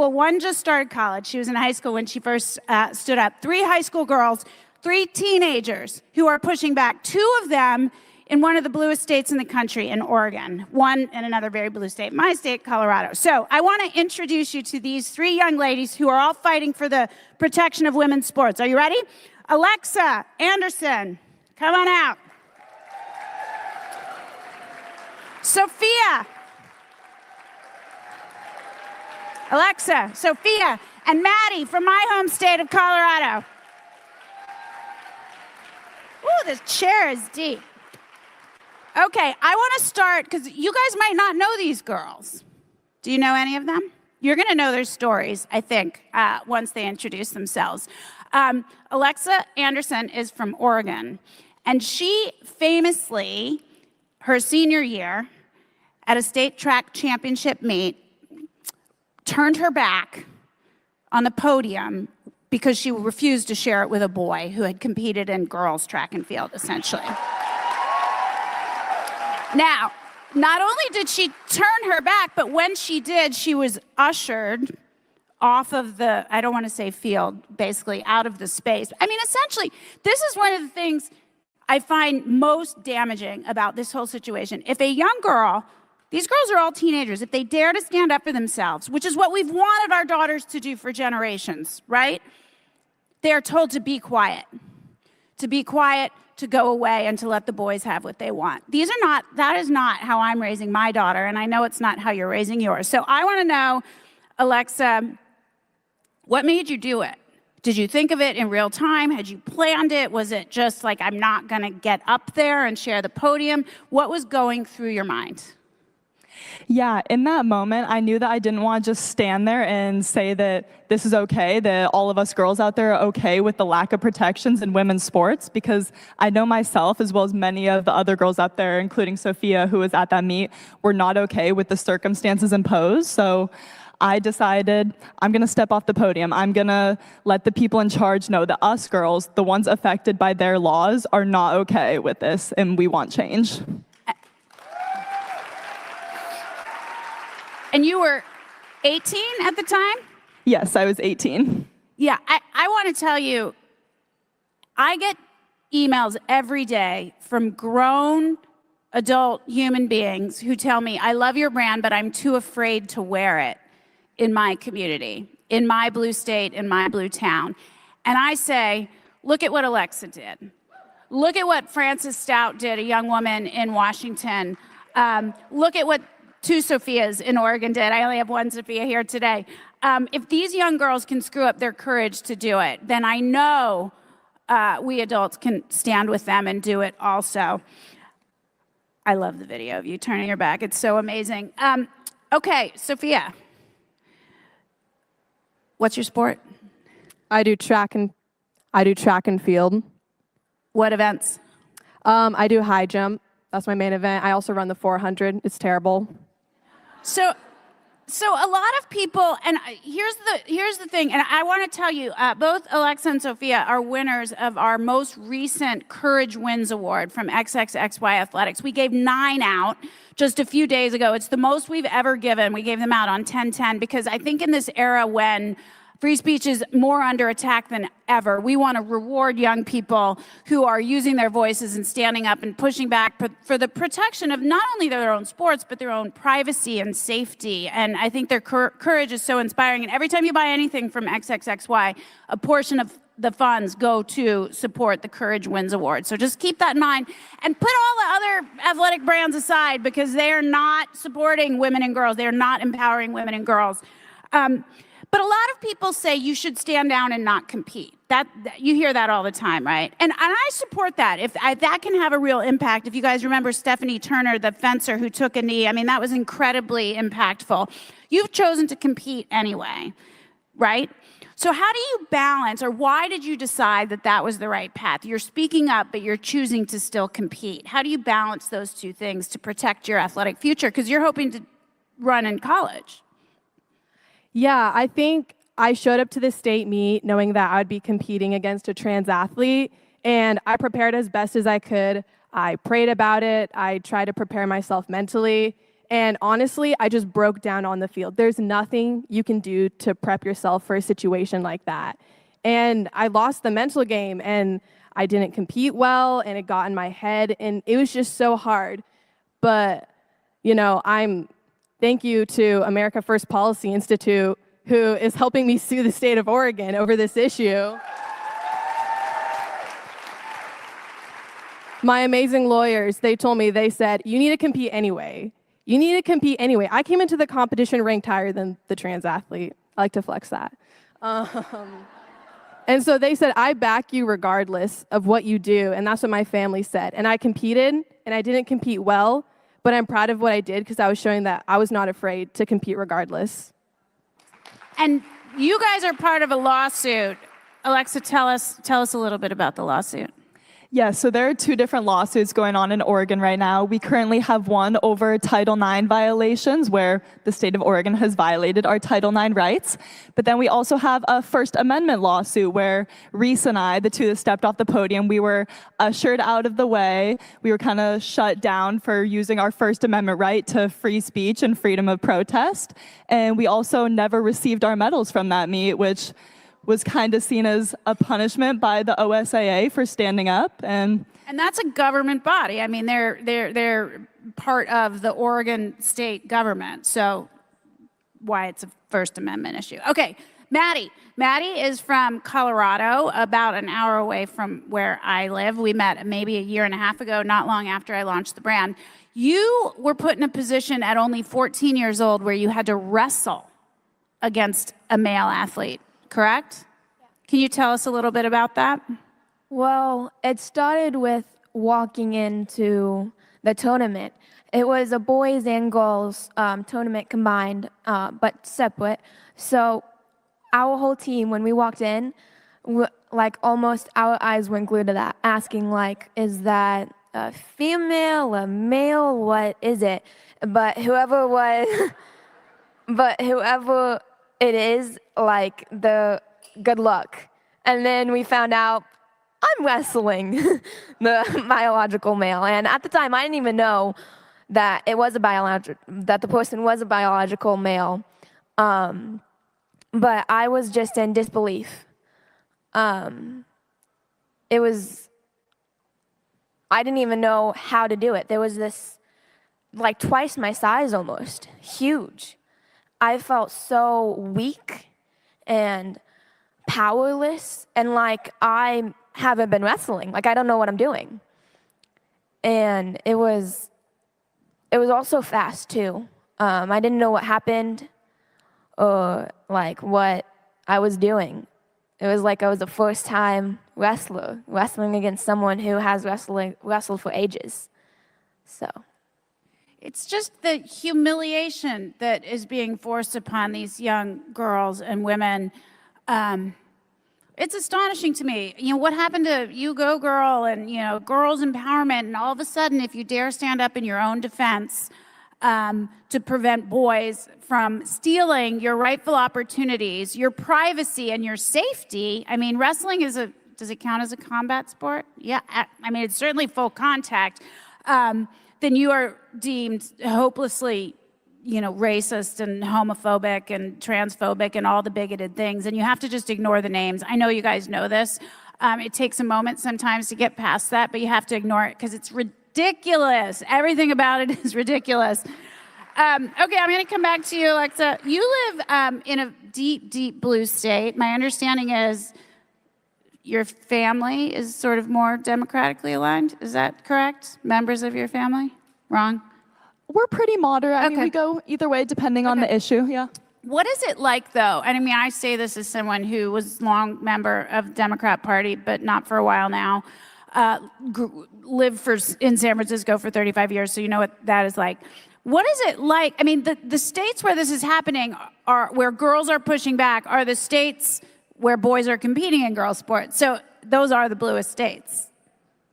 one just started college. She was in high school when she first stood up. 3 high school girls, 3 teenagers who are pushing back. 2 of them in one of the bluest states in the country, in Oregon. 1 in another very blue state, my state, Colorado. So I want to introduce you to these 3 young ladies who are all fighting for the protection of women's sports. Are you ready? Alexa Anderson, come on out. Sophia. Alexa, Sophia, and Maddie from my home state of Colorado. Ooh, this chair is deep. Okay, I want to start, because you guys might not know these girls. Do you know any of them? You're going to know their stories, I think, once they introduce themselves. Alexa Anderson is from Oregon, and she famously, her senior year, at a state track championship meet, turned her back on the podium because she refused to share it with a boy who had competed in girls' track and field, essentially. Now, not only did she turn her back, but when she did, she was ushered off of the, I don't want to say field, basically out of the space. I mean, essentially, this is one of the things I find most damaging about this whole situation. If a young girl, these girls are all teenagers, if they dare to stand up for themselves, which is what we've wanted our daughters to do for generations, right? They are told to be quiet, to go away, and to let the boys have what they want. That is not how I'm raising my daughter, and I know it's not how you're raising yours. So I want to know, Alexa, what made you do it? Did you think of it in real time? Had you planned it? Was it just like, I'm not going to get up there and share the podium? What was going through your mind? Yeah, in that moment, I knew that I didn't want to just stand there and say that this is okay, that all of us girls out there are okay with the lack of protections in women's sports, because I know myself, as well as many of the other girls out there, including Sophia, who was at that meet, were not okay with the circumstances imposed. So I decided I'm going to step off the podium. I'm going to let the people in charge know that us girls, the ones affected by their laws, are not okay with this, and we want change. And you were 18 at the time? Yes, I was 18. Yeah, I want to tell you, I get emails every day from grown adult human beings who tell me, I love your brand, but I'm too afraid to wear it in my community, in my blue state, in my blue town. And I say, look at what Alexa did. Look at what Frances Stout did, a young woman in Washington. Look at what 2 Sophias in Oregon did. I only have 1 Sophia here today. If these young girls can screw up their courage to do it, then I know we adults can stand with them and do it also. I love the video of you turning your back. It's so amazing. Okay, Sophia, what's your sport? I do track and field. What events? I do high jump. That's my main event. I also run the 400. It's terrible. So a lot of people, and here's the thing, and I want to tell you, both Alexa and Sophia are winners of our most recent Courage Wins Award from XXXY Athletics. We gave 9 out just a few days ago. It's the most we've ever given. We gave them out on 10/10 because I think in this era when free speech is more under attack than ever, we want to reward young people who are using their voices and standing up and pushing back for the protection of not only their own sports, but their own privacy and safety. And I think their courage is so inspiring. And every time you buy anything from XXXY, a portion of the funds go to support the Courage Wins Award. So just keep that in mind. And put all the other athletic brands aside, because they are not supporting women and girls. They are not empowering women and girls. But a lot of people say you should stand down and not compete. You hear that all the time, right? And I support that. If that can have a real impact. If you guys remember Stephanie Turner, the fencer who took a knee, I mean, that was incredibly impactful. You've chosen to compete anyway, right? So how do you balance, or why did you decide that that was the right path? You're speaking up, but you're choosing to still compete. How do you balance those 2 things to protect your athletic future? Because you're hoping to run in college. Yeah, I think I showed up to the state meet knowing that I'd be competing against a trans athlete, and I prepared as best as I could. I prayed about it. I tried to prepare myself mentally, And honestly, I just broke down on the field. There's nothing you can do to prep yourself for a situation like that. And I lost the mental game, and I didn't compete well, and it got in my head, and it was just so hard. But, thank you to America First Policy Institute, who is helping me sue the state of Oregon over this issue. My amazing lawyers, they said, you need to compete anyway. You need to compete anyway. I came into the competition ranked higher than the trans athlete. I like to flex that. And so they said, I back you regardless of what you do. And that's what my family said. And I competed, and I didn't compete well, but I'm proud of what I did because I was showing that I was not afraid to compete regardless. And you guys are part of a lawsuit. Alexa, tell us a little bit about the lawsuit. Yeah, so there are 2 different lawsuits going on in Oregon right now. We currently have one over Title IX violations, where the state of Oregon has violated our Title IX rights. But then we also have a First Amendment lawsuit where Reese and I, the 2 that stepped off the podium, we were ushered out of the way. We were kind of shut down for using our First Amendment right to free speech and freedom of protest. And we also never received our medals from that meet, which was kind of seen as a punishment by the OSAA for standing up. And that's a government body. I mean, they're part of the Oregon state government. So why it's a First Amendment issue. Okay, Maddie. Maddie is from Colorado, about an hour away from where I live. We met maybe a year and a half ago, not long after I launched the brand. You were put in a position at only 14 years old where you had to wrestle against a male athlete. Correct? Yeah. Can you tell us a little bit about that? Well, it started with walking into the tournament. It was a boys and girls tournament combined, but separate. So our whole team, when we walked in, almost our eyes went glued to that, asking is that a female, a male, what is it? But whoever it is, the good luck. And then we found out I'm wrestling the biological male. And at the time, I didn't even know that it was that the person was a biological male. But I was just in disbelief. I didn't even know how to do it. There was this, twice my size almost, huge. I felt so weak and powerless, and I haven't been wrestling. I don't know what I'm doing. And it was also fast too. I didn't know what happened or what I was doing. It was I was a first time wrestling against someone who has wrestled for ages. So it's just the humiliation that is being forced upon these young girls and women. It's astonishing to me. What happened to You Go Girl and, girls empowerment, and all of a sudden, if you dare stand up in your own defense to prevent boys from stealing your rightful opportunities, your privacy, and your safety. I mean, wrestling does it count as a combat sport? Yeah, I mean, it's certainly full contact. Then you are deemed hopelessly, racist and homophobic and transphobic and all the bigoted things, and you have to just ignore the names. I know you guys know this. It takes a moment sometimes to get past that, but you have to ignore it because it's ridiculous. Everything about it is ridiculous. Okay, I'm going to come back to you, Alexa. You live in a deep, deep blue state. My understanding is your family is sort of more democratically aligned. Is that correct? Members of your family? Wrong? we're pretty moderate. I mean, Okay. we go either way depending on the issue. Yeah. What is it like, though? And I mean, I say this as someone who was long member of the Democrat Party, but not for a while now. Lived in San Francisco for 35 years, so you know what that is like. What is it like? I mean, the states where this is happening are where girls are pushing back are the states where boys are competing in girls' sports. So those are the bluest states,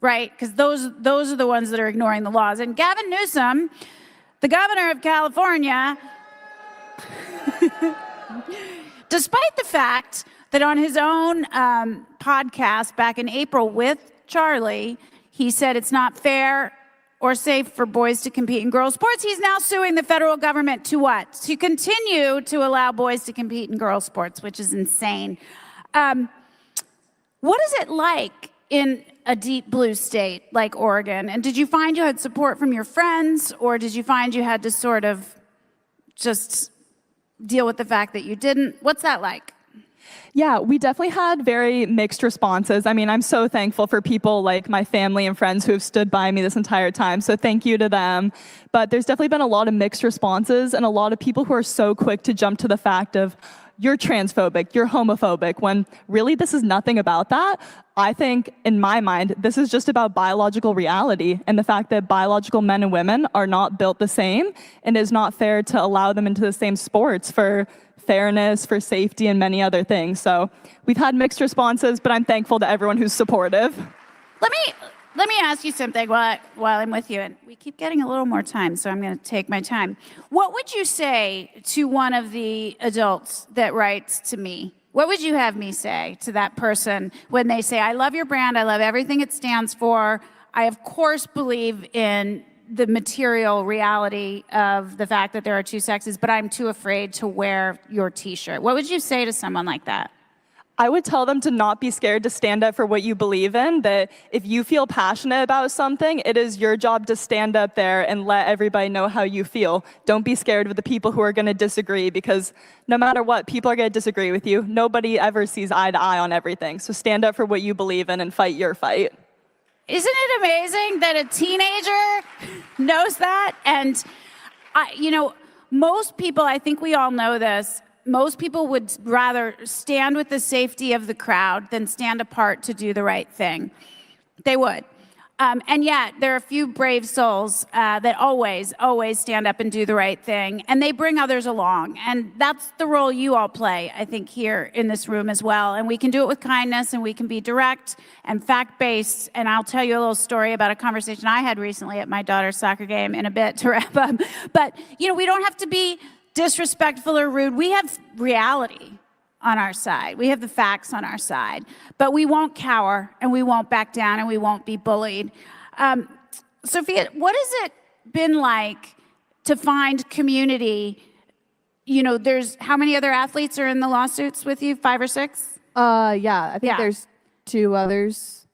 right? Because those are the ones that are ignoring the laws. And Gavin Newsom, the governor of California, despite the fact that on his own podcast back in April with Charlie, he said it's not fair or safe for boys to compete in girls' sports. He's now suing the federal government to what? To continue to allow boys to compete in girls' sports, which is insane. What is it like in a deep blue state like Oregon? And did you find you had support from your friends, or did you find you had to sort of just deal with the fact that you didn't? What's that like? Yeah, we definitely had very mixed responses. I mean, I'm so thankful for people like my family and friends who have stood by me this entire time, so thank you to them. But there's definitely been a lot of mixed responses and a lot of people who are so quick to jump to the fact of, you're transphobic, you're homophobic, when really this is nothing about that. I think, in my mind, this is just about biological reality and the fact that biological men and women are not built the same, and it is not fair to allow them into the same sports for fairness, for safety, and many other things. So we've had mixed responses, but I'm thankful to everyone who's supportive. Let me ask you something while I'm with you, and we keep getting a little more time, so I'm going to take my time. What would you say to one of the adults that writes to me? What would you have me say to that person when they say, I love your brand, I love everything it stands for, I of course believe in the material reality of the fact that there are two sexes, but I'm too afraid to wear your t-shirt? What would you say to someone like that? I would tell them to not be scared to stand up for what you believe in, that if you feel passionate about something, it is your job to stand up there and let everybody know how you feel. Don't be scared of the people who are going to disagree, because no matter what, people are going to disagree with you. Nobody ever sees eye to eye on everything. So stand up for what you believe in and fight your fight. Isn't it amazing that a teenager knows that? And, most people, I think we all know this, most people would rather stand with the safety of the crowd than stand apart to do the right thing. They would. And yet, there are a few brave souls that always stand up and do the right thing, and they bring others along. And that's the role you all play, I think, here in this room as well. And we can do it with kindness, and we can be direct and fact-based. And I'll tell you a little story about a conversation I had recently at my daughter's soccer game in a bit to wrap up. But, we don't have to be disrespectful or rude. We have reality on our side. We have the facts on our side, but we won't cower, and we won't back down, and we won't be bullied. Sophia, what has it been like to find community? There's, how many other athletes are in the lawsuits with you? 5 or 6? Yeah, I think there's 3 others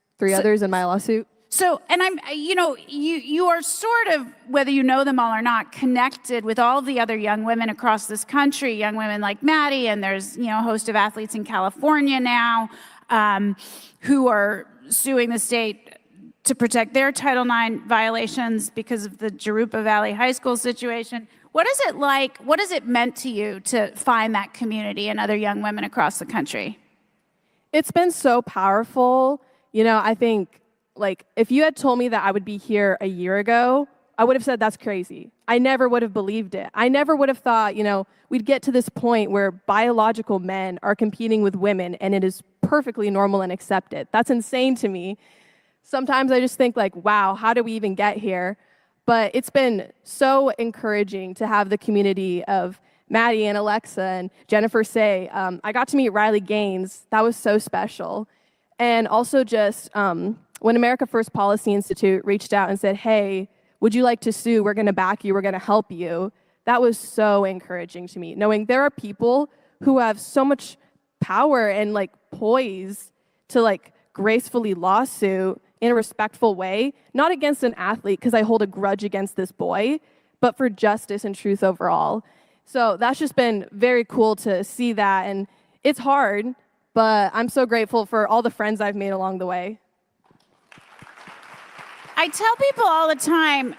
in my lawsuit. So, and you are sort of, whether you know them all or not, connected with all the other young women across this country, young women like Maddie, and there's, a host of athletes in California now who are suing the state to protect their Title IX violations because of the Jurupa Valley High School situation. What is it like, what has it meant to you to find that community and other young women across the country? It's been so powerful. I think, if you had told me that I would be here a year ago, I would have said that's crazy. I never would have believed it. I never would have thought, we'd get to this point where biological men are competing with women and it is perfectly normal and accepted. That's insane to me. Sometimes I just think wow, how did we even get here? But it's been so encouraging to have the community of Maddie and Alexa and Jennifer Say. I got to meet Riley Gaines. That was so special. And also just when America First Policy Institute reached out and said, hey, would you like to sue? We're going to back you. We're going to help you. That was so encouraging to me, knowing there are people who have so much power and poise to gracefully lawsuit in a respectful way, not against an athlete because I hold a grudge against this boy, but for justice and truth overall. So that's just been very cool to see that. And it's hard, but I'm so grateful for all the friends I've made along the way. I tell people all the time,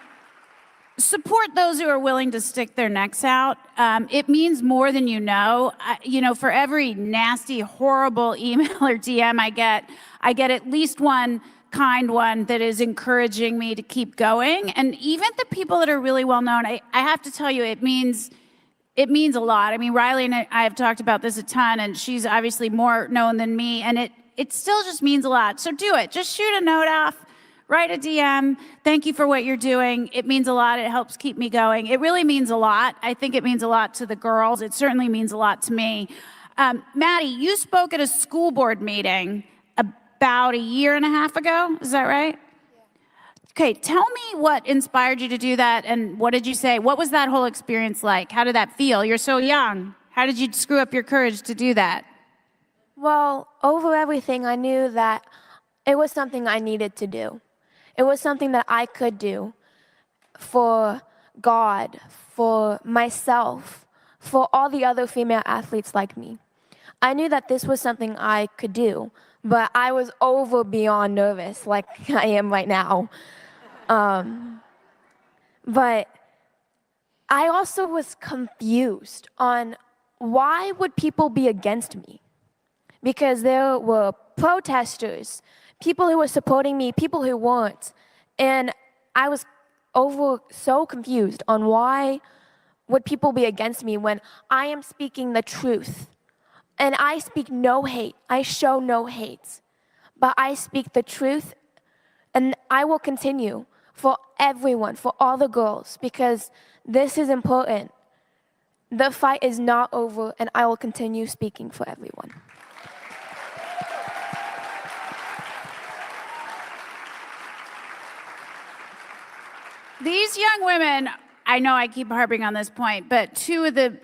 support those who are willing to stick their necks out. It means more than you know. For every nasty, horrible email or DM I get at least one kind one that is encouraging me to keep going. And even the people that are really well known, I have to tell you, it means a lot. I mean, Riley and I have talked about this a ton, and she's obviously more known than me, and it still just means a lot. So do it. Just shoot a note off. Write a DM. Thank you for what you're doing. It means a lot. It helps keep me going. It really means a lot. I think it means a lot to the girls. It certainly means a lot to me. Maddie, you spoke at a school board meeting about a year and a half ago. Is that right? Yeah. Okay, tell me what inspired you to do that, and what did you say? What was that whole experience like? How did that feel? You're so young. How did you screw up your courage to do that? Well, over everything, I knew that it was something I needed to do. It was something that I could do for God, for myself, for all the other female athletes like me. I knew that this was something I could do, but I was over beyond nervous, like I am right now. But I also was confused on why would people be against me? Because there were protesters, people who were supporting me, people who weren't. And I was so confused on why would people be against me when I am speaking the truth. And I speak no hate. I show no hate. But I speak the truth, and I will continue for everyone, for all the girls, because this is important. The fight is not over, and I will continue speaking for everyone. These young women, I know I keep harping on this point, but two of the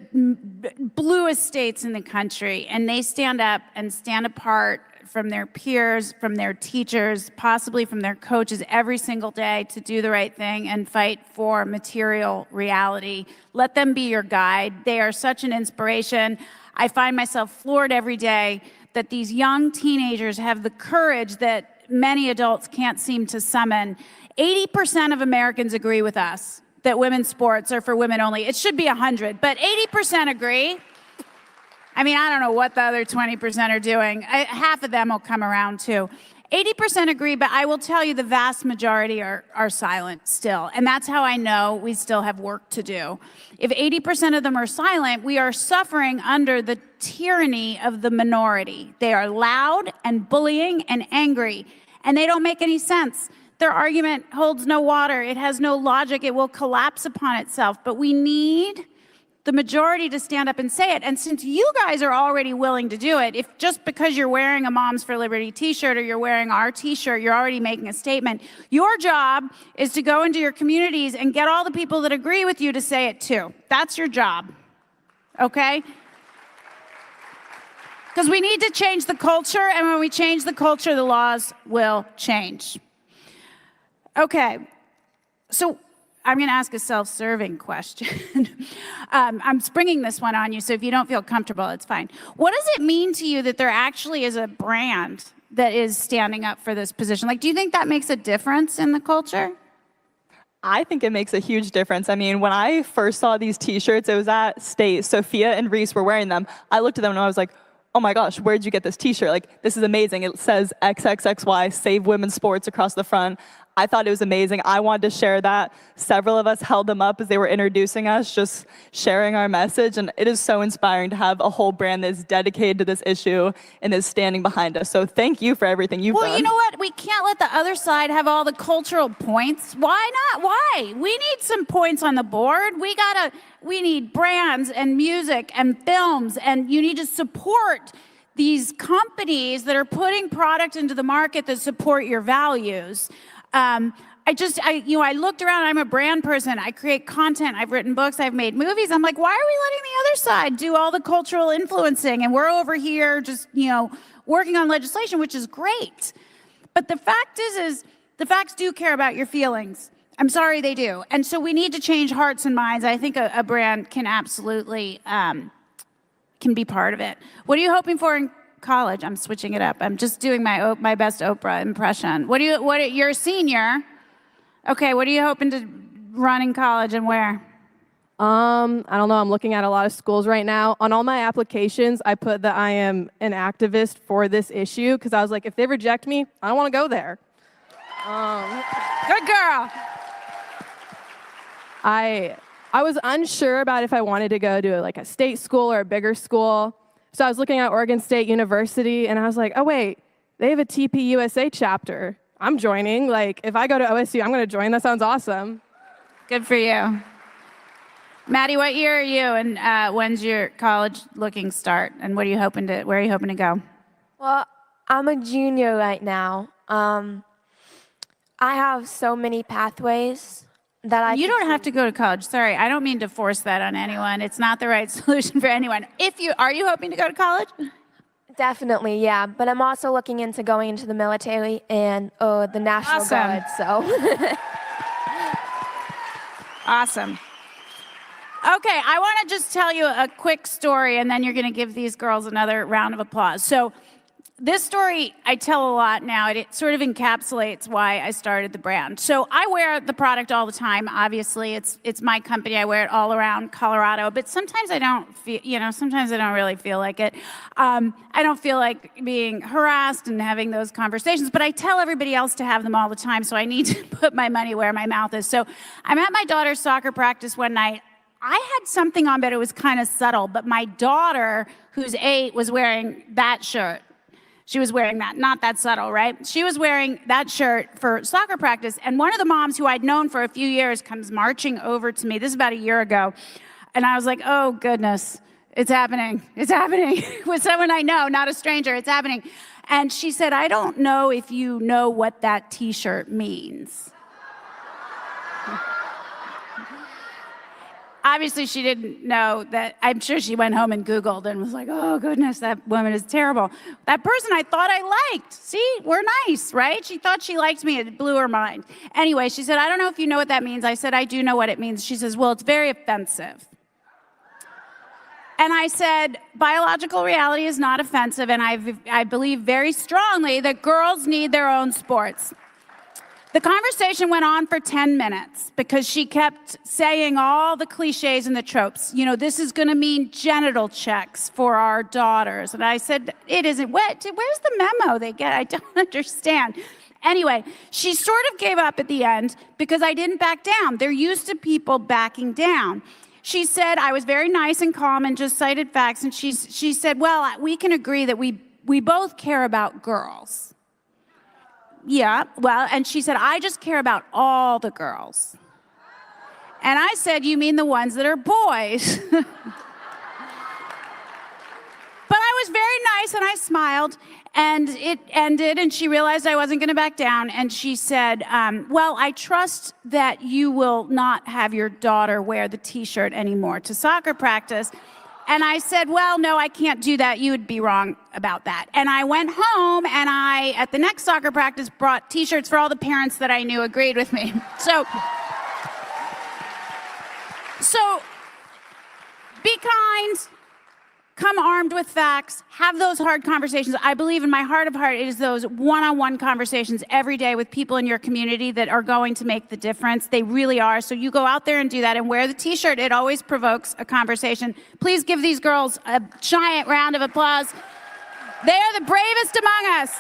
bluest states in the country, and they stand up and stand apart from their peers, from their teachers, possibly from their coaches every single day to do the right thing and fight for material reality. Let them be your guide. They are such an inspiration. I find myself floored every day that these young teenagers have the courage that many adults can't seem to summon. 80% of Americans agree with us that women's sports are for women only. It should be 100, but 80% agree. I mean, I don't know what the other 20% are doing. Half of them will come around too. 80% agree, but I will tell you the vast majority are silent still. And that's how I know we still have work to do. If 80% of them are silent, we are suffering under the tyranny of the minority. They are loud and bullying and angry, and they don't make any sense. Their argument holds no water. It has no logic. It will collapse upon itself. But we need the majority to stand up and say it. And since you guys are already willing to do it, if just because you're wearing a Moms for Liberty t-shirt or you're wearing our t-shirt, you're already making a statement, your job is to go into your communities and get all the people that agree with you to say it too. That's your job, okay? Because we need to change the culture, and when we change the culture, the laws will change. Okay, so I'm going to ask a self-serving question. I'm springing this one on you, so if you don't feel comfortable, it's fine. What does it mean to you that there actually is a brand that is standing up for this position? Like, do you think that makes a difference in the culture? I think it makes a huge difference. I mean, when I first saw these t-shirts, it was at State. Sophia and Reese were wearing them. I looked at them and I was like, oh my gosh, where'd you get this t-shirt? Like, this is amazing. It says XXXY, Save Women's Sports across the front. I thought it was amazing. I wanted to share that. Several of us held them up as they were introducing us, just sharing our message. And it is so inspiring to have a whole brand that's dedicated to this issue and is standing behind us. So thank you for everything you've done. Well, you know what? We can't let the other side have all the cultural points. Why not? Why? We need some points on the board. We need brands and music and films, and you need to support these companies that are putting product into the market that support your values. I looked around. I'm a brand person. I create content. I've written books. I've made movies. I'm like, why are we letting the other side do all the cultural influencing? And we're over here just, working on legislation, which is great. But the fact is the facts do care about your feelings. I'm sorry, they do. And so we need to change hearts and minds. I think a brand can absolutely can be part of it. What are you hoping for in college? I'm switching it up. I'm just doing my best Oprah impression. You're a senior. Okay, what are you hoping to run in college and where? I don't know. I'm looking at a lot of schools right now. On all my applications, I put that I am an activist for this issue because I was like, if they reject me, I don't want to go there. Good girl. I was unsure about if I wanted to go to a state school or a bigger school. So I was looking at Oregon State University, and I was like, oh, wait, they have a TPUSA chapter. I'm joining. If I go to OSU, I'm going to join. That sounds awesome. Good for you. Maddie, what year are you, and when's your college looking start, and where are you hoping to go? Well, I'm a junior right now. I have so many pathways that I You could don't have to go to college. Sorry, I don't mean to force that on anyone. It's not the right solution for anyone. Are you hoping to go to college? Definitely, yeah. But I'm also looking into going into the military and the National Awesome. Guard. So Awesome. Okay, I want to just tell you a quick story, and then you're going to give these girls another round of applause. So this story I tell a lot now. It sort of encapsulates why I started the brand. So I wear the product all the time. Obviously, it's my company. I wear it all around Colorado. But sometimes I don't feel, sometimes I don't really feel like it. I don't feel like being harassed and having those conversations. But I tell everybody else to have them all the time. So I need to put my money where my mouth is. So I'm at my daughter's soccer practice one night. I had something on, but it was kind of subtle. But my daughter, who's 8, was wearing that shirt. She was wearing that, not that subtle, right? She was wearing that shirt for soccer practice. And one of the moms who I'd known for a few years comes marching over to me. This is about a year ago. And I was like, oh, goodness, it's happening. It's happening with someone I know, not a stranger. It's happening. And she said, I don't know if you know what that T-shirt means. Obviously, she didn't know that. I'm sure she went home and Googled and was like, oh, goodness, that woman is terrible. That person I thought I liked. See, we're nice, right? She thought she liked me. It blew her mind. Anyway, she said, I don't know if you know what that means. I said, I do know what it means. She says, well, it's very offensive. And I said, biological reality is not offensive, and I believe very strongly that girls need their own sports. The conversation went on for 10 minutes because she kept saying all the cliches and the tropes. This is going to mean genital checks for our daughters. And I said, it isn't. Where's the memo they get? I don't understand. Anyway, she sort of gave up at the end because I didn't back down. They're used to people backing down. She said, I was very nice and calm and just cited facts. And she said, well, we can agree that we both care about girls. Yeah, well, and she said, I just care about all the girls. And I said, you mean the ones that are boys? But I was very nice and I smiled, and it ended, and she realized I wasn't going to back down. And she said, well, I trust that you will not have your daughter wear the T-shirt anymore to soccer practice. And I said, well, no, I can't do that. You would be wrong about that. And I went home, and I, at the next soccer practice, brought T-shirts for all the parents that I knew agreed with me. So be kind, come armed with facts, have those hard conversations. I believe in my heart of heart, it is those one-on-one conversations every day with people in your community that are going to make the difference. They really are. So you go out there and do that and wear the T-shirt. It always provokes a conversation. Please give these girls a giant round of applause. They are the bravest among us.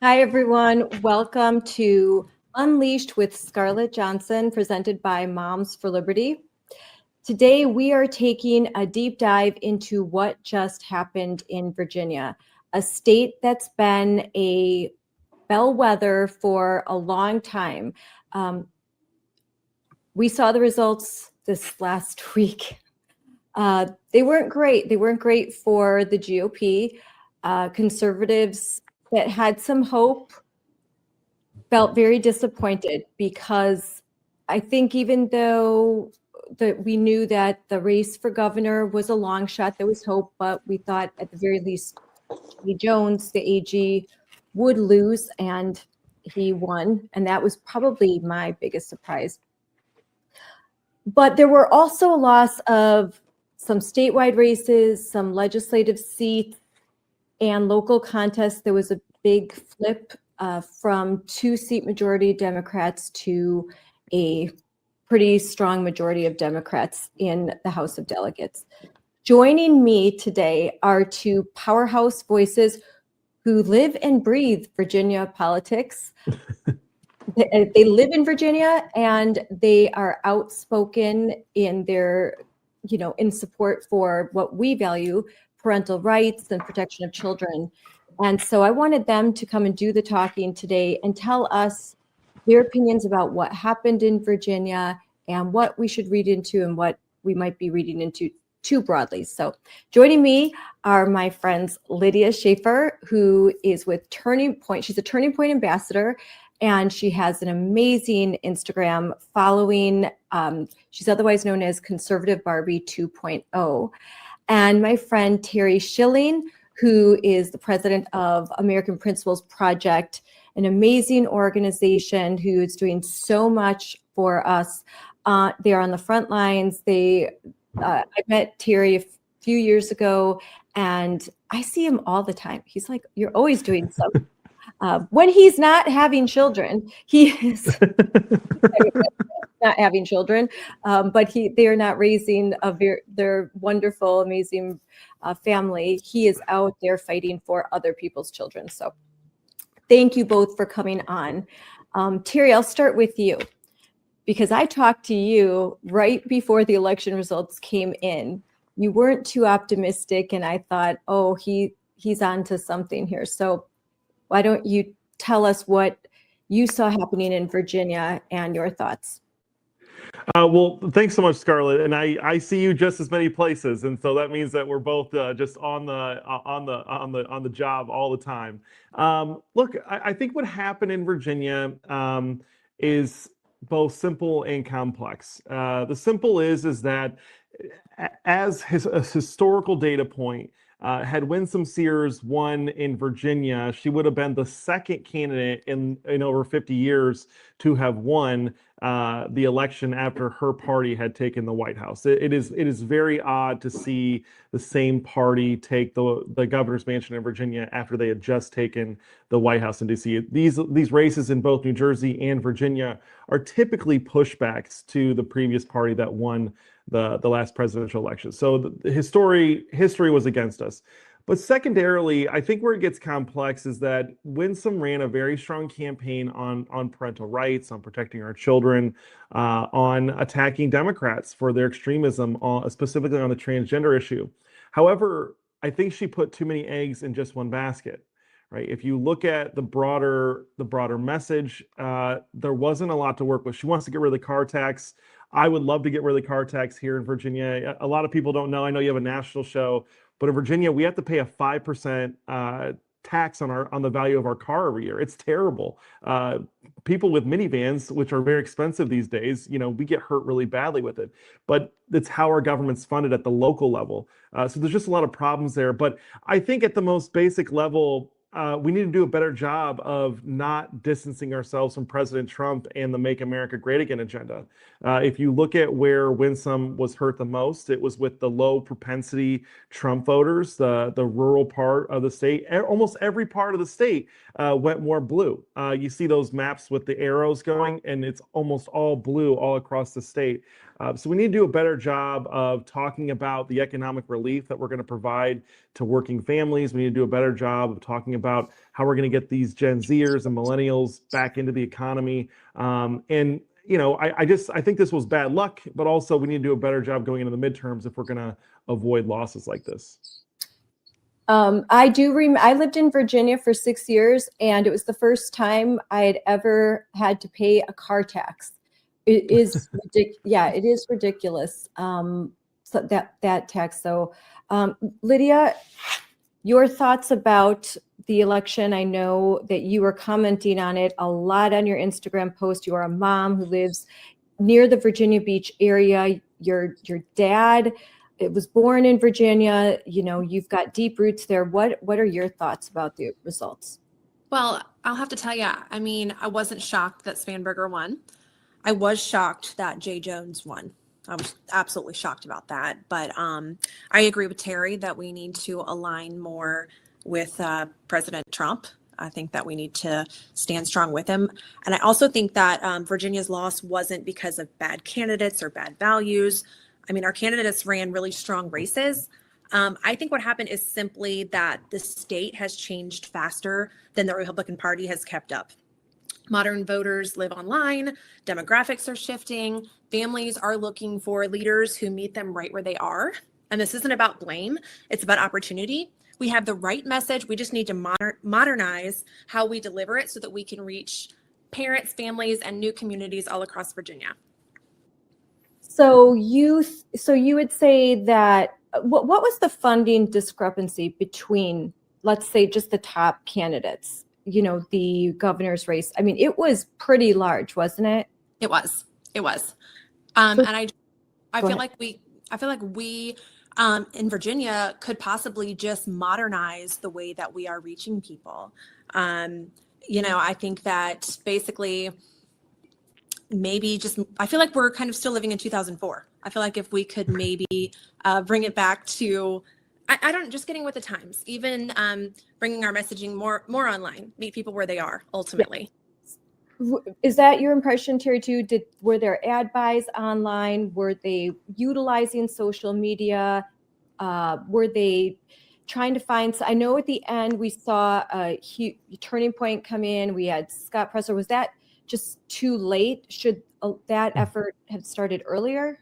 Hi, everyone. Welcome to Unleashed with Scarlett Johnson, presented by Moms for Liberty. Today, we are taking a deep dive into what just happened in Virginia. a state that's been a bellwether for a long time. We saw the results this last week. They weren't great. They weren't great for the GOP. Conservatives that had some hope felt very disappointed, because I think even though we knew that the race for governor was a long shot, there was hope, but we thought at the very least Lee Jones, the AG, would lose, and he won. And that was probably my biggest surprise. But there were also a loss of some statewide races, some legislative seats, and local contests. There was a big flip from 2-seat majority Democrats to a pretty strong majority of Democrats in the House of Delegates. Joining me today are two powerhouse voices who live and breathe Virginia politics. They live in Virginia, and they are outspoken in their, in support for what we value, parental rights and protection of children. And so I wanted them to come and do the talking today and tell us their opinions about what happened in Virginia and what we should read into and what we might be reading into too broadly. So joining me are my friends Lydia Schaffer, who is with Turning Point. She's a Turning Point ambassador, and she has an amazing Instagram following. She's otherwise known as Conservative Barbie 2.0. And my friend Terry Schilling, who is the president of American Principles Project, an amazing organization who is doing so much for us. They are on the front lines. I met Terry a few years ago, and I see him all the time. He's like, "You're always doing something." When he's not having children, he is not having children, but they are not raising their wonderful, amazing family. He is out there fighting for other people's children. So thank you both for coming on. Terry, I'll start with you, because I talked to you right before the election results came in. You weren't too optimistic, and I thought, oh, he's on to something here. So why don't you tell us what you saw happening in Virginia and your thoughts? Well, thanks so much, Scarlett. And I see you just as many places, and so that means that we're both just on the job all the time. Look, I think what happened in Virginia is both simple and complex. The simple is that as a historical data point, had Winsome Sears won in Virginia, she would have been the second candidate in over 50 years to have won the election after her party had taken the White House. It is very odd to see the same party take the governor's mansion in Virginia after they had just taken the White House in DC. These races in both New Jersey and Virginia are typically pushbacks to the previous party that won the last presidential election. So the history was against us. But secondarily, I think where it gets complex is that Winsome ran a very strong campaign on parental rights, on protecting our children, on attacking Democrats for their extremism, specifically on the transgender issue. However, I think she put too many eggs in just one basket. Right? If you look at the broader message, there wasn't a lot to work with. She wants to get rid of the car tax. I would love to get rid of the car tax here in Virginia. A lot of people don't know. I know you have a national show, but in Virginia, we have to pay a 5% tax on the value of our car every year. It's terrible. People with minivans, which are very expensive these days, we get hurt really badly with it. But it's how our government's funded at the local level. So there's just a lot of problems there. But I think at the most basic level, we need to do a better job of not distancing ourselves from President Trump and the Make America Great Again agenda. If you look at where Winsome was hurt the most, it was with the low propensity Trump voters, the rural part of the state. Almost every part of the state went more blue. You see those maps with the arrows going, and it's almost all blue all across the state. So we need to do a better job of talking about the economic relief that we're going to provide to working families. We need to do a better job of talking about how we're going to get these Gen Zers and millennials back into the economy. I think this was bad luck, but also we need to do a better job going into the midterms if we're going to avoid losses like this. I lived in Virginia for 6 years, and it was the first time I had ever had to pay a car tax. It is it is ridiculous. So that tax. So, Lydia, your thoughts about the election? I know that you were commenting on it a lot on your Instagram post. You are a mom who lives near the Virginia Beach area. Your dad was born in Virginia. You know, you've got deep roots there. What are your thoughts about the results? Well, I'll have to tell you, I mean, I wasn't shocked that Spanberger won. I was shocked that Jay Jones won. I was absolutely shocked about that. But I agree with Terry that we need to align more with President Trump. I think that we need to stand strong with him. And I also think that Virginia's loss wasn't because of bad candidates or bad values. I mean, our candidates ran really strong races. I think what happened is simply that the state has changed faster than the Republican Party has kept up. Modern voters live online, demographics are shifting, families are looking for leaders who meet them right where they are. And this isn't about blame, it's about opportunity. We have the right message, we just need to modernize how we deliver it so that we can reach parents, families, and new communities all across Virginia. So you would say that what was the funding discrepancy between, let's say, just the top candidates? You know, the governor's race. I mean, it was pretty large, wasn't it? It was. And I feel like we in Virginia could possibly just modernize the way that we are reaching people. You know, I think that basically maybe just, I feel like we're kind of still living in 2004. I feel like if we could maybe bring it back to, I don't, just getting with the times, even bringing our messaging more online, meet people where they are ultimately. Is that your impression, Terry, too? Were there ad buys online? Were they utilizing social media? Were they trying to find, I know at the end we saw a huge turning point come in. We had Scott Presler. Was that just too late? Should that effort have started earlier?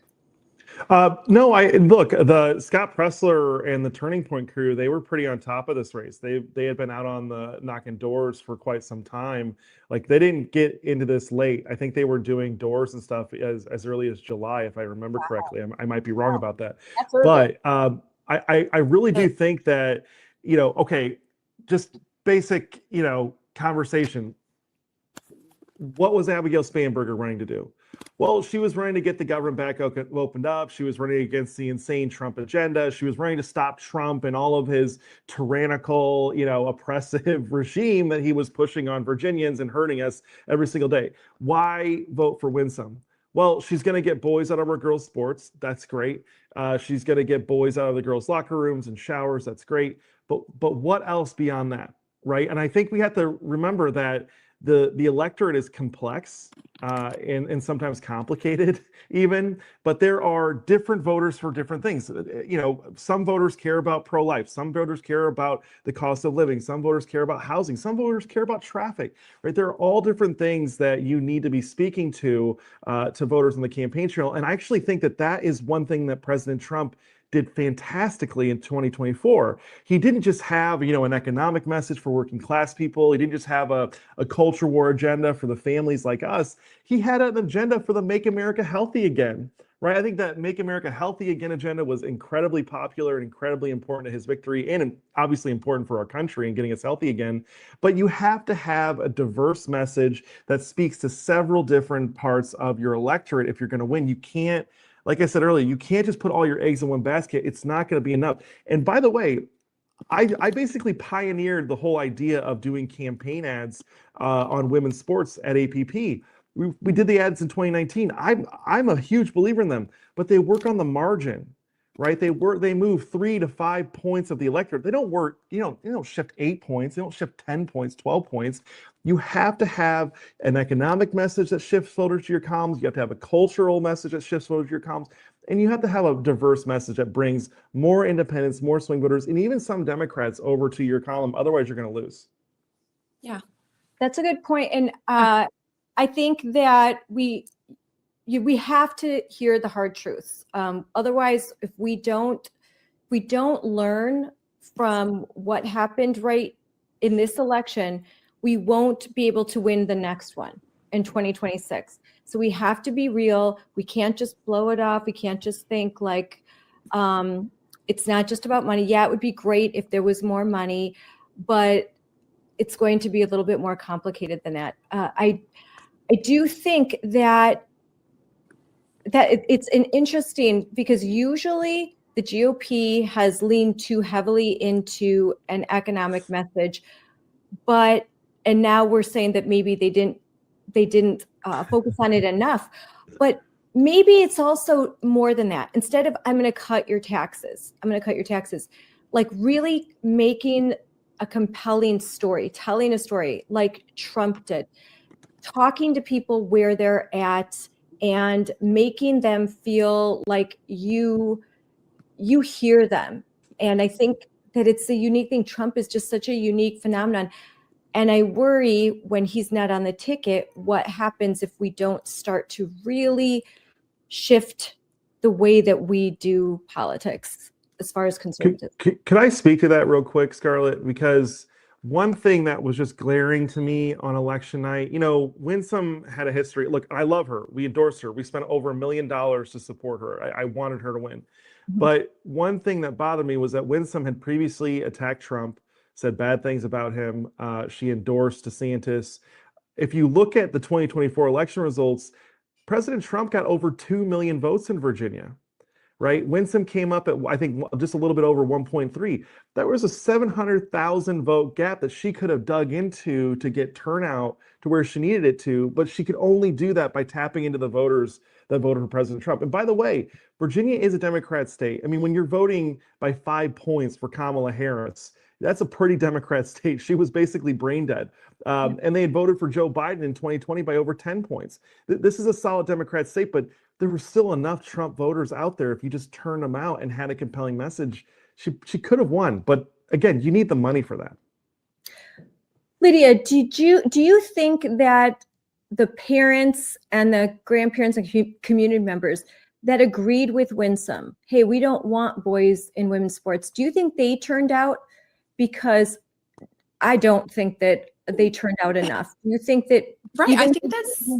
No, look, the Scott Presler and the Turning Point crew, they were pretty on top of this race. They had been out on the knocking doors for quite some time. Like, they didn't get into this late. I think they were doing doors and stuff as early as July, if I remember correctly. I might be wrong about that. But I really do think that, you know, okay, just basic, you know, conversation. What was Abigail Spanberger running to do? Well, she was running to get the government back opened up. She was running against the insane Trump agenda. She was running to stop Trump and all of his tyrannical, you know, oppressive regime that he was pushing on Virginians and hurting us every single day. Why vote for Winsome? Well, she's going to get boys out of our girls' sports. That's great. She's going to get boys out of the girls' locker rooms and showers. That's great. But what else beyond that, right? And I think we have to remember that the electorate is complex and sometimes complicated even, but there are different voters for different things. You know, some voters care about pro-life, some voters care about the cost of living, some voters care about housing, some voters care about traffic, right? There are all different things that you need to be speaking to voters on the campaign trail. And I actually think that that is one thing that President Trump did fantastically in 2024. He didn't just have, you know, an economic message for working class people. He didn't just have a culture war agenda for the families like us. He had an agenda for the Make America Healthy Again, right? I think that Make America Healthy Again agenda was incredibly popular and incredibly important to his victory, and obviously important for our country and getting us healthy again. But you have to have a diverse message that speaks to several different parts of your electorate if you're going to win. You can't, like I said earlier, you can't just put all your eggs in one basket. It's not going to be enough. And by the way, I basically pioneered the whole idea of doing campaign ads on women's sports at APP. We did the ads in 2019. I'm a huge believer in them, but they work on the margin, right? They move 3 to 5 points of the electorate. They don't work, they don't shift 8 points. They don't shift 10 points, 12 points. You have to have an economic message that shifts voters to your columns. You have to have a cultural message that shifts voters to your columns. And you have to have a diverse message that brings more independents, more swing voters, and even some Democrats over to your column. Otherwise, you're going to lose. Yeah. That's a good point. And I think that we have to hear the hard truths. Otherwise, if we don't learn from what happened right in this election, we won't be able to win the next one in 2026. So we have to be real. We can't just blow it off. We can't just think like it's not just about money. Yeah, it would be great if there was more money, but it's going to be a little bit more complicated than that. I do think that it's an interesting, because usually the GOP has leaned too heavily into an economic message, and now we're saying that maybe they didn't focus on it enough. But maybe it's also more than that. Instead of I'm going to cut your taxes, like really making a compelling story, telling a story like Trump did, talking to people where they're at and making them feel like you hear them. And I think that it's a unique thing. Trump is just such a unique phenomenon. And I worry when he's not on the ticket, what happens if we don't start to really shift the way that we do politics as far as conservatives. Could I speak to that real quick, Scarlett? Because one thing that was just glaring to me on election night, Winsome had a history. Look, I love her. We endorse her. We spent over $1 million to support her. I wanted her to win. But one thing that bothered me was that Winsome had previously attacked Trump, said bad things about him. She endorsed DeSantis. If you look at the 2024 election results, President Trump got over 2 million votes in Virginia, right? Winsome came up at, I think, just a little bit over 1.3. That was a 700,000 vote gap that she could have dug into to get turnout to where she needed it to, but she could only do that by tapping into the voters that voted for President Trump. And by the way, Virginia is a Democrat state. I mean, when you're voting by 5 points for Kamala Harris, that's a pretty Democrat state. She was basically brain dead. And they had voted for Joe Biden in 2020 by over 10 points. This is a solid Democrat state, but there were still enough Trump voters out there. If you just turned them out and had a compelling message, she could have won. But again, you need the money for that. Lydia, do you think that the parents and the grandparents and community members that agreed with Winsome, hey, we don't want boys in women's sports, do you think they turned out? Because I don't think that they turned out enough. Do you think that I think that's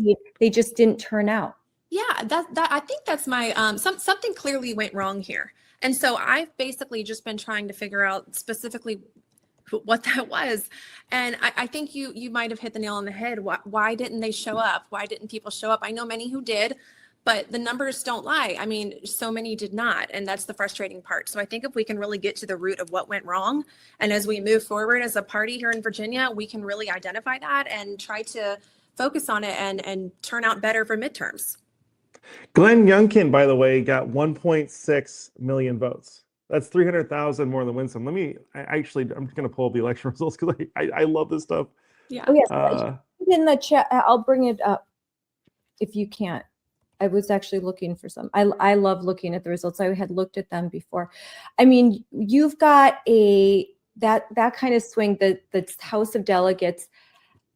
they just didn't turn out? Yeah, I think that's my something clearly went wrong here. And so I've basically just been trying to figure out specifically what that was. And I think you might have hit the nail on the head. Why didn't they show up? Why didn't people show up? I know many who did, but the numbers don't lie. I mean, so many did not. And that's the frustrating part. So I think if we can really get to the root of what went wrong, and as we move forward as a party here in Virginia, we can really identify that and try to focus on it and turn out better for midterms. Glenn Youngkin, by the way, got 1.6 million votes. That's 300,000 more than Winsome. I'm just going to pull up the election results because I love this stuff. Yeah. Oh, yes. In the chat, I'll bring it up if you can't. I was actually looking for some. I love looking at the results. I had looked at them before. I mean, you've got that kind of swing, the House of Delegates,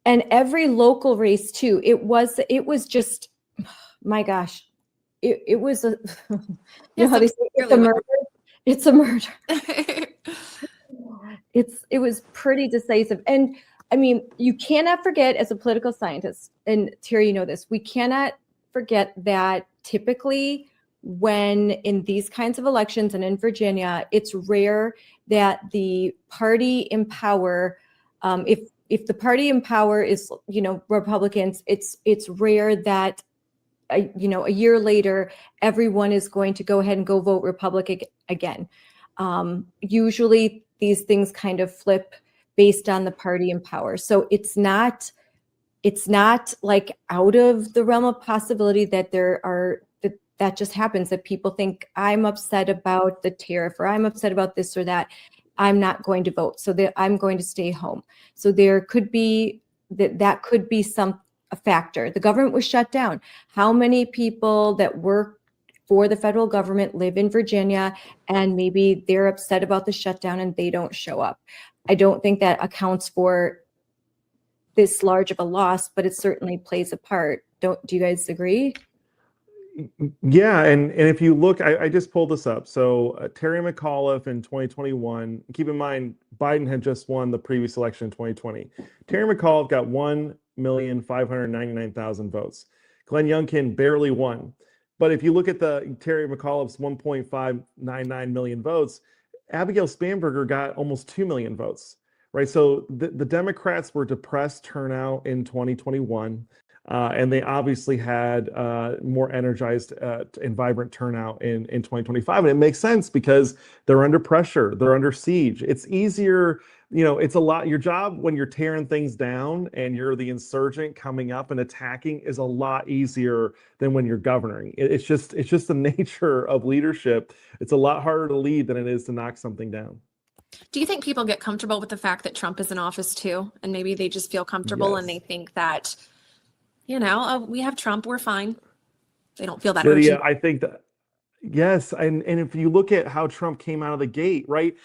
and every local race too. It was just, my gosh, it was a. You know how they say it's a murder. It's a murder. It was pretty decisive. And I mean, you cannot forget, as a political scientist, and Terry, you know this, we cannot forget that typically when in these kinds of elections and in Virginia, it's rare that the party in power, if the party in power is, Republicans, it's rare that a year later, everyone is going to go ahead and go vote Republican again. Usually these things kind of flip based on the party in power. So it's not like out of the realm of possibility that that just happens, that people think I'm upset about the tariff or I'm upset about this or that. I'm not going to vote, so that I'm going to stay home. So there could be that could be a factor. The government was shut down. How many people that work for the federal government live in Virginia and maybe they're upset about the shutdown and they don't show up? I don't think that accounts for this large of a loss, but it certainly plays a part. Do you guys agree? Yeah, and if you look, I just pulled this up. So Terry McAuliffe in 2021. Keep in mind, Biden had just won the previous election in 2020. Terry McAuliffe got 1,599,000 votes. Glenn Youngkin barely won. But if you look at the Terry McAuliffe's 1.599 million votes, Abigail Spanberger got almost 2 million votes, right? So the Democrats were depressed turnout in 2021. And they obviously had more energized and vibrant turnout in 2025. And it makes sense because they're under pressure, they're under siege. It's easier, it's a lot. Your job when you're tearing things down and you're the insurgent coming up and attacking is a lot easier than when you're governing. It's just the nature of leadership. It's a lot harder to lead than it is to knock something down. Do you think people get comfortable with the fact that Trump is in office too? And maybe they just feel comfortable and they think that, we have Trump, we're fine. They don't feel that Lydia, urgent. I think that yes, and if you look at how Trump came out of the gate, right?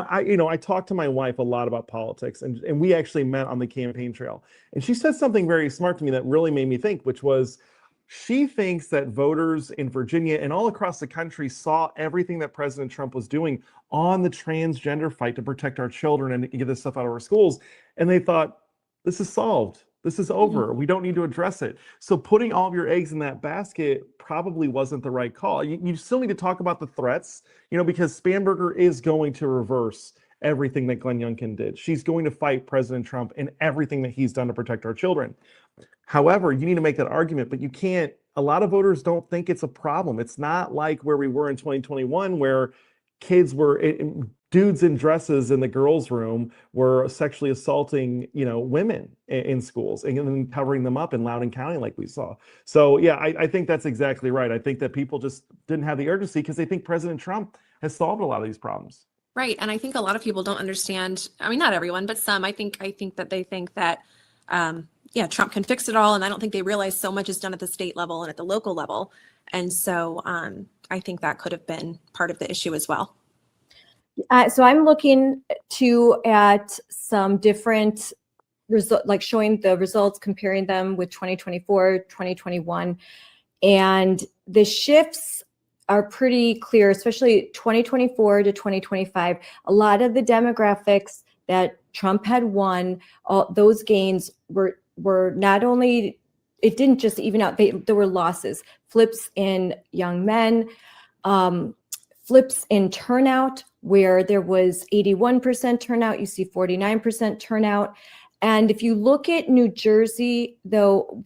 I talked to my wife a lot about politics, and we actually met on the campaign trail, and she said something very smart to me that really made me think, which was she thinks that voters in Virginia and all across the country saw everything that President Trump was doing on the transgender fight to protect our children and get this stuff out of our schools, and they thought, this is solved. This is over. We don't need to address it. So putting all of your eggs in that basket probably wasn't the right call. You still need to talk about the threats, because Spanberger is going to reverse everything that Glenn Youngkin did. She's going to fight President Trump in everything that he's done to protect our children. However, you need to make that argument, but you can't. A lot of voters don't think it's a problem. It's not like where we were in 2021, where kids were dudes in dresses in the girls' room were sexually assaulting, women in schools and then covering them up in Loudoun County like we saw. So yeah, I think that's exactly right. I think that people just didn't have the urgency because they think President Trump has solved a lot of these problems. Right. And I think a lot of people don't understand. I mean, not everyone, but some. I think that they think that, Trump can fix it all. And I don't think they realize so much is done at the state level and at the local level. And so I think that could have been part of the issue as well. So I'm looking at some different results, like showing the results, comparing them with 2024, 2021. And the shifts are pretty clear, especially 2024 to 2025. A lot of the demographics that Trump had won, all those gains were not only, it didn't just even out, there were losses, flips in young men, flips in turnout, where there was 81% turnout, you see 49% turnout. And if you look at New Jersey, though,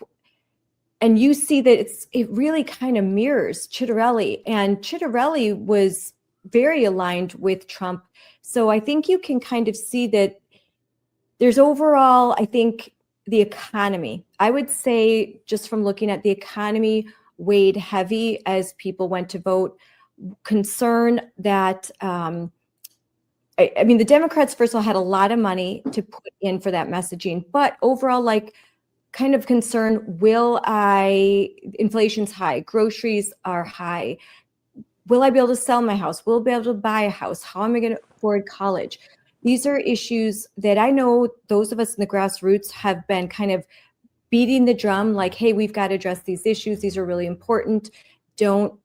and you see that it really kind of mirrors Chitterelli, and Chitterelli was very aligned with Trump. So I think you can kind of see that there's overall, I think, the economy. I would say, just from looking at the economy, weighed heavy as people went to vote. Concern that, I mean, the Democrats, first of all, had a lot of money to put in for that messaging, but overall, kind of concern, inflation's high, groceries are high. Will I be able to sell my house? Will I be able to buy a house? How am I going to afford college? These are issues that I know those of us in the grassroots have been kind of beating the drum, like, hey, we've got to address these issues. These are really important. Don't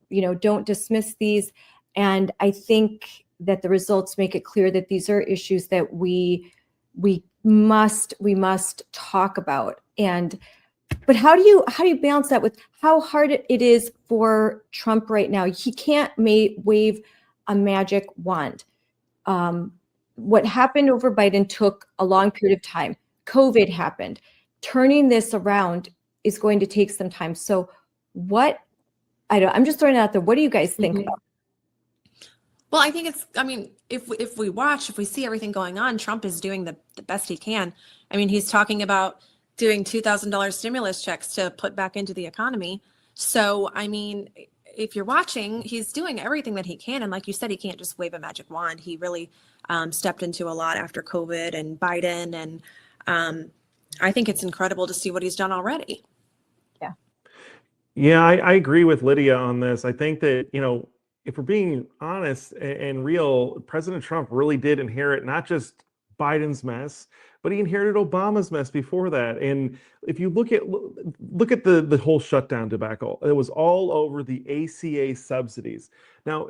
dismiss these. And I think that the results make it clear that these are issues that we must talk about. But how do you balance that with how hard it is for Trump right now? He can't wave a magic wand. What happened over Biden took a long period of time. COVID happened. Turning this around is going to take some time. So I'm just throwing it out there. What do you guys think about? Well, I think if we see everything going on, Trump is doing the best he can. I mean, he's talking about doing $2,000 stimulus checks to put back into the economy. So, I mean, if you're watching, he's doing everything that he can. And like you said, he can't just wave a magic wand. He really stepped into a lot after COVID and Biden. And I think it's incredible to see what he's done already. Yeah, I agree with Lydia on this. I think that, if we're being honest and real, President Trump really did inherit not just Biden's mess, but he inherited Obama's mess before that. And if you look at the whole shutdown debacle, it was all over the ACA subsidies. Now,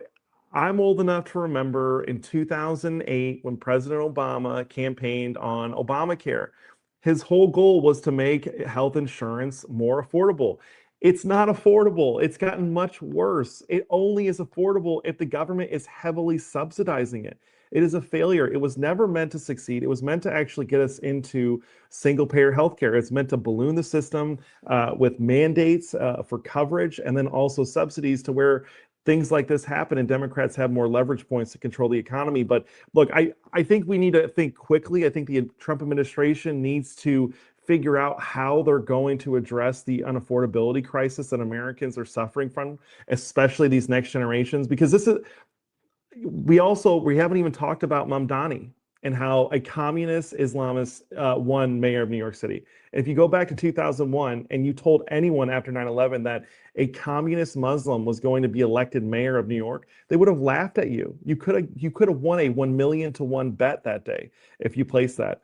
I'm old enough to remember in 2008 when President Obama campaigned on Obamacare. His whole goal was to make health insurance more affordable. It's not affordable. It's gotten much worse. It only is affordable if the government is heavily subsidizing it. It is a failure. It was never meant to succeed. It was meant to actually get us into single payer healthcare. It's meant to balloon the system with mandates for coverage and then also subsidies to where things like this happen and Democrats have more leverage points to control the economy. But look, I think we need to think quickly. I think the Trump administration needs to figure out how they're going to address the unaffordability crisis that Americans are suffering from, especially these next generations, because we haven't even talked about Mamdani and how a communist Islamist won mayor of New York City. And if you go back to 2001 and you told anyone after 9/11 that a communist Muslim was going to be elected mayor of New York, they would have laughed at you. You could have won a 1,000,000 to 1 bet that day if you placed that.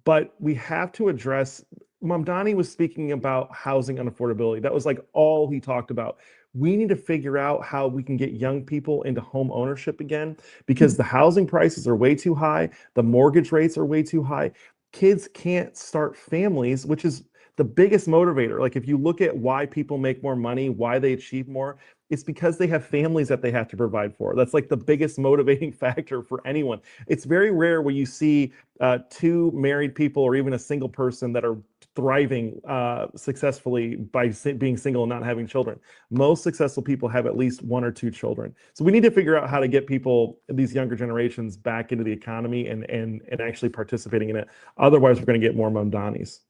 But we have to address, Mamdani was speaking about housing unaffordability. That was like all he talked about. We need to figure out how we can get young people into home ownership again, because the housing prices are way too high. The mortgage rates are way too high. Kids can't start families, which is the biggest motivator. Like if you look at why people make more money, why they achieve more, it's because they have families that they have to provide for. That's like the biggest motivating factor for anyone. It's very rare where you see two married people or even a single person that are thriving successfully by being single and not having children. Most successful people have at least 1 or 2 children. So we need to figure out how to get people, these younger generations, back into the economy and actually participating in it. Otherwise, we're going to get more Mamdanis.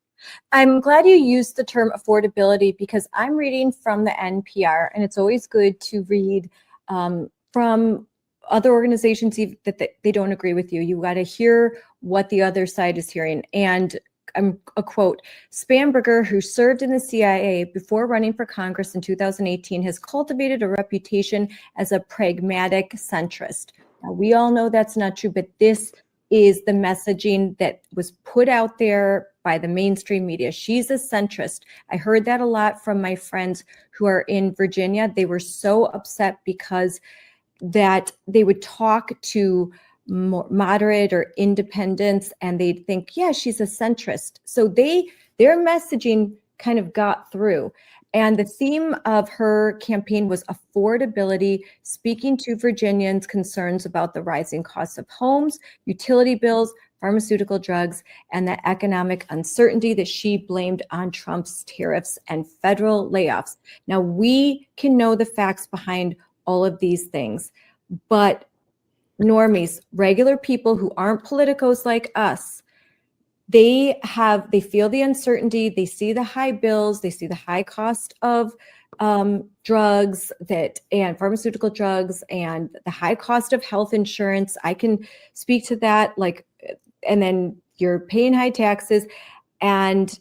I'm glad you used the term affordability because I'm reading from the NPR, and it's always good to read from other organizations that they don't agree with you. You got to hear what the other side is hearing. And a quote, Spanberger, who served in the CIA before running for Congress in 2018, has cultivated a reputation as a pragmatic centrist. Now, we all know that's not true, but this is the messaging that was put out there by the mainstream media. She's a centrist. I heard that a lot from my friends who are in Virginia. They were so upset because that they would talk to more moderate or independents and they'd think, yeah, she's a centrist. So their messaging kind of got through. And the theme of her campaign was affordability, speaking to Virginians' concerns about the rising costs of homes, utility bills, pharmaceutical drugs, and the economic uncertainty that she blamed on Trump's tariffs and federal layoffs. Now, we can know the facts behind all of these things, but normies, regular people who aren't politicos like us, they feel the uncertainty, they see the high bills, they see the high cost of drugs and pharmaceutical drugs and the high cost of health insurance. I can speak to that, and then you're paying high taxes and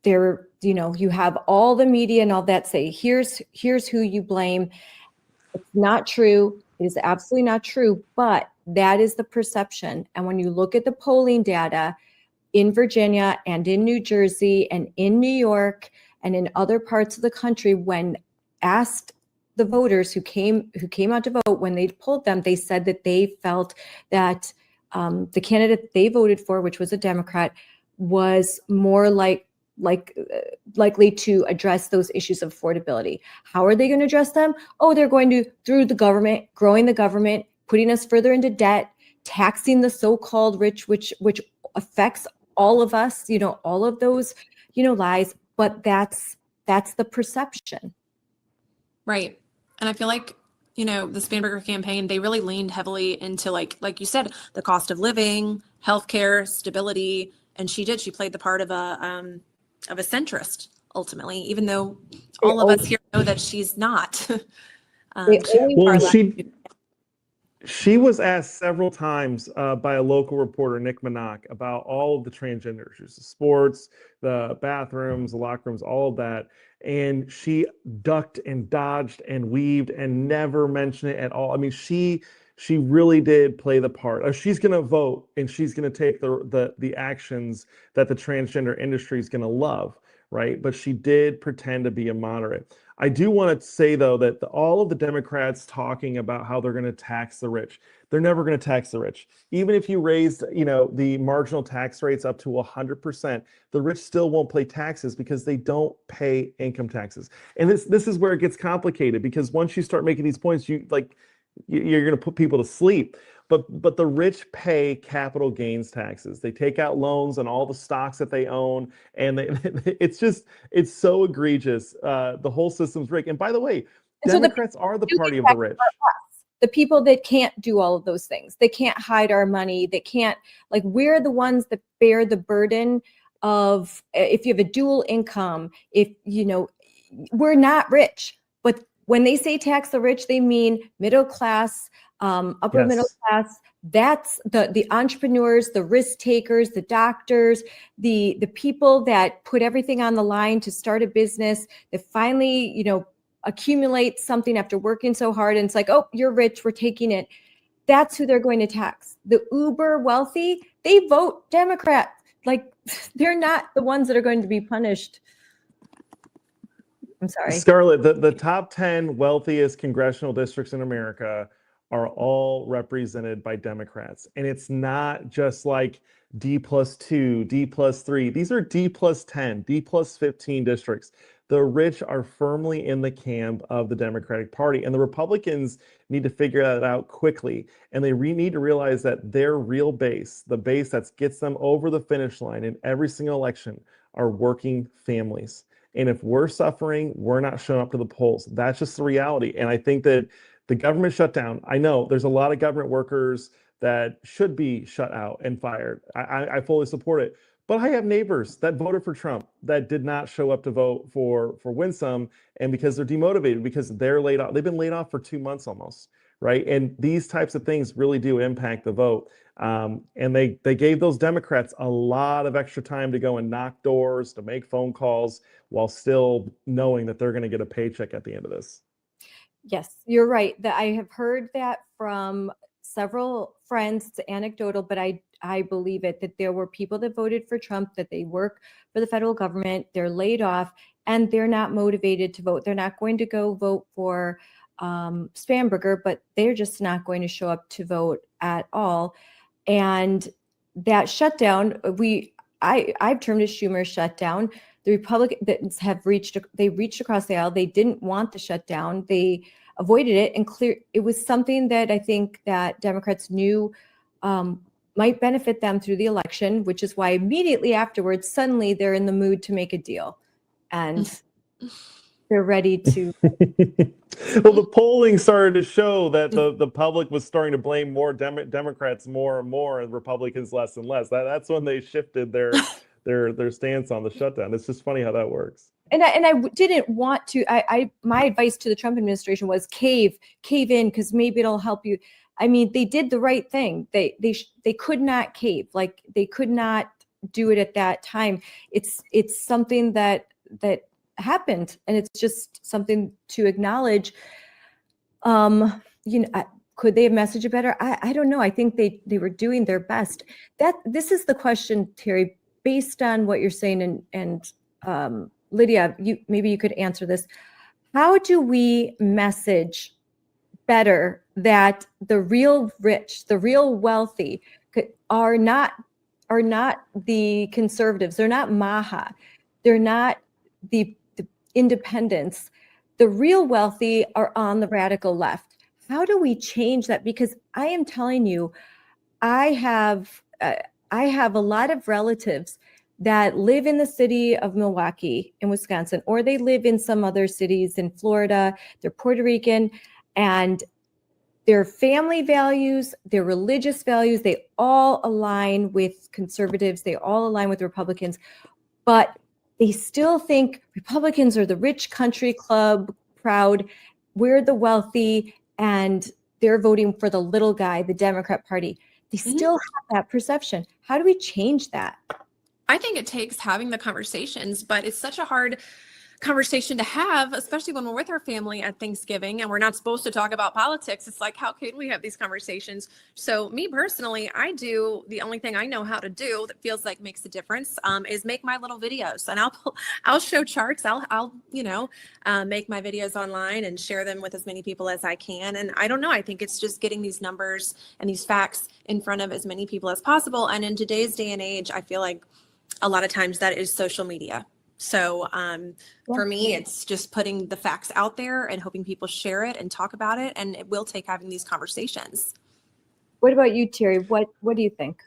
you have all the media and all that say, here's who you blame. It's not true. It is absolutely not true, but that is the perception. And when you look at the polling data in Virginia and in New Jersey and in New York and in other parts of the country, when asked the voters who came out to vote, when they polled them, they said that they felt that the candidate they voted for, which was a Democrat, was more likely to address those issues of affordability. How are they going to address them? Oh, they're going to, through the government, growing the government, putting us further into debt, taxing the so-called rich, which affects all of us, all of those, lies. But that's the perception. Right. And I feel like, the Spanberger campaign, they really leaned heavily into like you said, the cost of living, healthcare, stability. And she played the part of a centrist ultimately, even though all of us here know that she's not. She was asked several times by a local reporter, Nick Minock, about all of the transgenders, the sports, the bathrooms, the locker rooms, all of that. And she ducked and dodged and weaved and never mentioned it at all. I mean, she she really did play the part. Or she's going to vote and she's going to take the actions that the transgender industry is going to love, right? But she did pretend to be a moderate. I do want to say, though, that all of the Democrats talking about how they're going to tax the rich, they're never going to tax the rich. Even if you raised, the marginal tax rates up to 100%, the rich still won't pay taxes because they don't pay income taxes. And this is where it gets complicated, because once you start making these points, you're going to put people to sleep. But the rich pay capital gains taxes. They take out loans on all the stocks that they own, and it's so egregious. The whole system's rigged. And by the way, And so Democrats are the party of the rich. The people that can't do all of those things, they can't hide our money, they can't, like, we're the ones that bear the burden of, if you have a dual income, we're not rich. But when they say tax the rich, they mean middle class, upper middle class. That's the entrepreneurs, the risk takers, the doctors, the people that put everything on the line to start a business, that finally, accumulate something after working so hard. And it's like, oh, you're rich, we're taking it. That's who they're going to tax. The uber wealthy, they vote Democrat. Like, they're not the ones that are going to be punished. I'm sorry. Scarlett, the top 10 wealthiest congressional districts in America are all represented by Democrats. And it's not just like D+2, D+3. These are D+10, D+15 districts. The rich are firmly in the camp of the Democratic Party, and the Republicans need to figure that out quickly. And they need to realize that their real base, the base that gets them over the finish line in every single election, are working families. And if we're suffering, we're not showing up to the polls. That's just the reality. And I think that the government shutdown, I know there's a lot of government workers that should be shut out and fired. I fully support it. But I have neighbors that voted for Trump that did not show up to vote for Winsome, and because they're demotivated, because they're laid off. They've been laid off for 2 months almost, right? And these types of things really do impact the vote. And they gave those Democrats a lot of extra time to go and knock doors, to make phone calls, while still knowing that they're going to get a paycheck at the end of this. Yes, you're right. That I have heard that from several friends. It's anecdotal, but I believe it, that there were people that voted for Trump, that they work for the federal government, they're laid off, and they're not motivated to vote. They're not going to go vote for Spanberger, but they're just not going to show up to vote at all. And that shutdown, I've termed it Schumer's shutdown. The Republicans have reached across the aisle. They didn't want the shutdown. They avoided it, and it was something that I think that Democrats knew might benefit them through the election, which is why immediately afterwards, suddenly they're in the mood to make a deal, and they're ready to. Well, the polling started to show that the public was starting to blame more Democrats more and more, and Republicans less and less. That's when they shifted their stance on the shutdown. It's just funny how that works. And I didn't want to. My advice to the Trump administration was cave in, because maybe it'll help you. I mean, they did the right thing. They could not cave. Like, they could not do it at that time. It's something that happened, and it's just something to acknowledge. Could they have messaged it better? I don't know. I think they were doing their best. This is the question, Terry, based on what you're saying, and Lydia, maybe you could answer this. How do we message better that the real rich, the real wealthy are not the conservatives? They're not Maha. They're not the independents. The real wealthy are on the radical left. How do we change that? Because I am telling you, I have a lot of relatives that live in the city of Milwaukee in Wisconsin, or they live in some other cities in Florida. They're Puerto Rican, and their family values, their religious values, they all align with conservatives. They all align with Republicans, but they still think Republicans are the rich country club crowd. We're the wealthy, and they're voting for the little guy, the Democrat Party. They still have that perception. How do we change that? I think it takes having the conversations, but it's such a hard conversation to have, especially when we're with our family at Thanksgiving and we're not supposed to talk about politics. It's like, how can we have these conversations? So me personally, I do the only thing I know how to do that feels like makes a difference is make my little videos, and I'll show charts. I'll make my videos online and share them with as many people as I can. And I don't know, I think it's just getting these numbers and these facts in front of as many people as possible. And in today's day and age, I feel like a lot of times that is social media. So for me, it's just putting the facts out there and hoping people share it and talk about it. And it will take having these conversations. What about you, Terry? What do you think?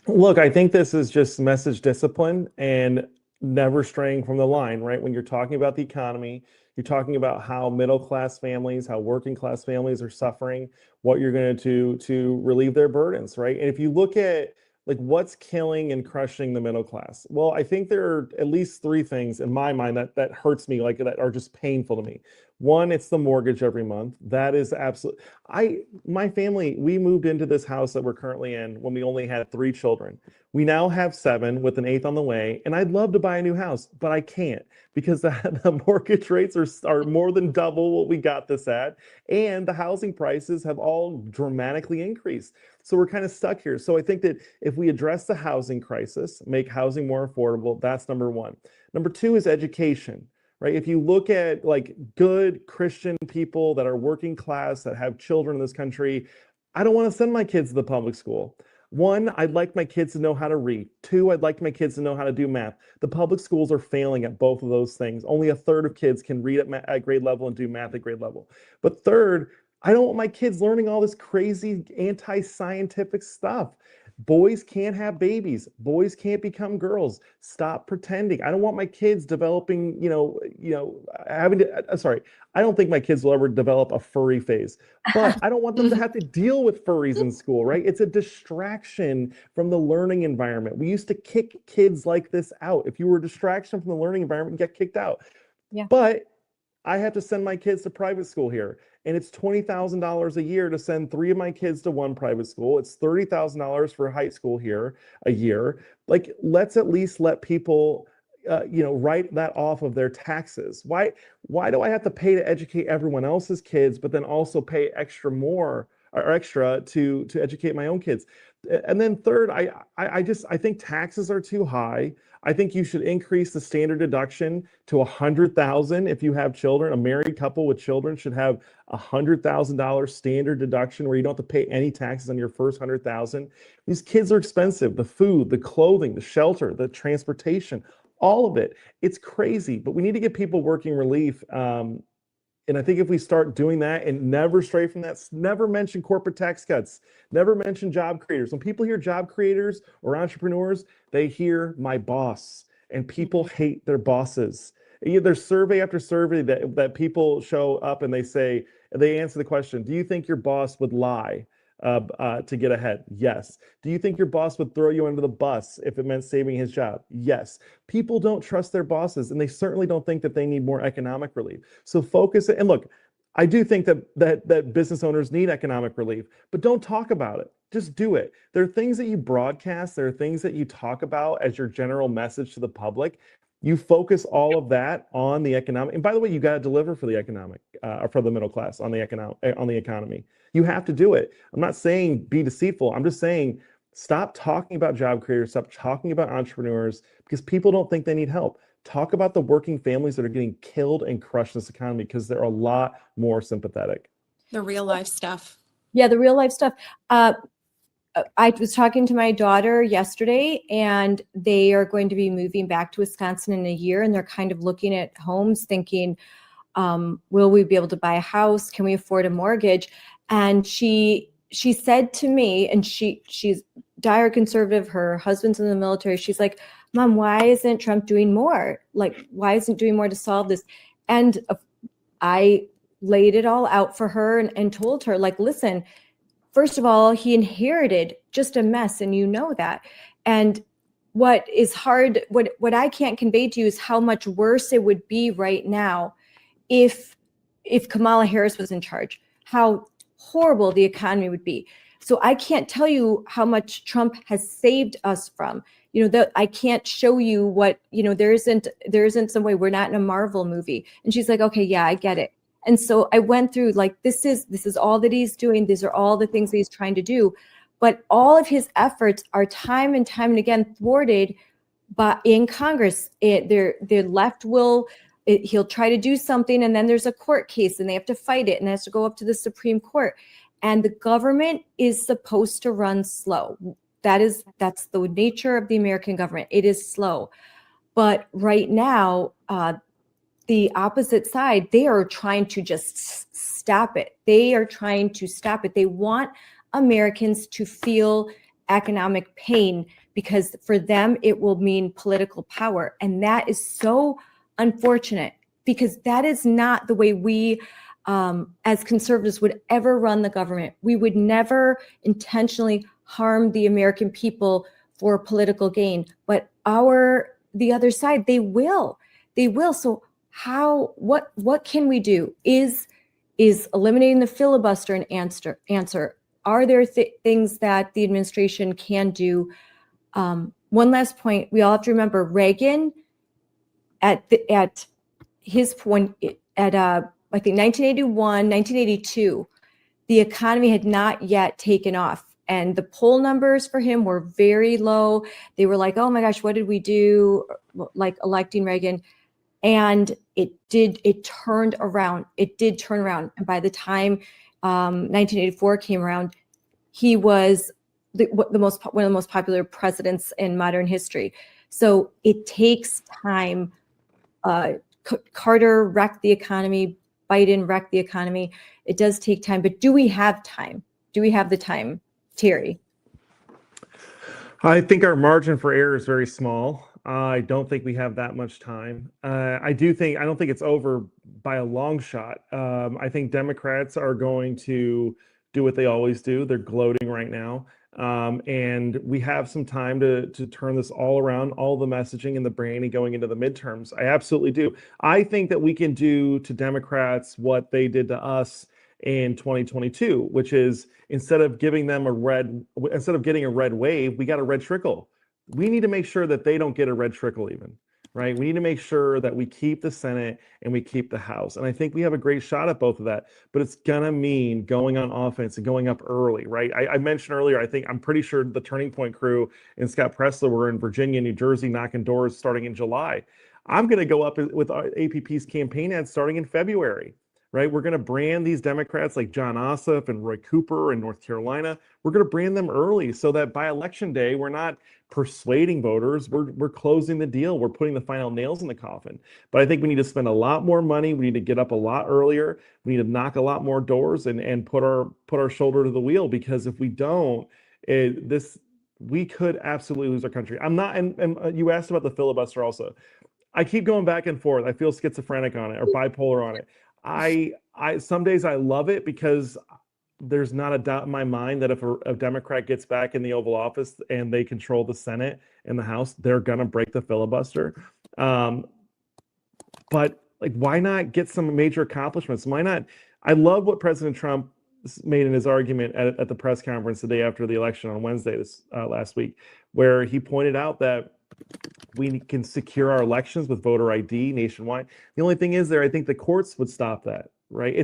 Look, I think this is just message discipline and never straying from the line, right? When you're talking about the economy, you're talking about how middle-class families, how working-class families are suffering, what you're going to do to relieve their burdens, right? And if you look at like what's killing and crushing the middle class, well, I think there are at least three things in my mind that hurts me, like that are just painful to me. One, it's the mortgage every month. That is absolute. My family, we moved into this house that we're currently in when we only had 3 children. We now have 7 with an 8th on the way, and I'd love to buy a new house, but I can't because the mortgage rates are more than double what we got this at, and the housing prices have all dramatically increased. So we're kind of stuck here. So I think that if we address the housing crisis, make housing more affordable, that's number one. Number two is education. Right? If you look at like good Christian people that are working class, that have children in this country, I don't want to send my kids to the public school. One, I'd like my kids to know how to read. 2, I'd like my kids to know how to do math. The public schools are failing at both of those things. Only a third of kids can read at grade level and do math at grade level. But third, I don't want my kids learning all this crazy anti-scientific stuff. Boys can't have babies. Boys can't become girls. Stop pretending. I don't want my kids developing, having to, sorry, I don't think my kids will ever develop a furry phase, but I don't want them to have to deal with furries in school, right? It's a distraction from the learning environment. We used to kick kids like this out. If you were a distraction from the learning environment, you get kicked out. Yeah. But I have to send my kids to private school here. And it's $20,000 a year to send 3 of my kids to one private school. It's $30,000 for high school here a year. Like, let's at least let people, write that off of their taxes. Why do I have to pay to educate everyone else's kids, but then also pay extra to educate my own kids? And then third, I think taxes are too high. I think you should increase the standard deduction to $100,000 if you have children. A married couple with children should have $100,000 standard deduction where you don't have to pay any taxes on your first $100,000. These kids are expensive. The food, the clothing, the shelter, the transportation, all of it. It's crazy, but we need to get people working relief. And I think if we start doing that and never stray from that, never mention corporate tax cuts, never mention job creators. When people hear job creators or entrepreneurs, they hear my boss, and people hate their bosses. There's survey after survey that people show up and they answer the question, do you think your boss would lie to get ahead? Yes. Do you think your boss would throw you under the bus if it meant saving his job? Yes. People don't trust their bosses, and they certainly don't think that they need more economic relief. So focus. And look, I do think that business owners need economic relief, but don't talk about it. Just do it. There are things that you broadcast. There are things that you talk about as your general message to the public. You focus all of that on the economic. And by the way, you got to deliver for the economic, for the middle class on the economy. You have to do it. I'm not saying be deceitful. I'm just saying stop talking about job creators, stop talking about entrepreneurs, because people don't think they need help. Talk about the working families that are getting killed and crushed in this economy, because they're a lot more sympathetic. The real life stuff. Yeah, the real life stuff. I was talking to my daughter yesterday, and they are going to be moving back to Wisconsin in a year, and they're kind of looking at homes thinking, will we be able to buy a house? Can we afford a mortgage? And she said to me, and she's dire conservative, her husband's in the military. She's like, Mom, why isn't Trump doing more? Like, why isn't doing more to solve this? And I laid it all out for her and told her, like, listen, first of all, he inherited just a mess, and you know that. And what is hard, what I can't convey to you is how much worse it would be right now if Kamala Harris was in charge, how horrible the economy would be. So I can't tell you how much Trump has saved us from. I can't show you what, there isn't some way, we're not in a Marvel movie. And she's like, okay, yeah, I get it. And so I went through like, this is all that he's doing. These are all the things that he's trying to do. But all of his efforts are time and again thwarted in Congress. The left he'll try to do something, and then there's a court case and they have to fight it and it has to go up to the Supreme Court. And the government is supposed to run slow. That's the nature of the American government. It is slow. But right now, the opposite side, they are trying to just stop it. They are trying to stop it. They want Americans to feel economic pain because for them, it will mean political power. And that is so unfortunate because that is not the way we, as conservatives, would ever run the government. We would never intentionally harm the American people for political gain. But the other side, they will. So what can we do? Is eliminating the filibuster an answer? Are there things that the administration can do? One last point, we all have to remember Reagan at his point at I think 1981, 1982, the economy had not yet taken off. And the poll numbers for him were very low. They were like, oh my gosh, what did we do? Like electing Reagan. And it turned around. It did turn around. And by the time 1984 came around, he was one of the most popular presidents in modern history. So it takes time. Carter wrecked the economy. Biden wrecked the economy. It does take time. But do we have time? Do we have the time, Terry? I think our margin for error is very small. I don't think we have that much time. I don't think it's over by a long shot. I think Democrats are going to do what they always do. They're gloating right now. And we have some time to turn this all around, all the messaging and the branding going into the midterms. I absolutely do. I think that we can do to Democrats what they did to us in 2022, which is instead of getting a red wave, we got a red trickle. We need to make sure that they don't get a red trickle even, right? We need to make sure that we keep the Senate and we keep the House. And I think we have a great shot at both of that, but it's gonna mean going on offense and going up early, right? I mentioned earlier, I'm pretty sure the Turning Point crew and Scott Pressler were in Virginia, New Jersey, knocking doors starting in July. I'm gonna go up with APP's campaign ads starting in February. Right? We're going to brand these Democrats like John Ossoff and Roy Cooper in North Carolina. We're going to brand them early so that by election day, we're not persuading voters. We're closing the deal. We're putting the final nails in the coffin. But I think we need to spend a lot more money. We need to get up a lot earlier. We need to knock a lot more doors and put our shoulder to the wheel, because if we don't, we could absolutely lose our country. And you asked about the filibuster also. I keep going back and forth. I feel schizophrenic on it or bipolar on it. Some days I love it because there's not a doubt in my mind that if a Democrat gets back in the Oval Office and they control the Senate and the House, they're gonna break the filibuster. But like, why not get some major accomplishments? Why not? I love what President Trump made in his argument at the press conference the day after the election on Wednesday last week, where he pointed out that we can secure our elections with voter ID nationwide. The only thing is I think the courts would stop that, right?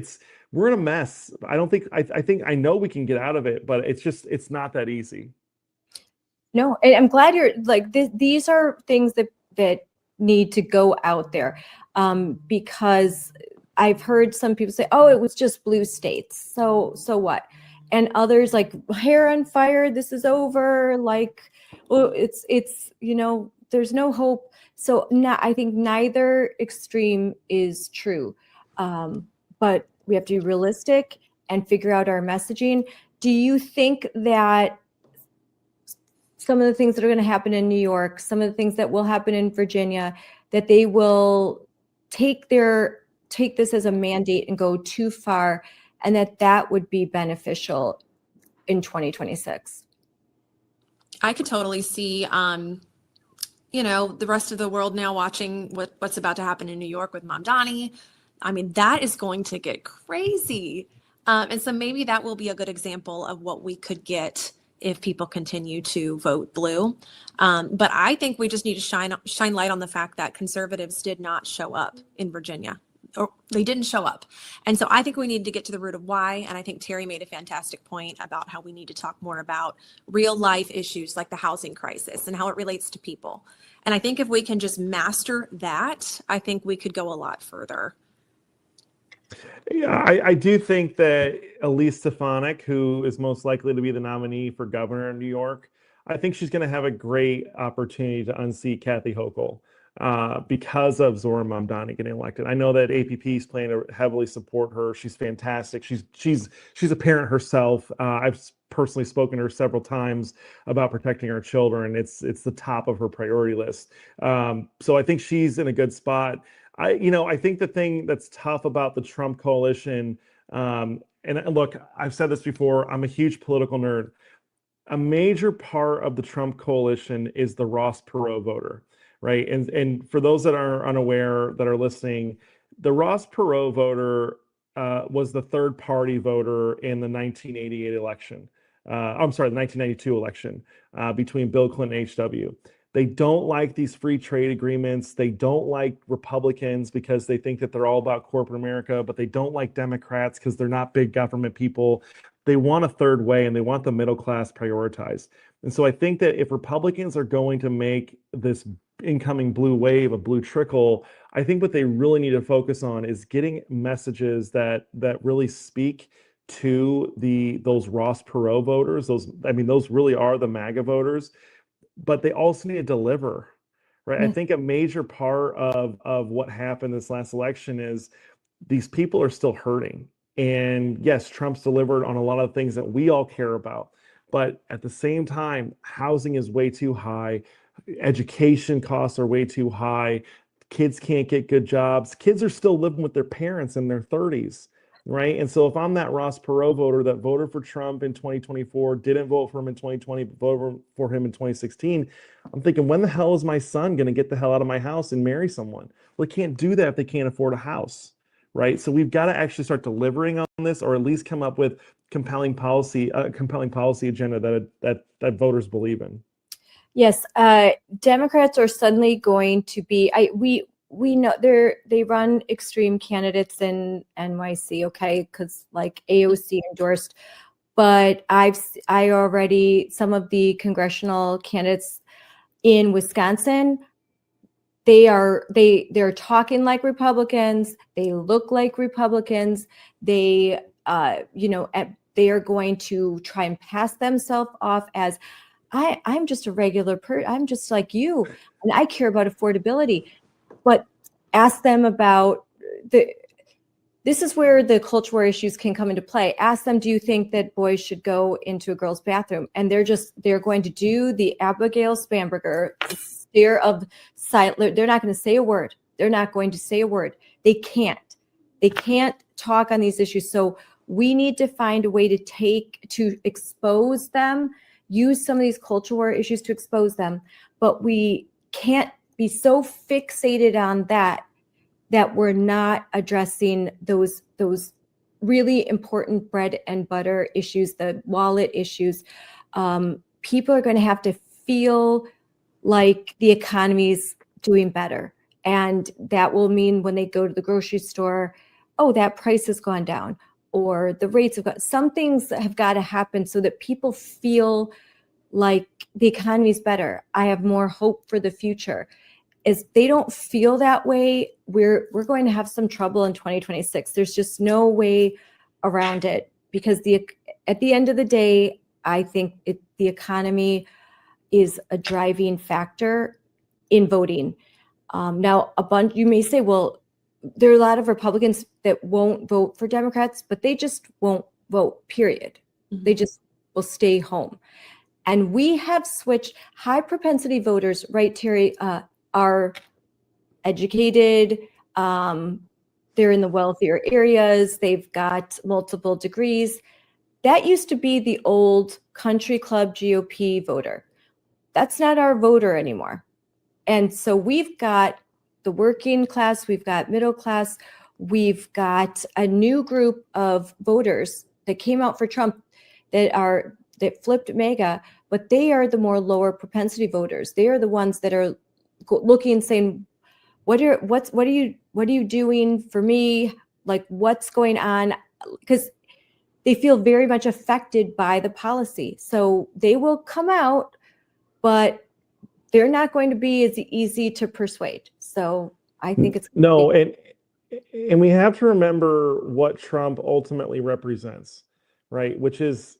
We're in a mess. I know we can get out of it, but it's not that easy. No, and I'm glad you're like, these are things that need to go out there, because I've heard some people say, oh, it was just blue states. So what? And others like, hair on fire, this is over. Like, well, it's there's no hope. So I think neither extreme is true. But we have to be realistic and figure out our messaging. Do you think that some of the things that are going to happen in New York, some of the things that will happen in Virginia, that they will take this as a mandate and go too far, and that would be beneficial in 2026? I could totally see, the rest of the world now watching what's about to happen in New York with Mamdani. I mean, that is going to get crazy. And so maybe that will be a good example of what we could get if people continue to vote blue. But I think we just need to shine light on the fact that conservatives did not show up in Virginia, or they didn't show up. And so I think we need to get to the root of why. And I think Terry made a fantastic point about how we need to talk more about real life issues like the housing crisis and how it relates to people. And I think if we can just master that, I think we could go a lot further. Yeah, I do think that Elise Stefanik, who is most likely to be the nominee for governor in New York, I think she's going to have a great opportunity to unseat Kathy Hochul because of Zohran Mamdani getting elected. I know that APP is planning to heavily support her. She's fantastic. She's a parent herself. I've personally spoken to her several times about protecting our children. It's the top of her priority list. So I think she's in a good spot. I think the thing that's tough about the Trump coalition, and look, I've said this before, I'm a huge political nerd. A major part of the Trump coalition is the Ross Perot voter, right? And for those that are unaware, that are listening, the Ross Perot voter was the third party voter in the 1988 election. I'm sorry, the 1992 election between Bill Clinton and H.W. They don't like these free trade agreements. They don't like Republicans because they think that they're all about corporate America, but they don't like Democrats because they're not big government people. They want a third way and they want the middle class prioritized. And so I think that if Republicans are going to make this incoming blue wave, a blue trickle, I think what they really need to focus on is getting messages that really speak to those Ross Perot voters. Those really are the MAGA voters. But they also need to deliver, right? I think a major part of what happened this last election is these people are still hurting. And yes, Trump's delivered on a lot of things that we all care about. But at the same time, housing is way too high. Education costs are way too high. Kids can't get good jobs. Kids are still living with their parents in their 30s. Right. And so if I'm that Ross Perot voter that voted for Trump in 2024, didn't vote for him in 2020, but voted for him in 2016, I'm thinking, when the hell is my son going to get the hell out of my house and marry someone? Well, they can't do that if they can't afford a house. Right. So we've got to actually start delivering on this, or at least come up with compelling policy agenda that voters believe in. Yes. Democrats are suddenly going to be, we know they run extreme candidates in NYC, okay, because like AOC endorsed, but I already, some of the congressional candidates in Wisconsin, they're talking like Republicans, they look like Republicans, they they are going to try and pass themselves off as I'm just a regular person, I'm just like you, and I care about affordability. But ask them about this is where the culture war issues can come into play. Ask them, do you think that boys should go into a girl's bathroom? And they're going to do the Abigail Spanberger stare of silence. They're not going to say a word. They're not going to say a word. They can't talk on these issues. So we need to find a way to expose them, use some of these culture war issues to expose them, but we can't be so fixated on that we're not addressing those really important bread and butter issues, the wallet issues. People are going to have to feel like the economy's doing better. And that will mean when they go to the grocery store, oh, that price has gone down, or the rates have got, some things have got to happen so that people feel like the economy's better. I have more hope for the future. If they don't feel that way, we're going to have some trouble in 2026. There's just no way around it, because at the end of the day, I think the economy is a driving factor in voting. Now, you may say, well, there are a lot of Republicans that won't vote for Democrats, but they just won't vote, period. Mm-hmm. They just will stay home. And we have switched high propensity voters, right, Terry, are educated, they're in the wealthier areas, they've got multiple degrees. That used to be the old country club GOP voter. That's not our voter anymore. And so we've got the working class, we've got middle class, we've got a new group of voters that came out for Trump that are that flipped MAGA, but they are the more lower propensity voters. They are the ones that are looking and saying, what are you doing for me? Like, what's going on? Because they feel very much affected by the policy. So they will come out, but they're not going to be as easy to persuade. So I think it's no, and we have to remember what Trump ultimately represents, right? Which is,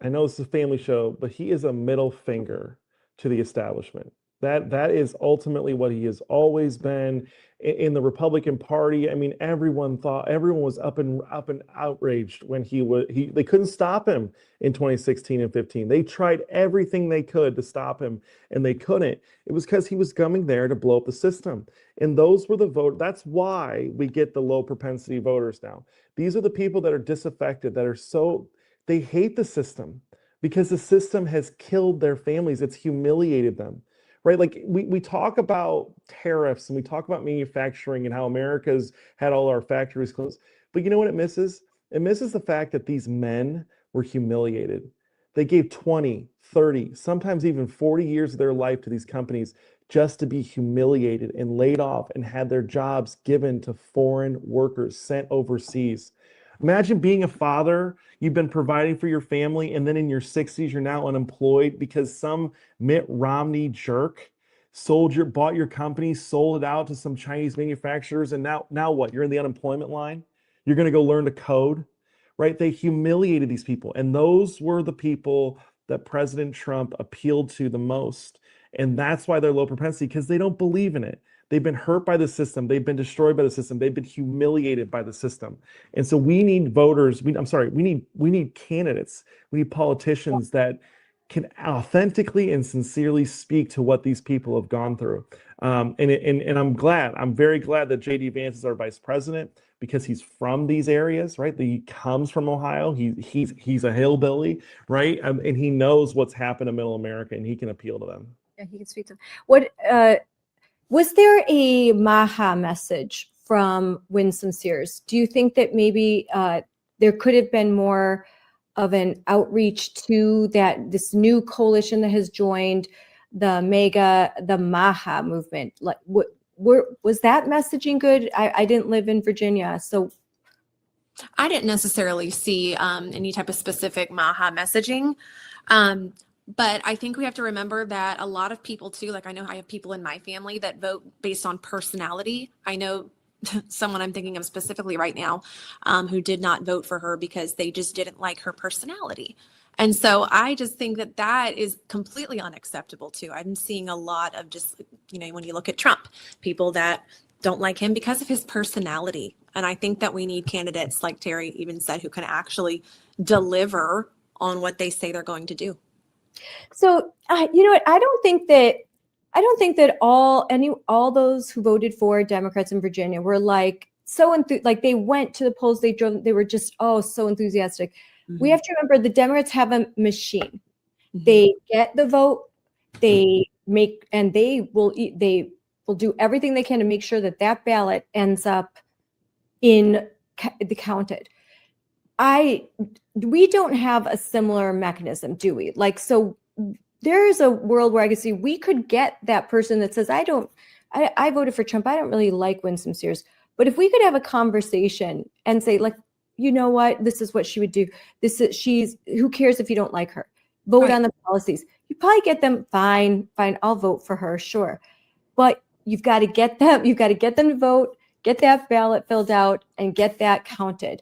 I know this is a family show, but he is a middle finger to the establishment. That is ultimately what he has always been in the Republican Party. I mean, everyone was up and outraged when they couldn't stop him in 2016 and 15. They tried everything they could to stop him, and they couldn't. It was because he was coming there to blow up the system. And those were the vote. That's why we get the low propensity voters now. These are the people that are disaffected, they hate the system because the system has killed their families. It's humiliated them. Right? Like we talk about tariffs and we talk about manufacturing and how America's had all our factories closed. But you know what it misses? It misses the fact that these men were humiliated. They gave 20, 30, sometimes even 40 years of their life to these companies just to be humiliated and laid off and had their jobs given to foreign workers sent overseas. Imagine being a father, you've been providing for your family, and then in your 60s, you're now unemployed because some Mitt Romney jerk bought your company, sold it out to some Chinese manufacturers, and now what? You're in the unemployment line? You're going to go learn to code, right? They humiliated these people, and those were the people that President Trump appealed to the most. And that's why they're low propensity, because they don't believe in it. They've been hurt by the system. They've been destroyed by the system. They've been humiliated by the system. And so we need voters. We need candidates. We need politicians that can authentically and sincerely speak to what these people have gone through. And I'm very glad that J.D. Vance is our vice president because he's from these areas, right? He comes from Ohio. He's a hillbilly, right? And he knows what's happened in Middle America, and he can appeal to them. Yeah, he can speak to them. What was there a Maha message from Winsome Sears? Do you think that maybe there could have been more of an outreach to this new coalition that has joined the Maha movement? Like, was that messaging good? I didn't live in Virginia, so I didn't necessarily see any type of specific Maha messaging. But I think we have to remember that a lot of people too, like I know I have people in my family that vote based on personality. I know someone I'm thinking of specifically right now who did not vote for her because they just didn't like her personality. And so I just think that is completely unacceptable too. I'm seeing a lot of just, when you look at Trump, people that don't like him because of his personality. And I think that we need candidates, like Terry even said, who can actually deliver on what they say they're going to do. So, you know what? I don't think that all those who voted for Democrats in Virginia were like like they went to the polls, they drove, they were just so enthusiastic. Mm-hmm. We have to remember the Democrats have a machine. Mm-hmm. They get the vote, they will do everything they can to make sure that ballot ends up in the counted. We don't have a similar mechanism, do we? Like, so there is a world where I could see we could get that person that says, I voted for Trump. I don't really like Winsome Sears. But if we could have a conversation and say, like, you know what, this is what she would do. Who cares if you don't like her? Vote right on the policies. You probably get them, fine, I'll vote for her, sure. But you've got to get them to vote, get that ballot filled out, and get that counted.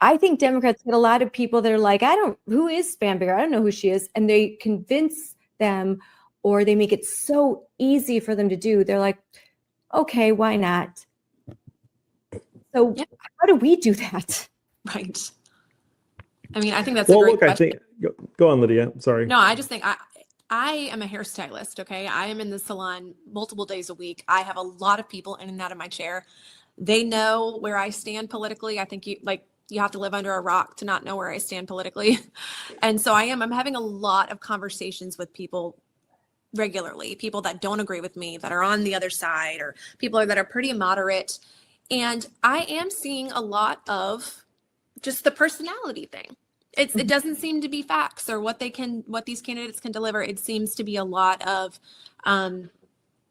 I think Democrats get a lot of people that are like, who is Spanberger? I don't know who she is. And they convince them, or they make it so easy for them to do. They're like, okay, why not? So How do we do that? Right. I mean, I think that's a great question. Go on, Lydia. Sorry. No, I just think I am a hairstylist. Okay. I am in the salon multiple days a week. I have a lot of people in and out of my chair. They know where I stand politically. I think you have to live under a rock to not know where I stand politically. And so I'm having a lot of conversations with people regularly, people that don't agree with me, that are on the other side, or people that are pretty moderate. And I am seeing a lot of just the personality thing. It doesn't seem to be facts or what these candidates can deliver. It seems to be a lot of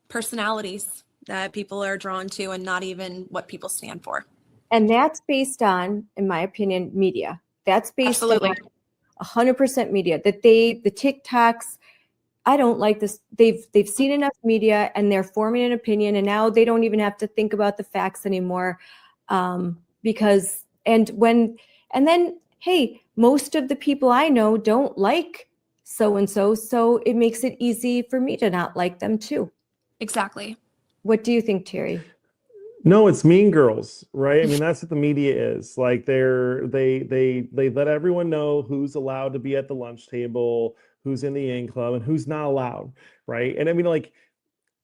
personalities that people are drawn to and not even what people stand for. And that's based on, in my opinion, media. That's based Absolutely. on 100% media. That the TikToks, I don't like this. They've seen enough media and they're forming an opinion, and now they don't even have to think about the facts anymore. Because then hey, most of the people I know don't like so and so, so it makes it easy for me to not like them too. Exactly. What do you think, Terry? No, it's Mean Girls, right? I mean, that's what the media is. Like they let everyone know who's allowed to be at the lunch table, who's in the in club, and who's not allowed, right? And I mean, like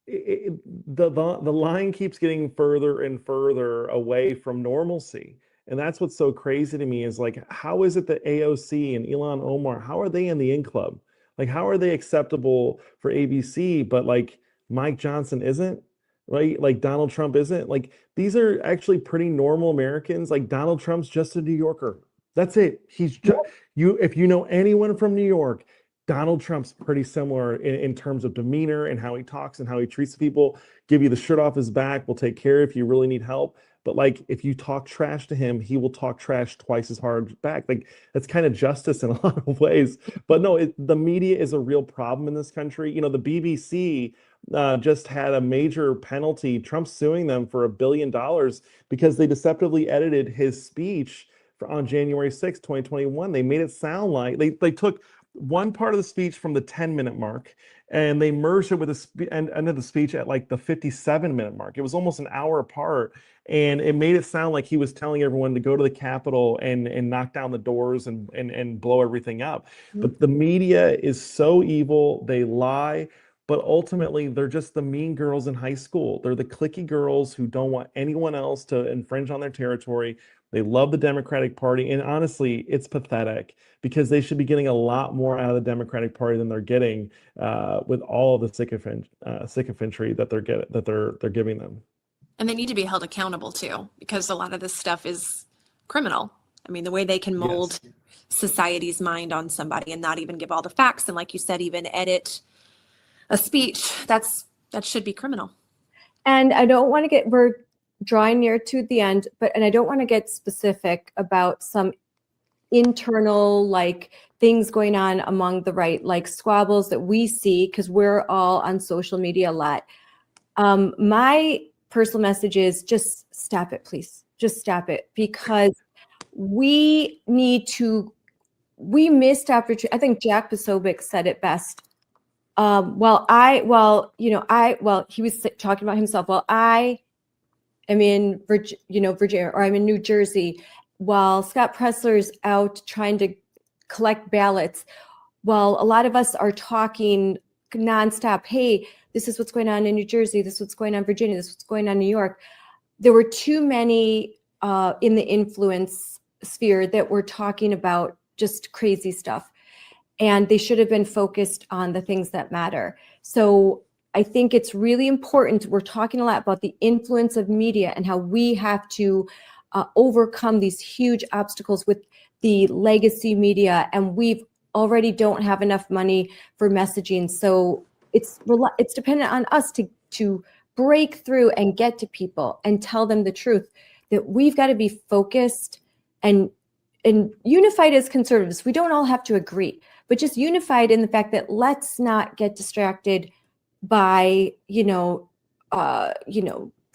the line keeps getting further and further away from normalcy. And that's what's so crazy to me is like, how is it that AOC and Elon Omar, how are they in the in club? Like, how are they acceptable for ABC, but like Mike Johnson isn't? Right? Like Donald Trump isn't. Like these are actually pretty normal Americans. Like Donald Trump's just a New Yorker. That's it. He's just you. If you know anyone from New York, Donald Trump's pretty similar in terms of demeanor and how he talks and how he treats people. Give you the shirt off his back. Will take care if you really need help. But like if you talk trash to him, he will talk trash twice as hard back. Like that's kind of justice in a lot of ways. But no, the media is a real problem in this country. You know, the BBC just had a major penalty. Trump's suing them for $1 billion because they deceptively edited his speech on January 6, 2021. They made it sound like they took one part of the speech from the 10-minute mark and they merged it with the end of the speech at like the 57-minute mark. It was almost an hour apart. And it made it sound like he was telling everyone to go to the Capitol and knock down the doors and blow everything up. But the media is so evil. They lie. But ultimately, they're just the mean girls in high school. They're the cliquey girls who don't want anyone else to infringe on their territory. They love the Democratic Party. And honestly, it's pathetic because they should be getting a lot more out of the Democratic Party than they're getting with all of the sycophantry that they're giving them. And they need to be held accountable too, because a lot of this stuff is criminal. I mean, the way they can mold society's mind on somebody and not even give all the facts. And like you said, even edit a speech, that should be criminal. And I don't want to we're drawing near to the end, and I don't want to get specific about some internal like things going on among the right, like squabbles that we see because we're all on social media a lot. My personal message is just stop it, please. Just stop it, because we missed opportunity. I think Jack Posobiec said it best. He was talking about himself. Well, I am in Virginia, or I'm in New Jersey, while Scott Pressler's out trying to collect ballots. Well, a lot of us are talking nonstop. Hey, this is what's going on in New Jersey. This is what's going on in Virginia. This is what's going on in New York. There were too many in the influence sphere that were talking about just crazy stuff. And they should have been focused on the things that matter. So I think it's really important. We're talking a lot about the influence of media and how we have to overcome these huge obstacles with the legacy media. And we've already don't have enough money for messaging. So it's dependent on us to break through and get to people and tell them the truth, that we've got to be focused and unified as conservatives. We don't all have to agree, but just unified in the fact that let's not get distracted by,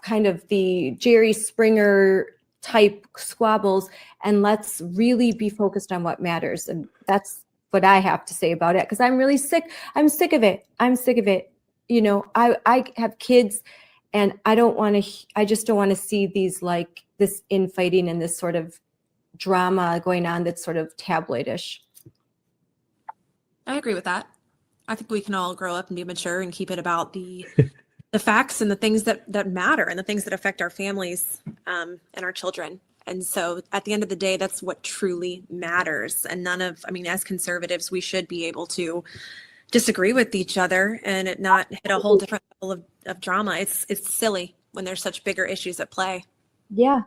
kind of the Jerry Springer type squabbles, and let's really be focused on what matters. And that's what I have to say about it, because I'm really sick. I'm sick of it. I have kids, and I just don't want to see these like this infighting and this sort of drama going on that's sort of tabloidish. I agree with that. I think we can all grow up and be mature and keep it about the facts and the things that matter and the things that affect our families and our children. And so at the end of the day, that's what truly matters. And as conservatives, we should be able to disagree with each other and it not hit a whole different level of drama. It's silly when there's such bigger issues at play. Yeah.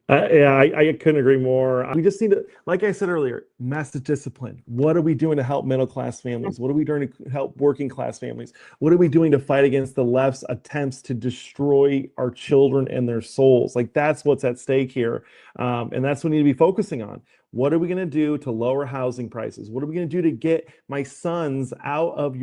I couldn't agree more. We just need to, like I said earlier, message discipline. What are we doing to help middle class families? What are we doing to help working class families? What are we doing to fight against the left's attempts to destroy our children and their souls? Like that's what's at stake here, and that's what we need to be focusing on. What are we going to do to lower housing prices? What are we going to do to get my sons out of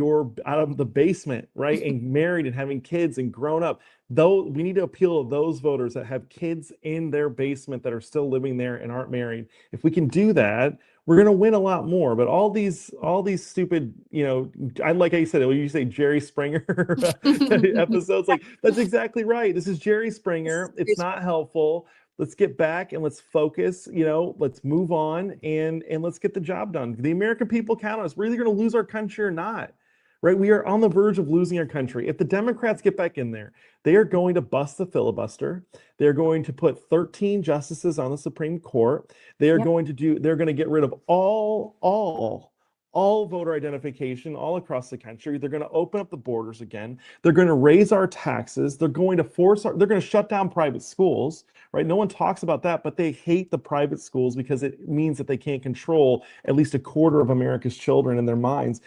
the basement, right, and married and having kids and grown up? Though we need to appeal to those voters that have kids in their basement that are still living there and aren't married. If we can do that, we're going to win a lot more. But all these stupid, I like how you said it. When you say Jerry Springer episodes, like that's exactly right. This is Jerry Springer. It's not helpful. Let's get back and let's focus. Let's move on and let's get the job done. The American people count on us. We're either going to lose our country or not. Right, we are on the verge of losing our country. If the Democrats get back in there, they are going to bust the filibuster. They're going to put 13 justices on the Supreme Court. They are going to they're going to get rid of all voter identification all across the country. They're going to open up the borders again. They're going to raise our taxes. They're going to they're going to shut down private schools, right? No one talks about that, but they hate the private schools because it means that they can't control at least a quarter of America's children in their minds.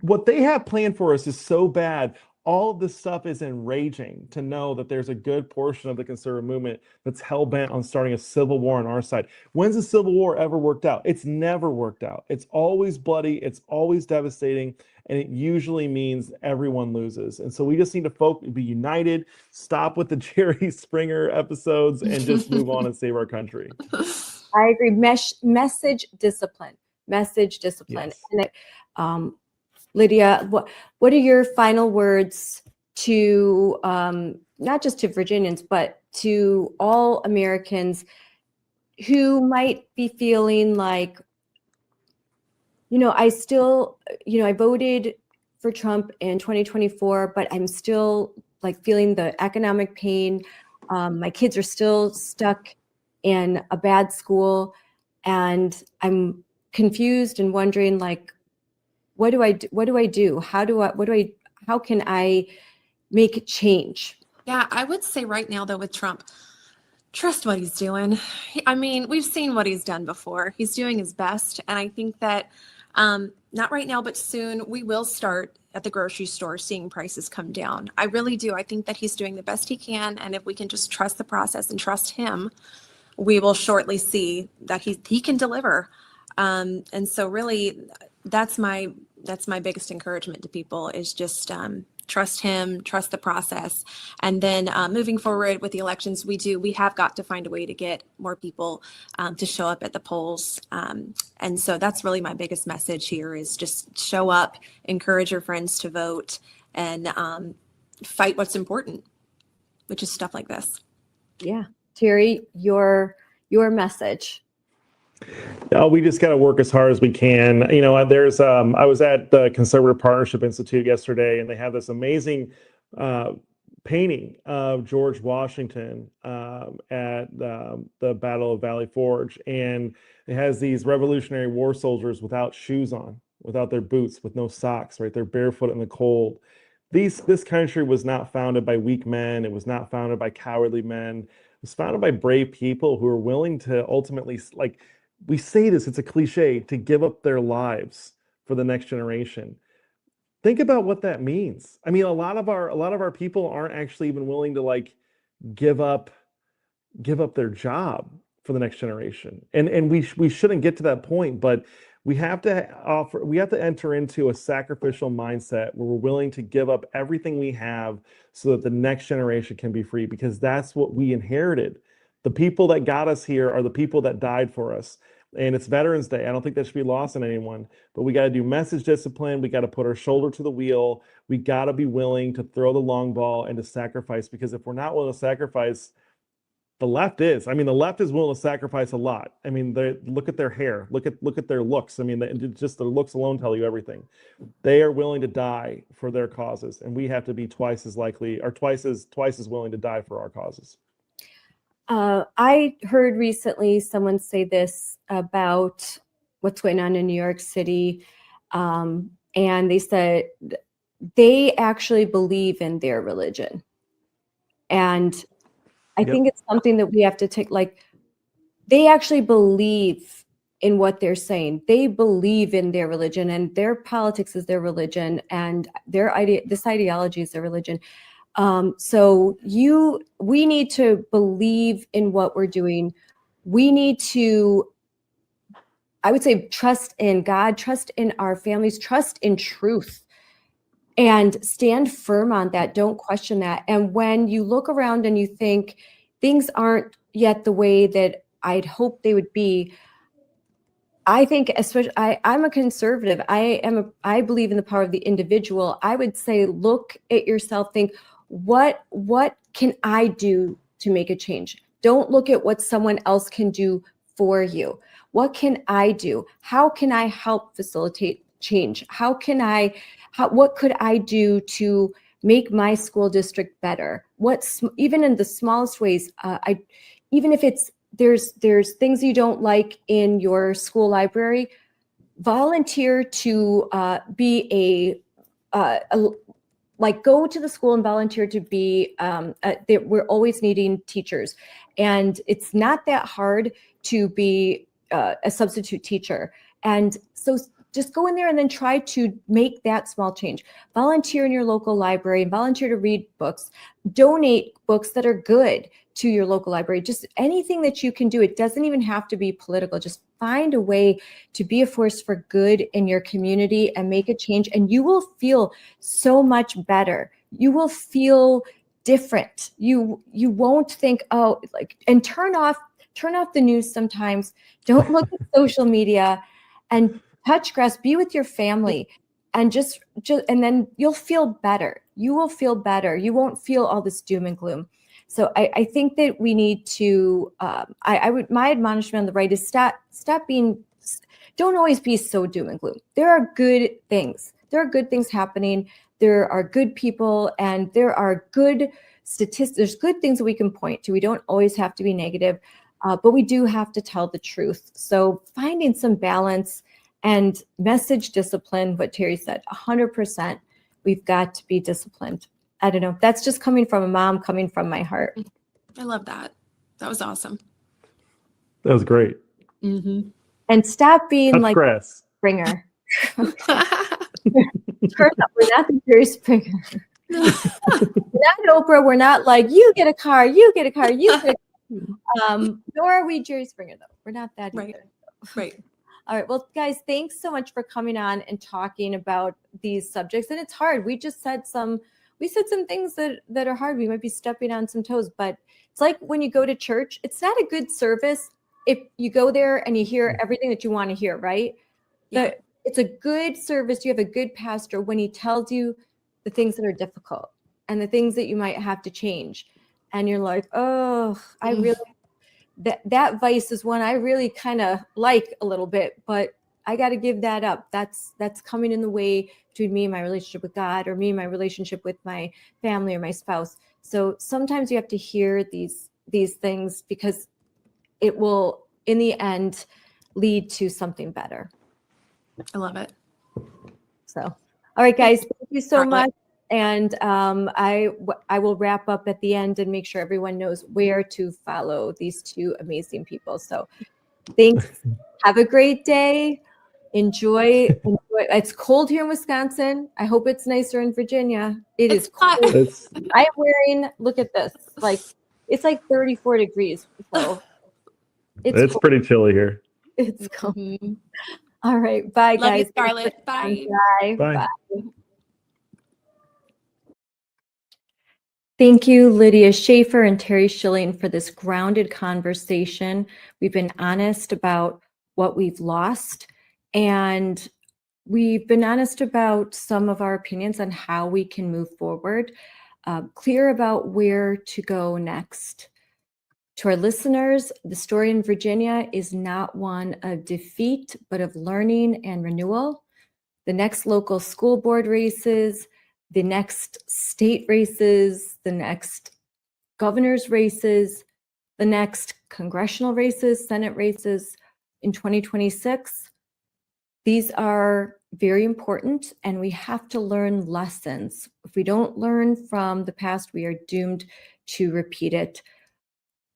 What they have planned for us is so bad. All of this stuff is enraging to know that there's a good portion of the conservative movement that's hell-bent on starting a civil war on our side. When's the Civil War ever worked out? It's never worked out. It's always bloody, it's always devastating, and it usually means everyone loses. And so we just need to be united, stop with the Jerry Springer episodes, and just move on and save our country. I agree. Message discipline. Message discipline. Yes. And Lydia, what are your final words to not just to Virginians, but to all Americans who might be feeling like, I still, I voted for Trump in 2024, but I'm still like feeling the economic pain. My kids are still stuck in a bad school, and I'm confused and wondering, like, what do I do? How can I make a change? Yeah, I would say right now, though, with Trump, trust what he's doing. I mean, we've seen what he's done before. He's doing his best. And I think that not right now, but soon we will start at the grocery store seeing prices come down. I really do. I think that he's doing the best he can. And if we can just trust the process and trust him, we will shortly see that he can deliver. And so really, that's my biggest encouragement to people is just trust him, trust the process. And then moving forward with the elections, we have got to find a way to get more people to show up at the polls. And so that's really my biggest message here is just show up, encourage your friends to vote, and fight what's important, which is stuff like this. Yeah. Terry, your message. We just got to work as hard as we can. There's I was at the Conservative Partnership Institute yesterday, and they have this amazing painting of George Washington at the Battle of Valley Forge, and it has these Revolutionary War soldiers without shoes on, without their boots, with no socks. Right, they're barefoot in the cold. This country was not founded by weak men. It was not founded by cowardly men. It was founded by brave people who are willing to ultimately, like, we say this, it's a cliche, to give up their lives for the next generation. Think about what that means. I mean, a lot of our people aren't actually even willing to like give up their job for the next generation. And we shouldn't get to that point, but we have to enter into a sacrificial mindset where we're willing to give up everything we have so that the next generation can be free, because that's what we inherited. The people that got us here are the people that died for us. And it's Veterans Day. I don't think that should be lost on anyone, but we got to do message discipline. We got to put our shoulder to the wheel. We got to be willing to throw the long ball and to sacrifice, because if we're not willing to sacrifice, the left is. I mean, the left is willing to sacrifice a lot. I mean, look at their hair, look at their looks. I mean, just the looks alone tell you everything. They are willing to die for their causes, and we have to be twice as willing to die for our causes. I heard recently someone say this about what's going on in New York City, and they said they actually believe in their religion, and I think it's something that we have to take, like, they actually believe in what they're saying. They believe in their religion, and their politics is their religion, and this ideology is their religion. So we need to believe in what we're doing. We need to, I would say, trust in God, trust in our families, trust in truth, and stand firm on that. Don't question that. And when you look around and you think things aren't yet the way that I'd hope they would be, I think, especially, I'm a conservative. I believe in the power of the individual. I would say, look at yourself, think, what can I do to make a change? Don't look at what someone else can do for you. What can I do? How can I help facilitate change? What could I do to make my school district better? Even in the smallest ways, even if it's, there's things you don't like in your school library, volunteer to go to the school and volunteer to be, we're always needing teachers. And it's not that hard to be a substitute teacher. And so just go in there and then try to make that small change. Volunteer in your local library and volunteer to read books. Donate books that are good to your local library. Just anything that you can do. It doesn't even have to be political. Just find a way to be a force for good in your community and make a change. And you will feel so much better. You will feel different. You won't think, oh, and turn off the news sometimes. Don't look at social media, and touch grass, be with your family, and just and then you'll feel better. You will feel better. You won't feel all this doom and gloom. So I think that we need to, my admonishment on the right is stop being, don't always be so doom and gloom. There are good things. There are good things happening. There are good people, and there are good statistics. There's good things that we can point to. We don't always have to be negative, but we do have to tell the truth. So finding some balance and message discipline, what Terry said, 100%, we've got to be disciplined. I don't know. That's just coming from a mom, coming from my heart. I love that. That was awesome. That was great. Mm-hmm. And stop being Touch like grass. Springer. Turn up. We're not the Jerry Springer. We're not Oprah. We're not like, you get a car, you get a car, you get a car. Nor are we Jerry Springer, though. We're not that either. Right. All right. Well, guys, thanks so much for coming on and talking about these subjects. And it's hard. We said some things that are hard. We might be stepping on some toes, but it's like when you go to church, it's not a good service if you go there and you hear everything that you want to hear, right? Yeah. But it's a good service. You have a good pastor when he tells you the things that are difficult and the things that you might have to change. And you're like, oh, I really, that vice is one I really kind of like a little bit, but I got to give that up. That's coming in the way between me and my relationship with God, or me and my relationship with my family or my spouse. So sometimes you have to hear these things, because it will, in the end, lead to something better. I love it. So, all right, guys, thank you so much. And I will wrap up at the end and make sure everyone knows where to follow these two amazing people. So thanks. Have a great day. Enjoy. It's cold here in Wisconsin. I hope it's nicer in Virginia. It's cold. I'm wearing, look at this. It's like 34 degrees. So it's pretty chilly here. It's cold. Mm-hmm. All right. Bye, Love guys. you, Scarlett. Bye. Bye. Bye. Bye. Thank you, Lydia Schaffer and Terry Schilling, for this grounded conversation. We've been honest about what we've lost, and we've been honest about some of our opinions on how we can move forward, clear about where to go next. To our listeners, the story in Virginia is not one of defeat, but of learning and renewal. The next local school board races, the next state races, the next governor's races, the next congressional races, Senate races in 2026. These are very important, and we have to learn lessons. If we don't learn from the past, we are doomed to repeat it.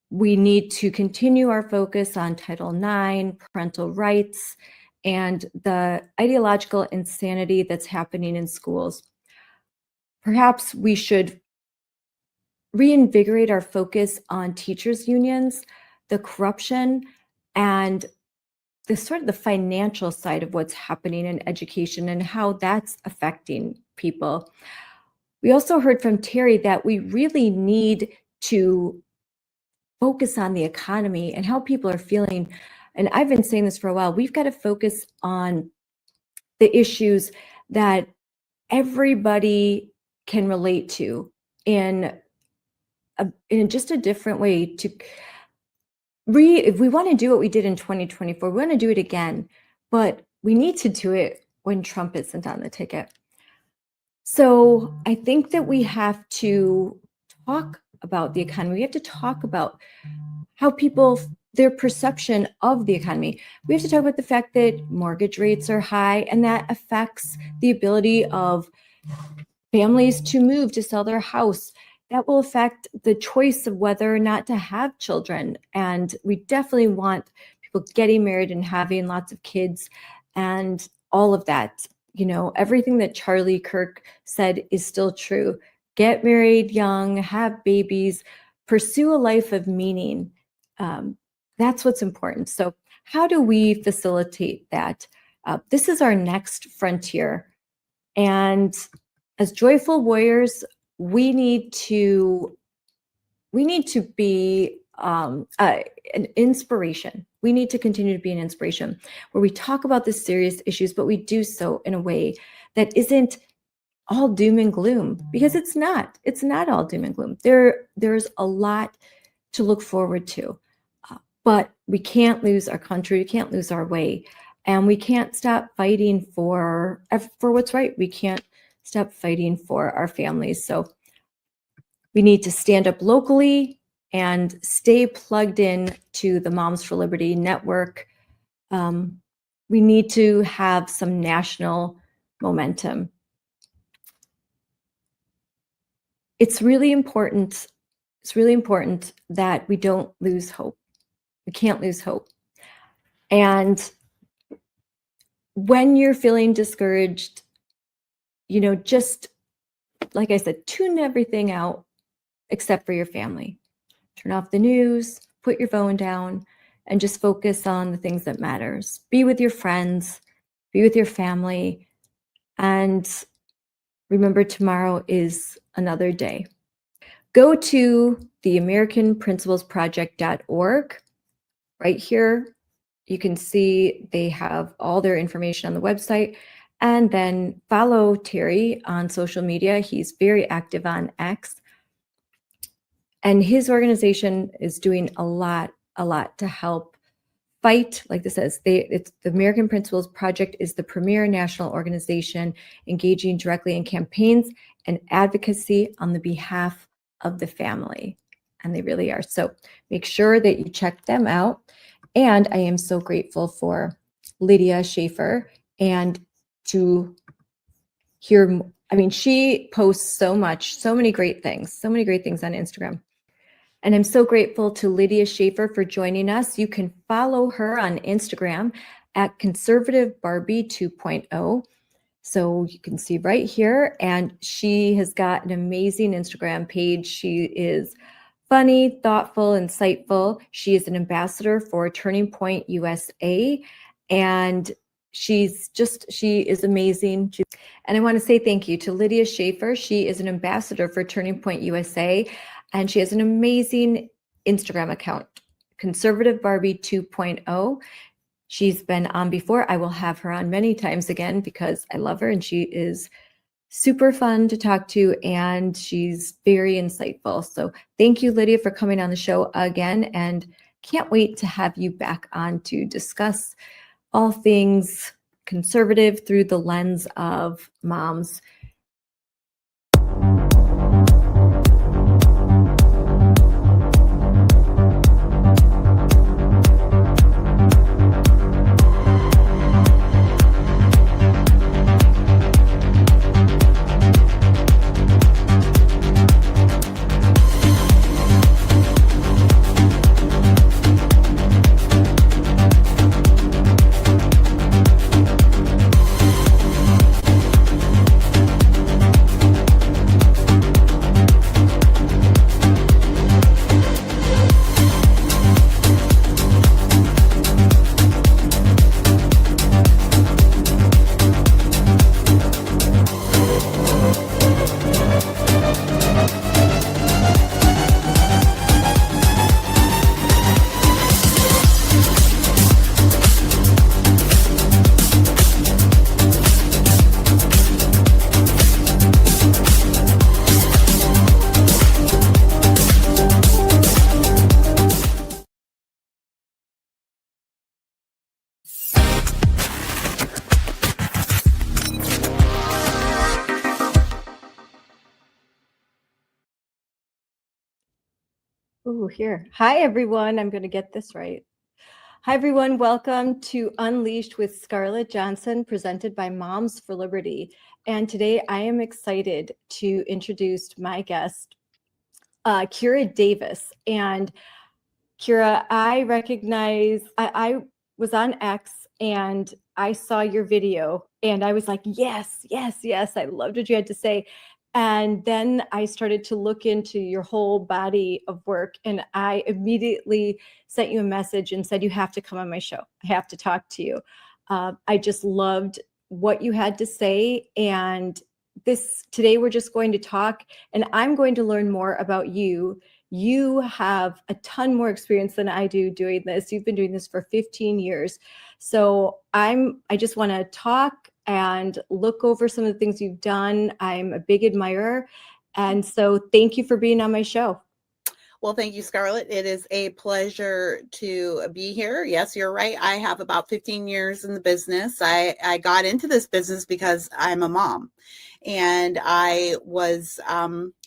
We need to continue our focus on Title IX, parental rights, and the ideological insanity that's happening in schools. Perhaps we should reinvigorate our focus on teachers' unions, the corruption, and the sort of the financial side of what's happening in education and how that's affecting people. We also heard from Terry that we really need to focus on the economy and how people are feeling. And I've been saying this for a while. We've got to focus on the issues that everybody can relate to in just a different way. If we want to do what we did in 2024, we want to do it again, but we need to do it when Trump isn't on the ticket. So I think that we have to talk about the economy. We have to talk about how people, their perception of the economy. We have to talk about the fact that mortgage rates are high, and that affects the ability of families to move, to sell their house. That will affect the choice of whether or not to have children. And we definitely want people getting married and having lots of kids and all of that. You know, everything that Charlie Kirk said is still true. Get married young, have babies, pursue a life of meaning. That's what's important. So how do we facilitate that? This is our next frontier. And as joyful warriors, we need to be an inspiration. We need to continue to be an inspiration where we talk about the serious issues, but we do so in a way that isn't all doom and gloom, because it's not all doom and gloom. There's a lot to look forward to, but we can't lose our country. We can't lose our way, and we can't stop fighting for what's right. We can't stop fighting for our families. So we need to stand up locally and stay plugged in to the Moms for Liberty network. We need to have some national momentum. It's really important. It's really important that we don't lose hope. We can't lose hope. And when you're feeling discouraged, you know, just like I said, tune everything out except for your family. Turn off the news, put your phone down, and just focus on the things that matters. Be with your friends, be with your family, and remember, tomorrow is another day. Go to the AmericanPrinciplesProject.org. Right here, you can see they have all their information on the website. And then follow Terry on social media. He's very active on X. And his organization is doing a lot to help fight. Like this says, the American Principles Project is the premier national organization engaging directly in campaigns and advocacy on the behalf of the family. And they really are. So make sure that you check them out. And I am so grateful for Lydia Schaffer and to hear, I mean, she posts so many great things on Instagram. And I'm so grateful to Lydia Schaffer for joining us. You can follow her on Instagram at Conservative Barbie 2.0. So you can see right here. And she has got an amazing Instagram page. She is funny, thoughtful, insightful. She is an ambassador for Turning Point USA. And she is amazing. And I want to say thank you to Lydia Schaffer. She is an ambassador for Turning Point USA. And she has an amazing Instagram account, Conservative Barbie 2.0. She's been on before. I will have her on many times again because I love her and she is super fun to talk to and she's very insightful. So thank you, Lydia, for coming on the show again, and can't wait to have you back on to discuss all things conservative through the lens of moms. Ooh, here. Hi, everyone. I'm going to get this right. Hi, everyone. Welcome to Unleashed with Scarlett Johnson, presented by Moms for Liberty. And today I am excited to introduce my guest, Kira Davis. And Kira, I recognize, I was on X and I saw your video and I was like, yes, yes, yes. I loved what you had to say. And then I started to look into your whole body of work and I immediately sent you a message and said, you have to come on my show. I have to talk to you. I just loved what you had to say. And today we're just going to talk and I'm going to learn more about you. You have a ton more experience than I do doing this. You've been doing this for 15 years. So I just want to talk and look over some of the things you've done. I'm a big admirer. And so thank you for being on my show. Well, thank you, Scarlett. It is a pleasure to be here. Yes, you're right. I have about 15 years in the business. I got into this business because I'm a mom and I was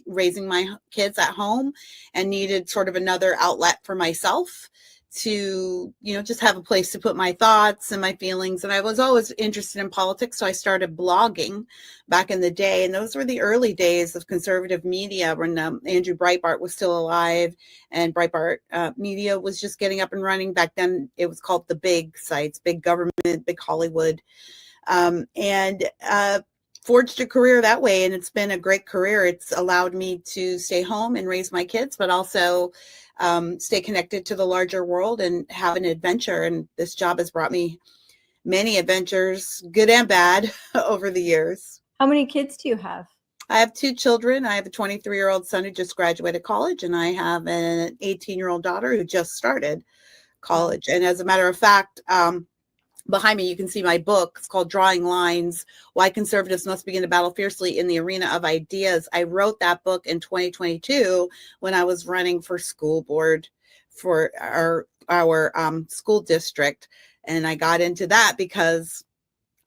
raising my kids at home and needed sort of another outlet for myself to, just have a place to put my thoughts and my feelings. And I was always interested in politics. So I started blogging back in the day. And those were the early days of conservative media when Andrew Breitbart was still alive and Breitbart media was just getting up and running. Back then it was called the big sites, big government, big Hollywood. And forged a career that way. And it's been a great career. It's allowed me to stay home and raise my kids, but also stay connected to the larger world and have an adventure. And this job has brought me many adventures, good and bad, over the years. How many kids do you have? I have 2 children. I have a 23-year-old son who just graduated college, and I have an 18-year-old daughter who just started college. And as a matter of fact, behind me, you can see my book. It's called Drawing Lines, Why Conservatives Must Begin to Battle Fiercely in the Arena of Ideas. I wrote that book in 2022 when I was running for school board for our school district. And I got into that because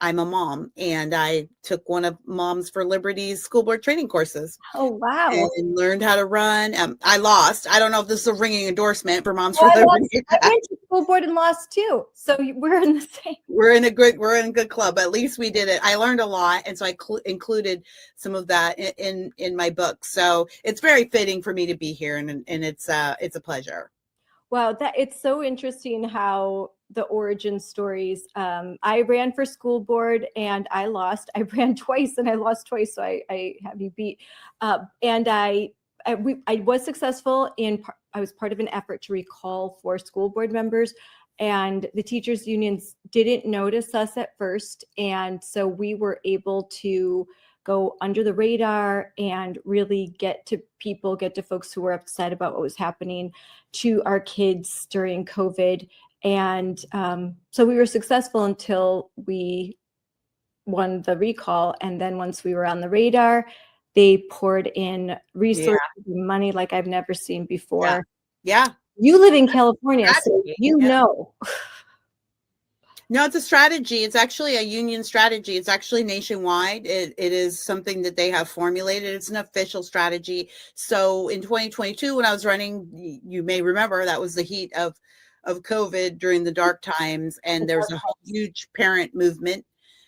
I'm a mom and I took one of Moms for Liberty's school board training courses. Oh, wow. And learned how to run. I lost. I don't know if this is a ringing endorsement for Moms for Liberty. I went to school board and lost too. So we're in the same. We're in a good club. At least we did it. I learned a lot. And so I included some of that in my book. So it's very fitting for me to be here. And it's a pleasure. Wow, it's so interesting how the origin stories. I ran for school board and I lost. I ran twice and I lost twice, so I have you beat. And I was successful I was part of an effort to recall 4 school board members, and the teachers unions didn't notice us at first, and so we were able to go under the radar and really get to folks who were upset about what was happening to our kids during COVID. And so we were successful until we won the recall. And then once we were on the radar, they poured in resources and money like I've never seen before. Yeah. You live in California, so you know. No, it's a strategy. It's actually a union strategy. It's actually nationwide. It is something that they have formulated. It's an official strategy. So in 2022, when I was running, you may remember that was the heat of COVID during the dark times. And there was a huge parent movement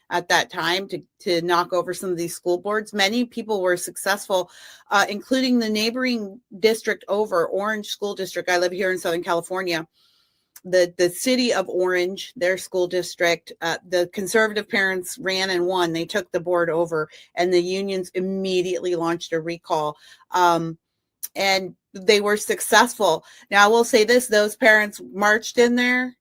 at that time to knock over some of these school boards. Many people were successful, including the neighboring district over, Orange School District. I live here in Southern California. The city of Orange, their school district, the conservative parents ran and won. They took the board over and the unions immediately launched a recall. And they were successful. Now, I will say this, those parents marched in there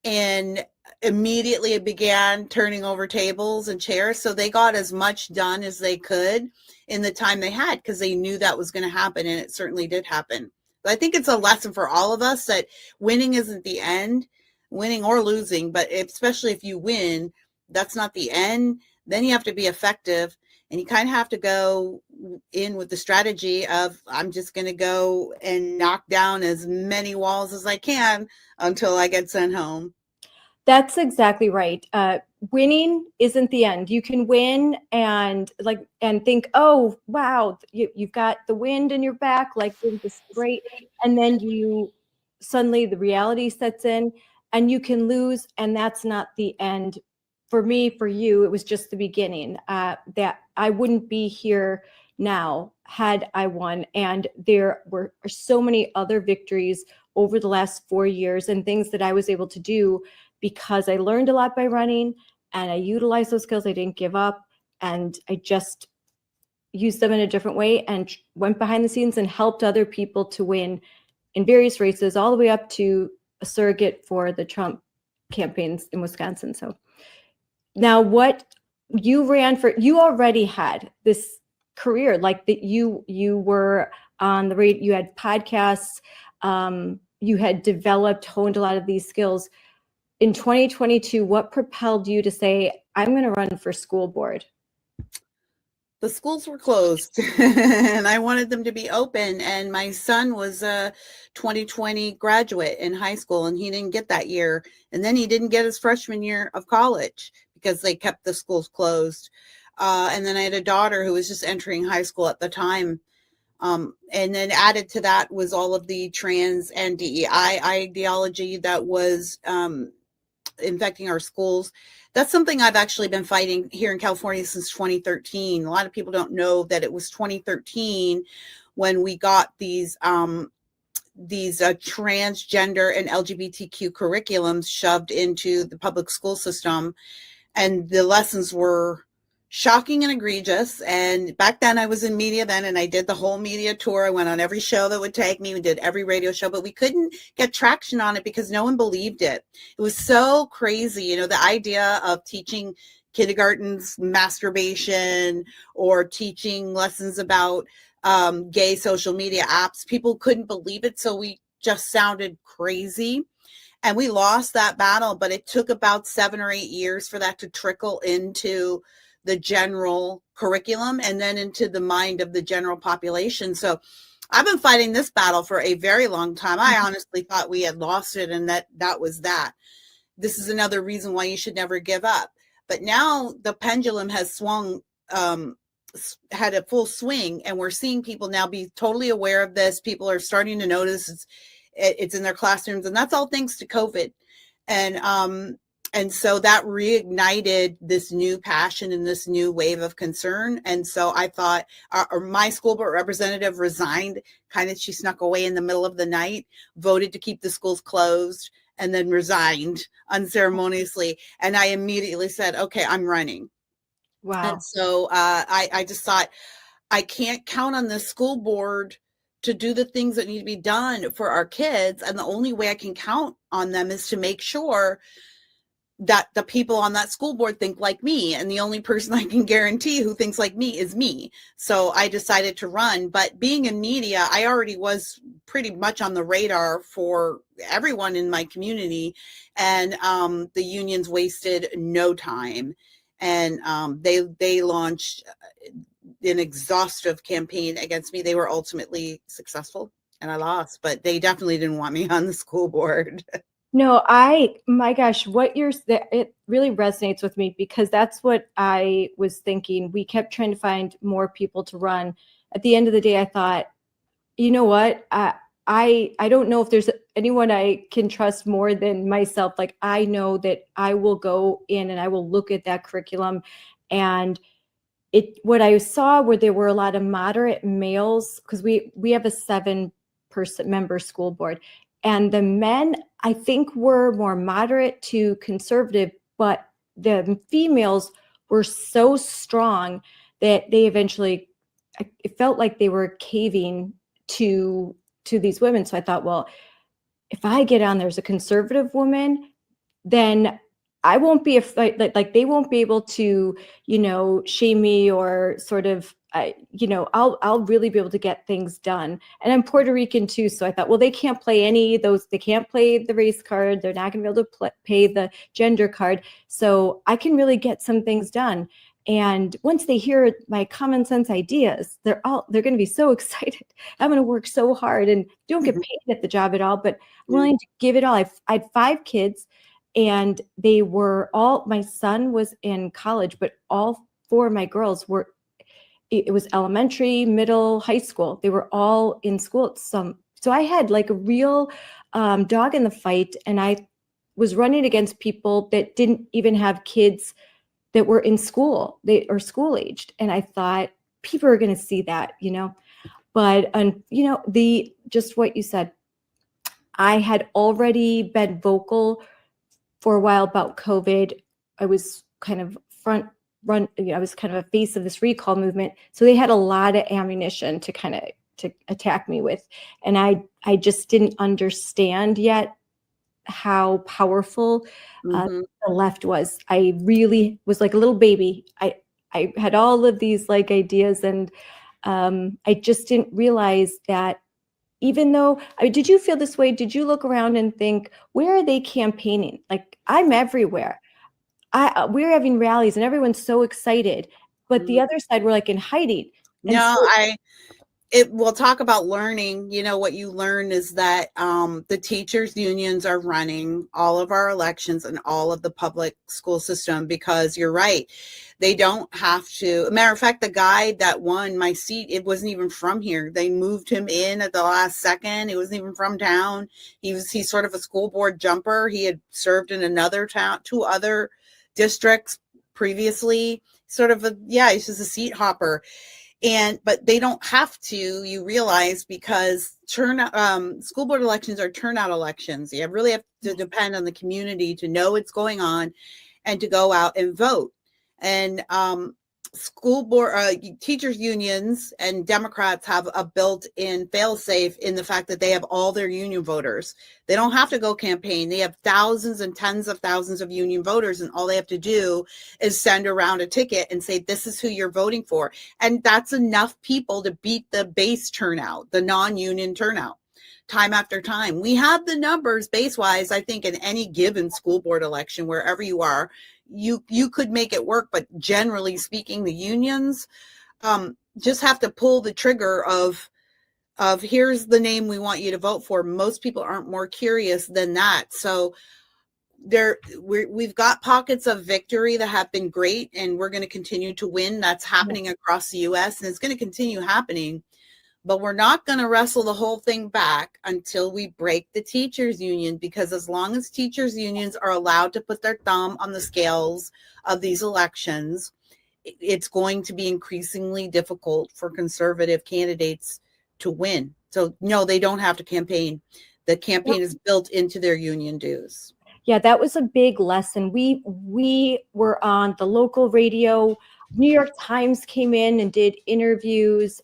and immediately began turning over tables and chairs. So they got as much done as they could in the time they had because they knew that was going to happen. And it certainly did happen. I think it's a lesson for all of us that winning isn't the end, winning or losing, but especially if you win, that's not the end. Then you have to be effective and you kind of have to go in with the strategy of I'm just going to go and knock down as many walls as I can until I get sent home. That's exactly right. Winning isn't the end. You can win and think, oh wow, you've got the wind in your back, like this is great, and then you suddenly the reality sets in, and you can lose, and that's not the end. For me, for you, it was just the beginning. That I wouldn't be here now had I won, and there were so many other victories over the last 4 years and things that I was able to do because I learned a lot by running and I utilized those skills. I didn't give up, and I just used them in a different way and went behind the scenes and helped other people to win in various races, all the way up to a surrogate for the Trump campaigns in Wisconsin. So now what you ran for, you already had this career, like that you were on the radio, you had podcasts, you had developed, honed a lot of these skills. In 2022, what propelled you to say, I'm going to run for school board? The schools were closed and I wanted them to be open. And my son was a 2020 graduate in high school and he didn't get that year. And then he didn't get his freshman year of college because they kept the schools closed. And then I had a daughter who was just entering high school at the time. And then added to that was all of the trans and DEI ideology that was infecting our schools. That's something I've actually been fighting here in California since 2013. A lot of people don't know that it was 2013 when we got these transgender and LGBTQ curriculums shoved into the public school system, and the lessons were shocking and egregious. And back then I was in media then, and I did the whole media tour. I went on every show that would take me. We did every radio show, but we couldn't get traction on it because no one believed it. It was so crazy. You know, the idea of teaching kindergartens masturbation or teaching lessons about gay social media apps, people couldn't believe it. So we just sounded crazy. And we lost that battle, but it took about 7 or 8 years for that to trickle into the general curriculum and then into the mind of the general population. So I've been fighting this battle for a very long time. I honestly thought we had lost it and that was that. This is another reason why you should never give up. But now the pendulum has swung, had a full swing, and we're seeing people now be totally aware of this. People are starting to notice it's in their classrooms, and that's all thanks to COVID. And so that reignited this new passion and this new wave of concern. And so I thought my school board representative resigned, she snuck away in the middle of the night, voted to keep the schools closed, and then resigned unceremoniously. And I immediately said, okay, I'm running. Wow. And so I just thought, I can't count on the school board to do the things that need to be done for our kids. And the only way I can count on them is to make sure that the people on that school board think like me. And the only person I can guarantee who thinks like me is me. So I decided to run. But being in media, I already was pretty much on the radar for everyone in my community. And the unions wasted no time. And they launched an exhaustive campaign against me. They were ultimately successful and I lost, but they definitely didn't want me on the school board. No, my gosh, it really resonates with me because that's what I was thinking. We kept trying to find more people to run. At the end of the day, I thought, you know what? I don't know if there's anyone I can trust more than myself. Like, I know that I will go in and I will look at that curriculum, and what I saw where there were a lot of moderate males, because we have a 7-person member school board, and the men, I think, were more moderate to conservative, but the females were so strong that they eventually, it felt like they were caving to these women. So I thought, well, if I get on there as a conservative woman, then I won't be like they won't be able to, shame me or sort of, I'll really be able to get things done. And I'm Puerto Rican too. So I thought, well, they can't play any of those. They can't play the race card. They're not going to be able to pay the gender card. So I can really get some things done. And once they hear my common sense ideas, they're going to be so excited. I'm going to work so hard and don't get paid at the job at all, but I'm willing to give it all. I had 5 kids. And they were all, my son was in college, but all 4 of my girls were, it was elementary, middle, high school. They were all in school at some. So I had like a real dog in the fight, and I was running against people that didn't even have kids that were in school, they are school aged. And I thought people are going to see that, you know, but, you know, just what you said, I had already been vocal for a while about COVID. I was kind of I was kind of a face of this recall movement. So they had a lot of ammunition to kind of to attack me with. And I just didn't understand yet how powerful Mhm. the left was. I really was like a little baby. I had all of these like ideas, and I just didn't realize that even though, did you feel this way? Did you look around and think, where are they campaigning? Like, I'm everywhere. We're having rallies and everyone's so excited, but the Mhm. other side, we're like in hiding. And No, so, we'll talk about learning. You know, what you learn is that the teachers unions are running all of our elections and all of the public school system, because you're right. They don't have to. Matter of fact, the guy that won my seat, it wasn't even from here. They moved him in at the last second. He wasn't even from town. He's sort of a school board jumper. He had served in another town, 2 other districts previously. Sort of he's just a seat hopper. But they don't have to, you realize, because school board elections are turnout elections. You really have to depend on the community to know what's going on and to go out and vote. And school board teachers unions and Democrats have a built-in fail-safe in the fact that they have all their union voters. They don't have to go campaign. They have thousands and tens of thousands of union voters, and all they have to do is send around a ticket and say, this is who you're voting for. And that's enough people to beat the base turnout, the non-union turnout, time after time. We have the numbers base-wise, I think, in any given school board election, wherever you are, you could make it work. But generally speaking, the unions just have to pull the trigger of here's the name we want you to vote for. Most people aren't more curious than that. So we've got pockets of victory that have been great, and we're going to continue to win. That's happening across the US, and it's going to continue happening. But we're not going to wrestle the whole thing back until we break the teachers union, because as long as teachers unions are allowed to put their thumb on the scales of these elections, it's going to be increasingly difficult for conservative candidates to win. So no, they don't have to campaign. The campaign is built into their union dues. yeah, that was a big lesson. We were on the local radio. New York Times came in and did interviews.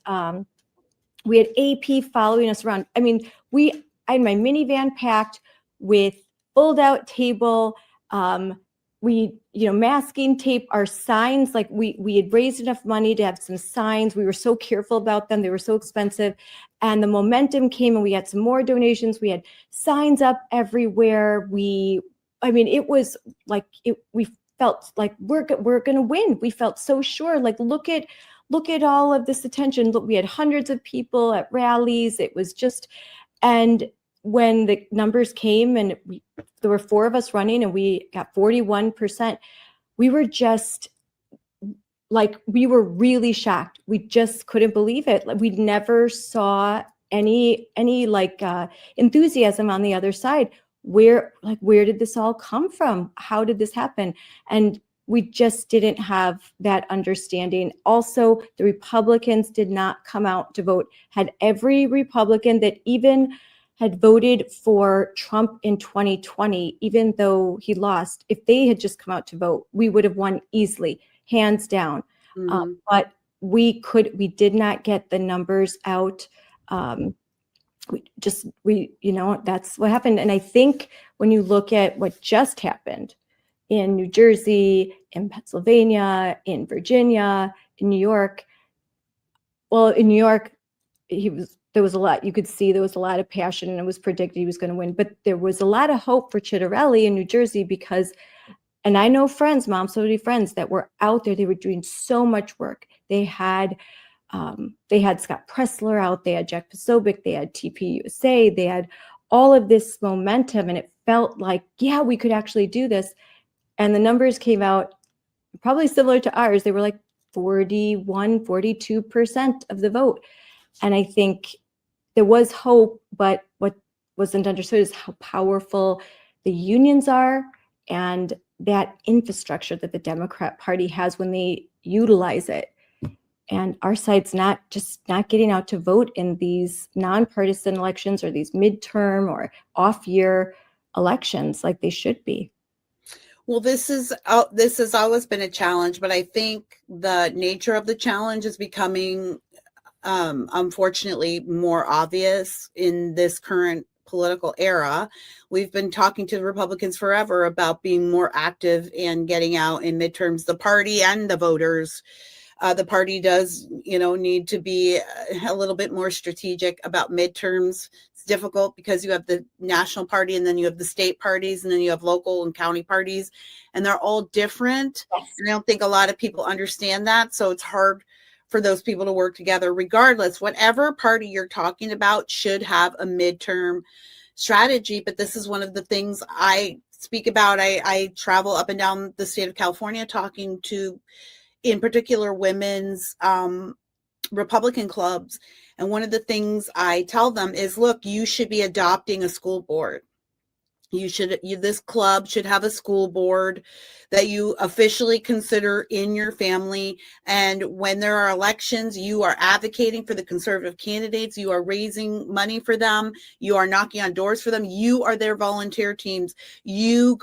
We had AP following us around. I mean, I had my minivan packed with fold out table. Masking tape, our signs, like we had raised enough money to have some signs. We were so careful about them. They were so expensive. And the momentum came, and we had some more donations. We had signs up everywhere. It was like, we felt like we're going to win. We felt so sure. Like, look at all of this attention. Look, we had hundreds of people at rallies. It was just, and when the numbers came, and there were 4 of us running, and we got 41%, we were just like, we were really shocked. We just couldn't believe it. Like, we never saw any enthusiasm on the other side. Where did this all come from? How did this happen? And we just didn't have that understanding. Also, the Republicans did not come out to vote. Had every Republican that even had voted for Trump in 2020, even though he lost, if they had just come out to vote, we would have won easily, hands down. Mm-hmm. But we did not get the numbers out. That's what happened. And I think when you look at what just happened in New Jersey, in Pennsylvania, in Virginia, in New York. Well, in New York, there was a lot, you could see there was a lot of passion, and it was predicted he was going to win. But there was a lot of hope for Chitterelli in New Jersey, because, and I know friends, many friends that were out there. They were doing so much work. They had Scott Pressler out, they had Jack Posobiec, they had TP USA, they had all of this momentum, and it felt like, yeah, we could actually do this. And the numbers came out probably similar to ours. They were like 41, 42% of the vote. And I think there was hope, but what wasn't understood is how powerful the unions are and that infrastructure that the Democrat Party has when they utilize it. And our side's not getting out to vote in these nonpartisan elections or these midterm or off-year elections like they should be. Well, this has always been a challenge, but I think the nature of the challenge is becoming, unfortunately, more obvious in this current political era. We've been talking to the Republicans forever about being more active and getting out in midterms, the party and the voters. The party does, need to be a little bit more strategic about midterms. It's difficult because you have the national party and then you have the state parties and then you have local and county parties, and they're all different. Yes. And I don't think a lot of people understand that. So it's hard for those people to work together. Regardless, whatever party you're talking about should have a midterm strategy. But this is one of the things I speak about. I travel up and down the state of California talking to, in particular, women's Republican clubs. And one of the things I tell them is, look, you should be adopting a school board. This club should have a school board that you officially consider in your family. And when there are elections, you are advocating for the conservative candidates. You are raising money for them. You are knocking on doors for them. You are their volunteer teams. You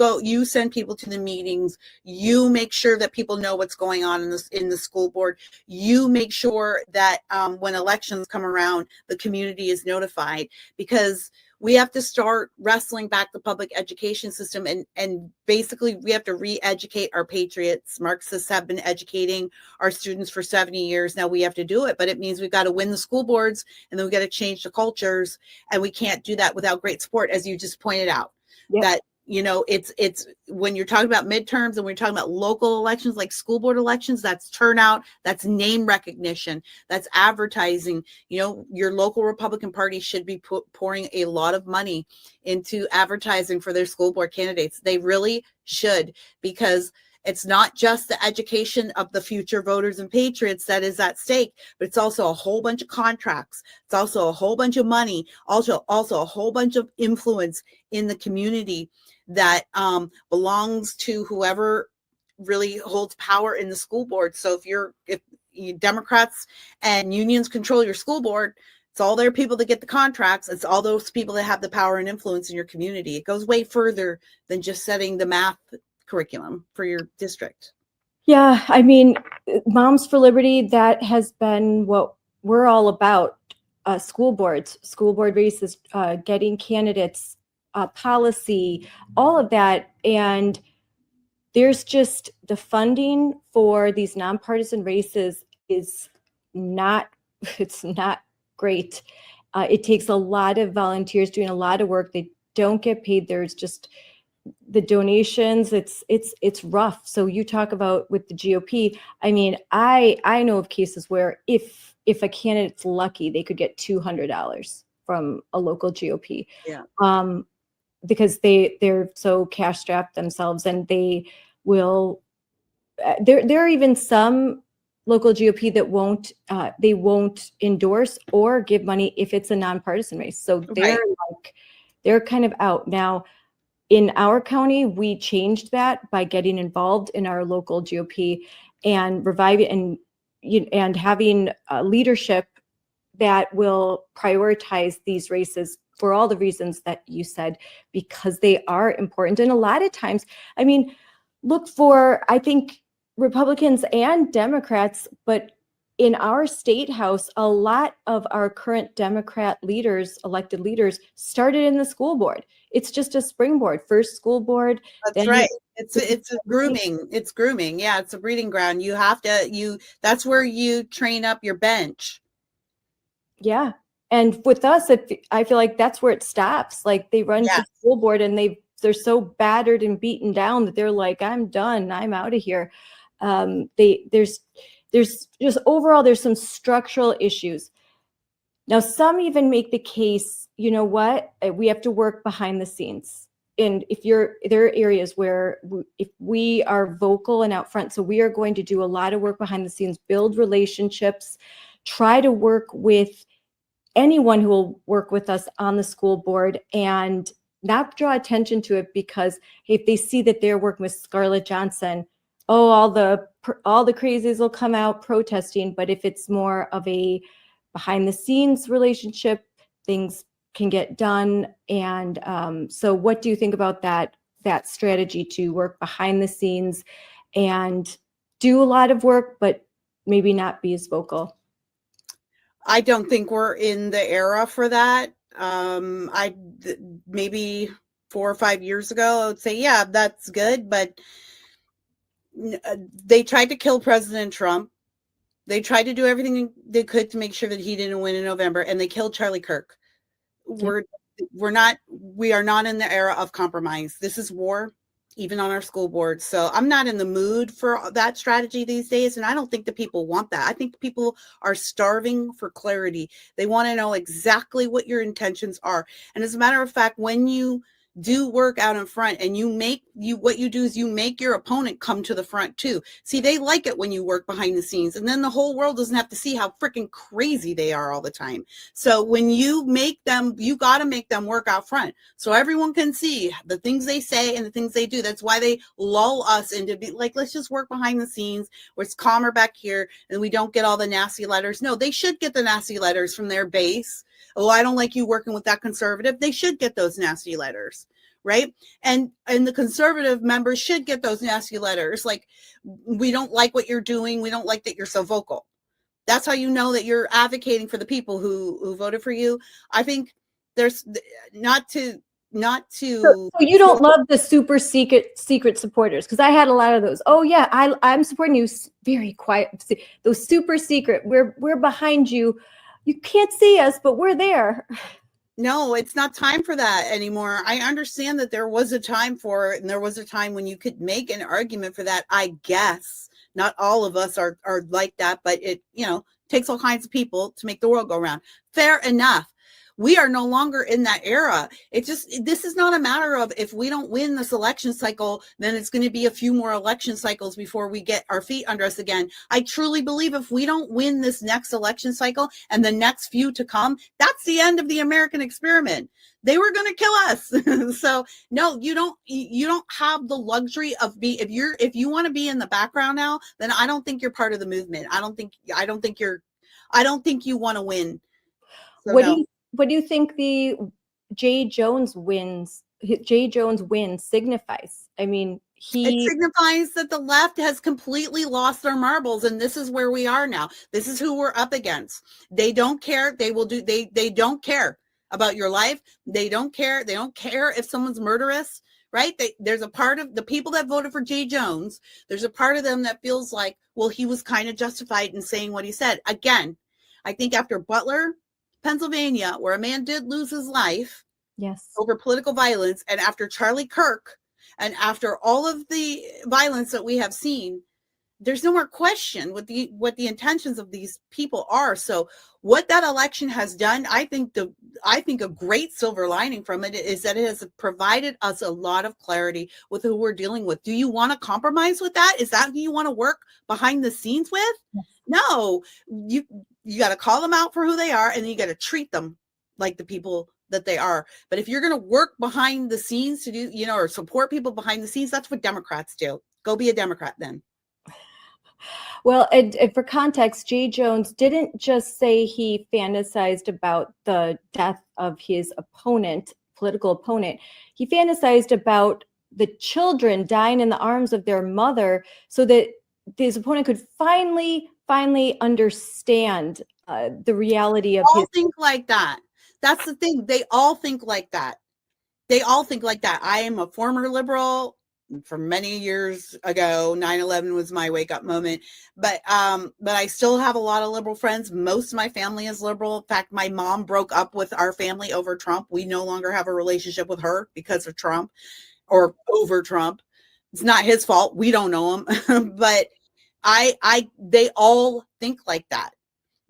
send people to the meetings. You make sure that people know what's going on in the school board. You make sure that when elections come around, the community is notified, because we have to start wrestling back the public education system, and basically we have to re-educate our patriots. Marxists have been educating our students for 70 years. Now we have to do it, but it means we've got to win the school boards, and then we've got to change the cultures, and we can't do that without great support, as you just pointed out. Yep. That, it's when you're talking about midterms and when you're talking about local elections like school board elections, that's turnout, that's name recognition, that's advertising. Your local Republican Party should be pouring a lot of money into advertising for their school board candidates. They really should, because it's not just the education of the future voters and patriots that is at stake, but it's also a whole bunch of contracts. It's also a whole bunch of money, also a whole bunch of influence in the community that belongs to whoever really holds power in the school board. So if Democrats and unions control your school board, it's all their people that get the contracts. It's all those people that have the power and influence in your community. It goes way further than just setting the math curriculum for your district. Yeah, I mean, Moms for Liberty, that has been what we're all about. School board races, getting candidates, policy, all of that. And there's just the funding for these nonpartisan races is not great. It takes a lot of volunteers doing a lot of work. They don't get paid. There's just the donations. It's rough. So you talk about with the GOP. I mean, I know of cases where if a candidate's lucky, they could get $200 from a local GOP. Yeah. Because they're so cash strapped themselves, and they will. There are even some local GOP that won't endorse or give money if it's a nonpartisan race. So they're kind of out now. In our county, we changed that by getting involved in our local GOP and reviving and having leadership that will prioritize these races for all the reasons that you said, because they are important. And a lot of times, I mean, I think Republicans and Democrats, but in our state house, a lot of our current Democrat elected leaders, started in the school board. It's just a springboard. First school board. That's right. It's grooming. It's grooming. Yeah, it's a breeding ground. That's where you train up your bench. Yeah. And with us, I feel like that's where it stops. Like they run to school board and they're so battered and beaten down that they're like, I'm done. I'm out of here. There's just overall, there's some structural issues. Now, some even make the case, you know what, we have to work behind the scenes. and if there are areas where if we are vocal and out front, so we are going to do a lot of work behind the scenes, build relationships, try to work with anyone who will work with us on the school board, and not draw attention to it, because if they see that they're working with Scarlett Johnson, oh, all the crazies will come out protesting. But if it's more of a behind the scenes relationship, things can get done. And so what do you think about that strategy to work behind the scenes and do a lot of work, but maybe not be as vocal? I don't think we're in the era for that. Maybe 4 or 5 years ago, I would say, yeah, that's good. But they tried to kill President Trump. They tried to do everything they could to make sure that he didn't win in November, and they killed Charlie Kirk. We are not in the era of compromise. This is war, even on our school board. So I'm not in the mood for that strategy these days. And I don't think the people want that. I think people are starving for clarity. They want to know exactly what your intentions are. And as a matter of fact, when you do work out in front and what you do is you make your opponent come to the front too. See, they like it when you work behind the scenes, and then the whole world doesn't have to see how freaking crazy they are all the time. So when you make them, you got to make them work out front so everyone can see the things they say and the things they do. That's why they lull us into be like, let's just work behind the scenes where it's calmer back here and we don't get all the nasty letters. No, they should get the nasty letters from their base. Oh, I don't like you working with that conservative. They should get those nasty letters, right? And the conservative members should get those nasty letters. Like, we don't like what you're doing. We don't like that you're so vocal. That's how you know that you're advocating for the people who voted for you. I think there's not to. So you don't love the super secret supporters, because I had a lot of those. Oh yeah, I'm supporting you. Very quiet. Those super secret. We're behind you. You can't see us, but we're there. No, it's not time for that anymore. I understand that there was a time for it, and there was a time when you could make an argument for that. I guess not all of us are like that, but it, takes all kinds of people to make the world go round. Fair enough. We are no longer in that era. This is not a matter of if we don't win this election cycle, then it's going to be a few more election cycles before we get our feet under us again. I truly believe if we don't win this next election cycle and the next few to come, that's the end of the American experiment. They were going to kill us. So no, you don't have the luxury of if you want to be in the background now, then I don't think you're part of the movement. I don't think you want to win. So What do you think the Jay Jones win signifies? I mean, it signifies that the left has completely lost their marbles, and this is where we are now. This is who we're up against. They don't care. They don't care about your life. They don't care. They don't care if someone's murderous, right? There's a part of the people that voted for Jay Jones. There's a part of them that feels like, well, he was kind of justified in saying what he said. Again, I think after Butler, Pennsylvania, where a man did lose his life over political violence, and after Charlie Kirk, and after all of the violence that we have seen, there's no more question what the intentions of these people are. So what that election has done, I think a great silver lining from it is that it has provided us a lot of clarity with who we're dealing with. Do you want to compromise with that? Is that who you want to work behind the scenes with? Yes. No, you got to call them out for who they are, and then you got to treat them like the people that they are. But if you're going to work behind the scenes to do, or support people behind the scenes, that's what Democrats do. Go be a Democrat then. Well, and for context, Jay Jones didn't just say he fantasized about the death of his political opponent. He fantasized about the children dying in the arms of their mother so that his opponent could finally understand the reality of all think like that. That's the thing. They all think like that. I am a former liberal. For many years ago, 9/11 was my wake up moment, but I still have a lot of liberal friends. Most of my family is liberal. In fact, my mom broke up with our family over Trump. We no longer have a relationship with her because of Trump or over Trump. It's not his fault. We don't know him, but they all think like that.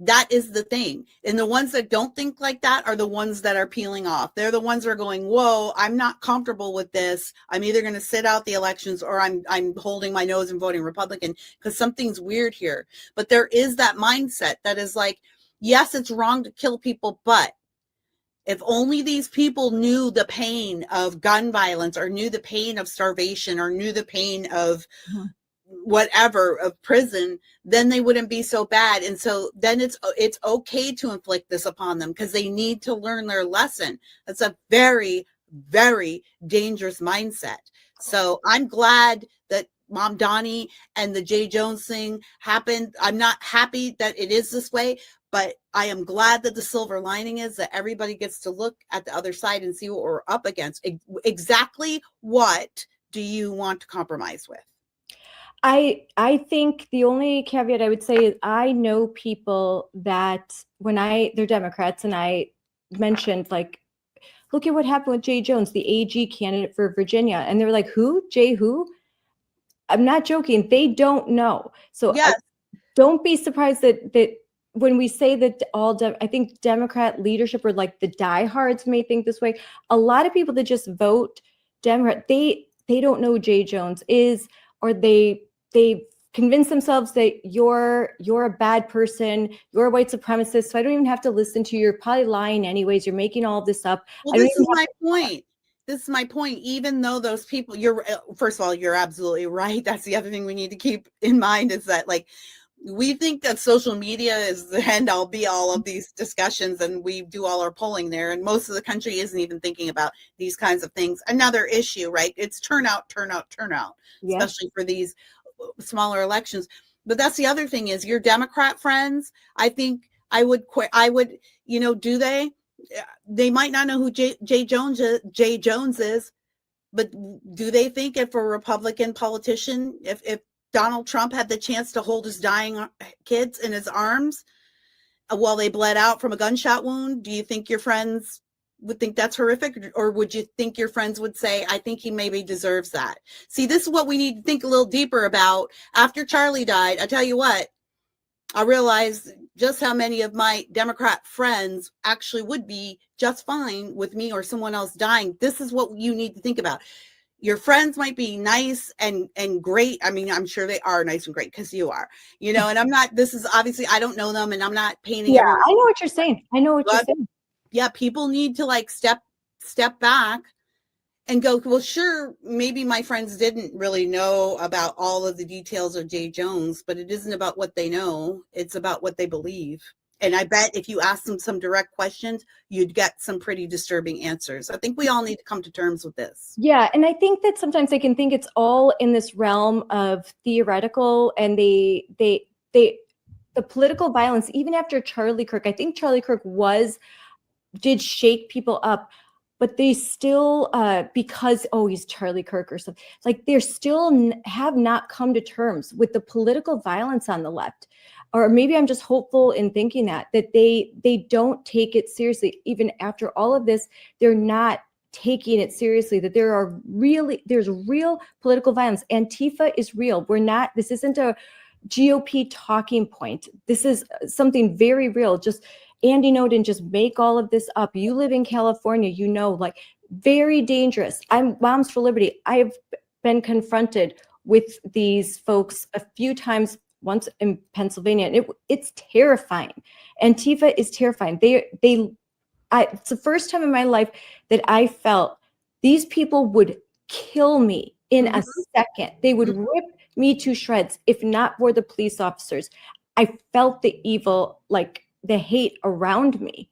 That is the thing. And the ones that don't think like that are the ones that are peeling off. They're the ones that are going, whoa, I'm not comfortable with this. I'm either going to sit out the elections or I'm holding my nose and voting Republican because something's weird here. But there is that mindset that is like, yes, it's wrong to kill people, but if only these people knew the pain of gun violence or knew the pain of starvation or knew the pain of whatever, of prison, then they wouldn't be so bad. And so then it's okay to inflict this upon them because they need to learn their lesson. That's a very, very dangerous mindset. So I'm glad that Mom Donnie and the Jay Jones thing happened. I'm not happy that it is this way, but I am glad that the silver lining is that everybody gets to look at the other side and see what we're up against. Exactly what do you want to compromise with? I think the only caveat I would say is I know people that they're Democrats, and I mentioned, like, look at what happened with Jay Jones, the AG candidate for Virginia. And they were like, who? Jay who? I'm not joking. They don't know. So Yes. don't be surprised that when we say that I think Democrat leadership or like the diehards may think this way. A lot of people that just vote Democrat, they don't know who Jay Jones is, or they convince themselves that you're a bad person, you're a white supremacist. So I don't even have to listen to you. You're probably lying anyways. You're making all this up. Well, this is my point. This is my point. Even though those people, first of all, you're absolutely right. That's the other thing we need to keep in mind is that, like, we think that social media is the end all be all of these discussions, and we do all our polling there. And most of the country isn't even thinking about these kinds of things. Another issue, right? It's turnout, Yeah. especially for these smaller elections. But that's the other thing is your Democrat friends. I think I would, do they might not know who Jay Jones is, but do they think if a Republican politician, if Donald Trump had the chance to hold his dying kids in his arms while they bled out from a gunshot wound, do you think your friends would think that's horrific? Or would you think your friends would say, I think he maybe deserves that? See, this is what we need to think a little deeper about. After Charlie died, I tell you what, I realized just how many of my Democrat friends actually would be just fine with me or someone else dying. This is what you need to think about. Your friends might be nice and great. I mean, I'm sure they are nice and great because you are, and this is obviously, I don't know them and I'm not painting everyone. I know what you're saying. You're saying. Yeah, people need to like step back and go, well, sure, maybe my friends didn't really know about all of the details of Jay Jones, but it isn't about what they know. It's about what they believe. And I bet if you ask them some direct questions, you'd get some pretty disturbing answers. I think we all need to come to terms with this. Yeah. And I think that sometimes they can think it's all in this realm of theoretical, and the political violence, even after Charlie Kirk, I think Charlie Kirk did shake people up, but they still, because, he's Charlie Kirk or something, like they're still have not come to terms with the political violence on the left. Or maybe I'm just hopeful in thinking that they don't take it seriously. Even after all of this, they're not taking it seriously, that there's real political violence. Antifa is real. This isn't a GOP talking point. This is something very real. Just Andy Ngo didn't just make all of this up. You live in California, like very dangerous. I'm Moms for Liberty. I have been confronted with these folks a few times, once in Pennsylvania, and it's terrifying. Antifa is terrifying. It's the first time in my life that I felt these people would kill me in a second. They would rip me to shreds if not for the police officers. I felt the evil, like the hate around me.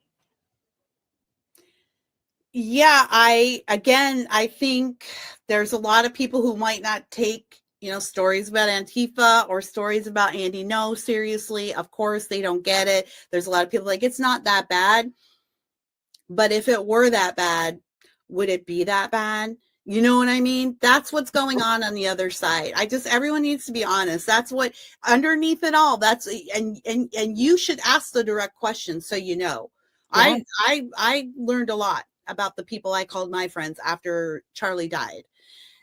Yeah, I think there's a lot of people who might not take stories about Antifa or stories about Andy Ngo seriously. Of course, they don't get it. There's a lot of people like, it's not that bad. But if it were that bad, would it be that bad? You know what I mean? That's what's going on the other side. Everyone needs to be honest. That's what underneath it all. And you should ask the direct questions so you know. Yeah. I learned a lot about the people I called my friends after Charlie died.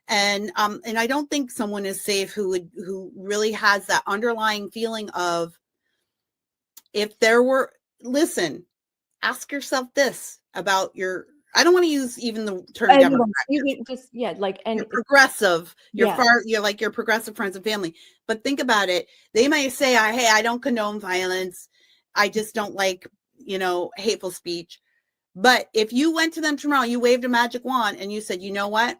And I don't think someone is safe who really has that underlying feeling of if there were, listen, ask yourself this about your, I don't want to use even the term Democrat. You can just, yeah, like, and you're progressive, yeah. you're like your progressive friends and family. But think about it. They might say, hey, I don't condone violence. I just don't like, hateful speech. But if you went to them tomorrow, you waved a magic wand and you said, you know what?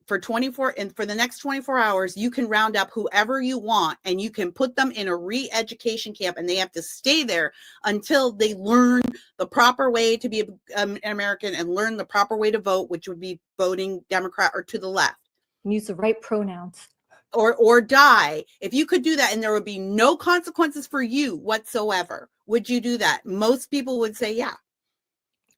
For the next 24 hours, you can round up whoever you want and you can put them in a re-education camp, and they have to stay there until they learn the proper way to be an American and learn the proper way to vote, which would be voting Democrat or to the left. And use the right pronouns. Or die. If you could do that and there would be no consequences for you whatsoever, would you do that? Most people would say, yeah.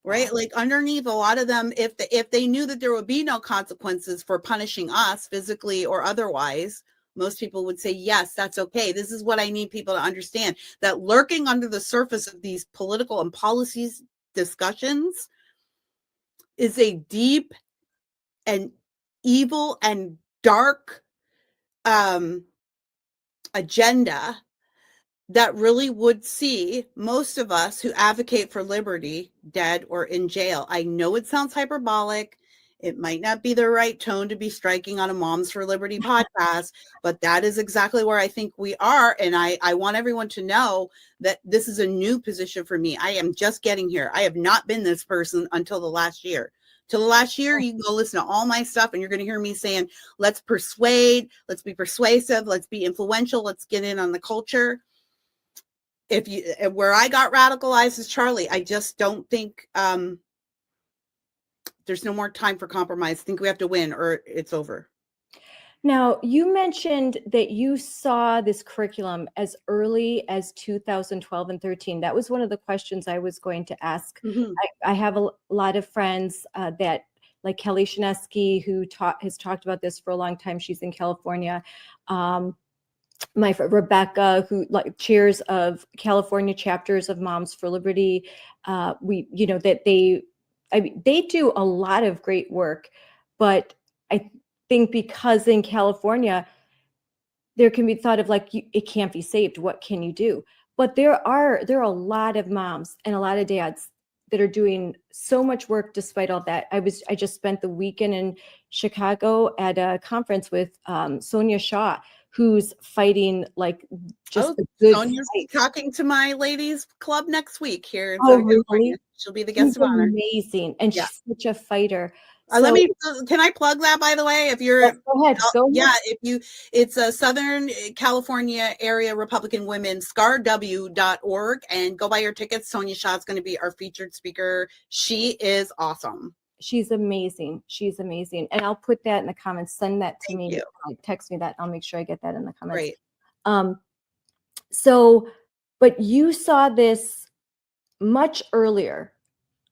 Right? Like underneath a lot of them, if they knew that there would be no consequences for punishing us physically or otherwise, most people would say, yes, that's okay. This is what I need people to understand, that lurking under the surface of these political and policies discussions is a deep and evil and dark agenda that really would see most of us who advocate for liberty dead or in jail. I know it sounds hyperbolic. It might not be the right tone to be striking on a Moms for Liberty podcast, but that is exactly where I think we are. And I want everyone to know that this is a new position for me. I am just getting here. I have not been this person until the last year. Till the last year, you can go listen to all my stuff and you're going to hear me saying, let's persuade, let's be persuasive, let's be influential, let's get in on the culture. Where I got radicalized is Charlie. I just don't think there's no more time for compromise. I think we have to win or it's over. Now, you mentioned that you saw this curriculum as early as 2012 and 13. That was one of the questions I was going to ask. Mm-hmm. I have a lot of friends that, like Kelly Shinesky, who has talked about this for a long time. She's in California. My friend Rebecca, who chairs of California chapters of Moms for Liberty, they do a lot of great work, but I think because in California, there can be thought of it can't be saved. What can you do? But there are a lot of moms and a lot of dads that are doing so much work despite all that. I just spent the weekend in Chicago at a conference with Sonia Shaw, who's fighting the good Sonia's fight. talking to my ladies club next week here in Oh, Southern California. really? She'll be the guest of honor. Amazing. And she's such a fighter. Can I plug that, by the way? If you're, go ahead. Yeah, it's a Southern California area Republican women, scarw.org, and go buy your tickets. Sonia Shaw's going to be our featured speaker. She is awesome. She's amazing. She's amazing. And I'll put that in the comments. Send that to me. Text me that. I'll make sure I get that in the comments. Great. But you saw this much earlier.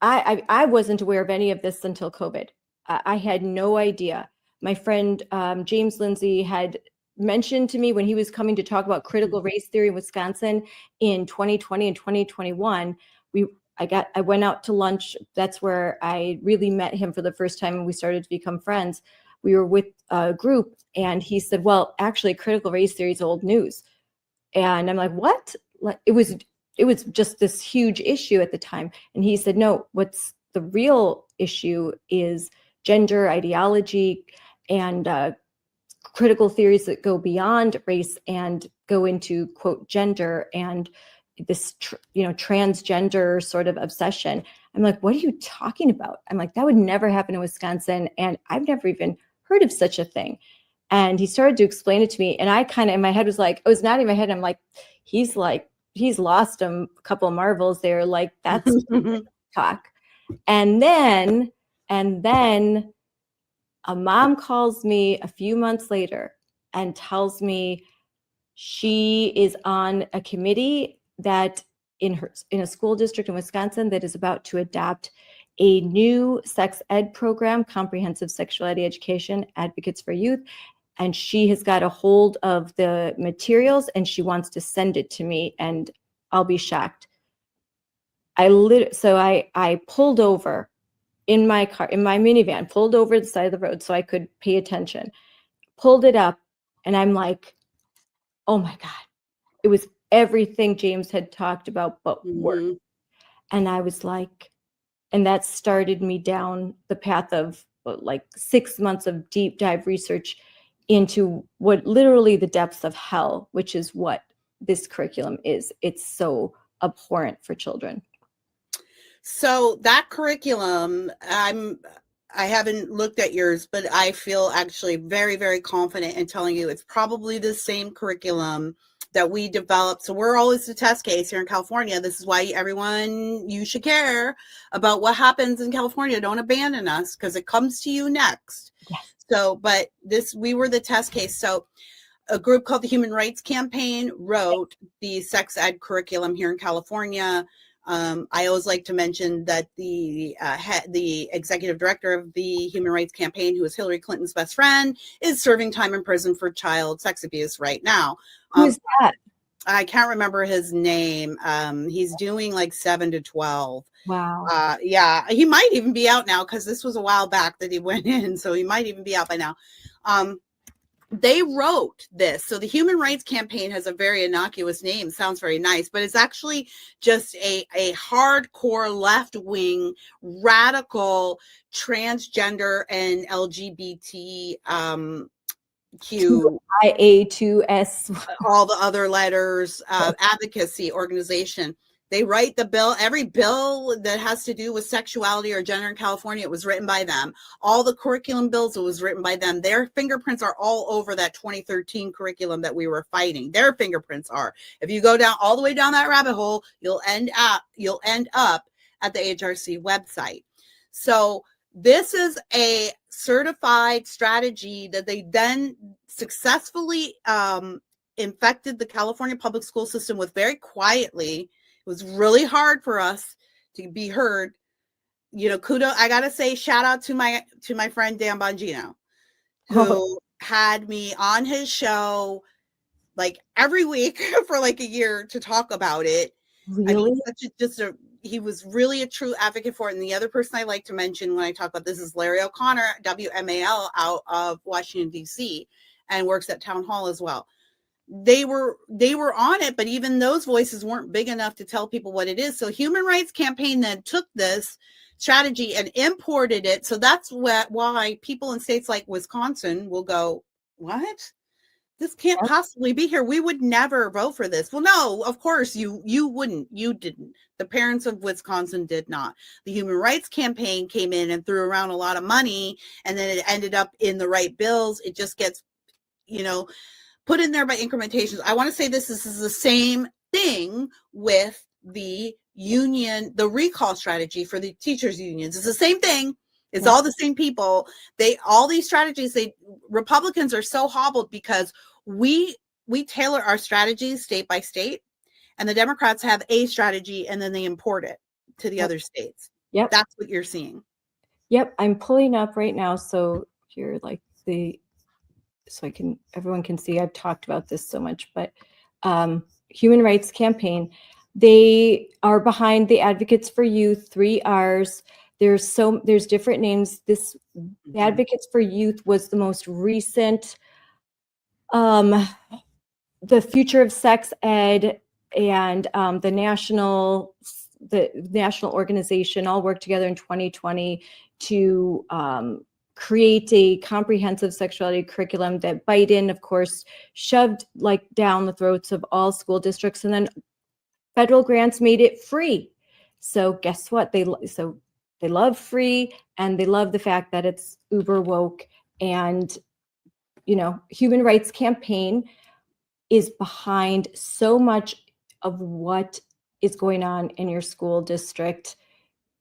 I wasn't aware of any of this until COVID. I had no idea. My friend James Lindsay had mentioned to me when he was coming to talk about critical race theory in Wisconsin in 2020 and 2021. I went out to lunch. That's where I really met him for the first time, and we started to become friends. We were with a group, and he said, well, actually, critical race theory is old news. And I'm like, what? It was just this huge issue at the time. And he said, no, what's the real issue is gender ideology and critical theories that go beyond race and go into, quote, gender and this, transgender sort of obsession. I'm like, what are you talking about? I'm like, that would never happen in Wisconsin. And I've never even heard of such a thing. And he started to explain it to me. And I kind of, in my head was like, I was nodding my head. I'm like, he's lost a couple of marbles there. Like, that's talk. And then a mom calls me a few months later and tells me she is on a committee that in a school district in Wisconsin that is about to adopt a new sex ed program, comprehensive sexuality education, advocates for youth. And she has got a hold of the materials and she wants to send it to me, and I'll be shocked. So I pulled over in my car, in my minivan, pulled over the side of the road so I could pay attention, pulled it up, and I'm like, oh my God. It was everything James had talked about, but worse. Mhm. And I was like, and that started me down the path of like 6 months of deep dive research into what literally the depths of hell, which is what this curriculum is. It's so abhorrent for children. So that curriculum, I haven't looked at yours, but I feel actually very, very confident in telling you it's probably the same curriculum that we developed. So we're always the test case here in California. This is why everyone, you should care about what happens in California. Don't abandon us because it comes to you next. Yes. So, but we were the test case. So a group called the Human Rights Campaign wrote the sex ed curriculum here in California. I always like to mention that the executive director of the Human Rights Campaign, who is Hillary Clinton's best friend, is serving time in prison for child sex abuse right now. Who's that? I can't remember his name. He's doing like 7 to 12. Wow. Yeah, he might even be out now because this was a while back that he went in, so he might even be out by now. They wrote this. So the Human Rights Campaign has a very innocuous name, sounds very nice, but it's actually just a hardcore left-wing, radical, transgender and LGBT IA2S. all the other letters, advocacy organization. They write the bill. Every bill that has to do with sexuality or gender in California, it was written by them. All the curriculum bills, it was written by them. Their fingerprints are all over that 2013 curriculum that we were fighting. Their fingerprints are. If you go down all the way down that rabbit hole, you'll end up at the HRC website. So this is a certified strategy that they then successfully infected the California public school system with very quietly. It was really hard for us to be heard. You know, kudos. I gotta say, shout out to my friend Dan Bongino, who had me on his show like every week for like a year to talk about it. Really? I mean, he was really a true advocate for it. And the other person I like to mention when I talk about this is Larry O'Connor, WMAL, out of Washington, D.C., and works at Town Hall as well. They were on it, but even those voices weren't big enough to tell people what it is. So Human Rights Campaign then took this strategy and imported it. So that's why people in states like Wisconsin will go, what? This can't possibly be here. We would never vote for this. Well, no, of course you wouldn't. You didn't. The parents of Wisconsin did not. The Human Rights Campaign came in and threw around a lot of money, and then it ended up in the right bills. It just gets, put in there by incrementations. I want to say this is the same thing with the union, the recall strategy for the teachers unions. It's the same thing. It's all the same people. All these strategies, Republicans are so hobbled because we tailor our strategies state by state, and the Democrats have a strategy and then they import it to the other states. Yep. That's what you're seeing. Yep. I'm pulling up right now. So here, everyone can see, I've talked about this so much, but Human Rights Campaign, they are behind the Advocates for Youth, 3 R's. There's different names. This Advocates for Youth was the most recent, the Future of Sex Ed and the national organization all worked together in 2020 to create a comprehensive sexuality curriculum that Biden, of course, shoved down the throats of all school districts, and then federal grants made it free. So guess what? They love free, and they love the fact that it's uber woke. And Human Rights Campaign is behind so much of what is going on in your school district.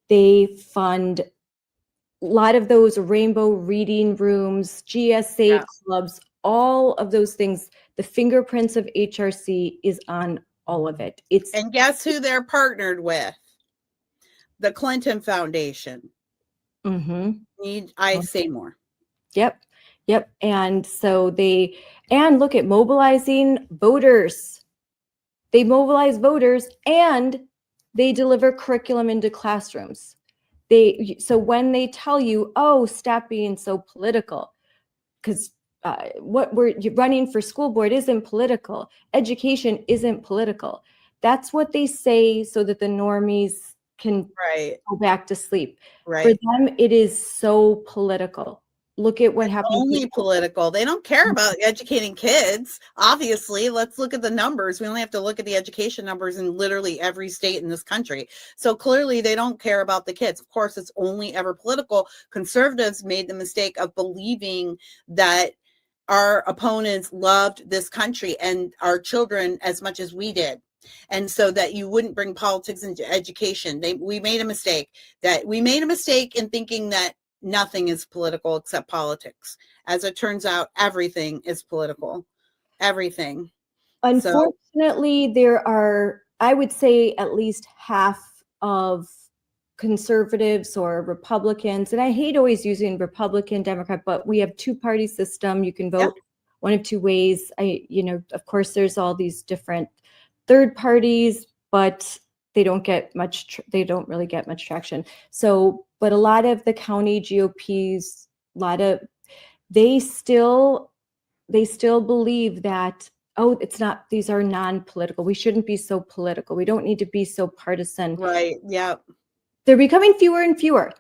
They fund a lot of those rainbow reading rooms, GSA clubs, all of those things. The fingerprints of HRC is on all of it. And guess who they're partnered with? The Clinton Foundation. Need I say more? Yep. And so look at mobilizing voters. They mobilize voters and they deliver curriculum into classrooms. So when they tell you, oh, stop being so political, because you're running for school board isn't political. Education isn't political. That's what they say so that the normies can Right. go back to sleep. For Right. them, it is so political. Look at what happened. Only political. They don't care about educating kids. Obviously, let's look at the numbers. We only have to look at the education numbers in literally every state in this country. So clearly they don't care about the kids. Of course, it's only ever political. Conservatives made the mistake of believing that our opponents loved this country and our children as much as we did. And so that you wouldn't bring politics into education. We made a mistake in thinking that nothing is political except politics. As it turns out, everything is political. Everything. Unfortunately, there are, I would say, at least half of conservatives or Republicans, and I hate always using Republican, Democrat, but we have two-party system. You can vote one of two ways. Of course, there's all these different third parties, but they don't really get much traction. So, but a lot of the county GOPs, they still believe that, oh, these are non-political. We shouldn't be so political. We don't need to be so partisan. Right. Yeah. They're becoming fewer and fewer.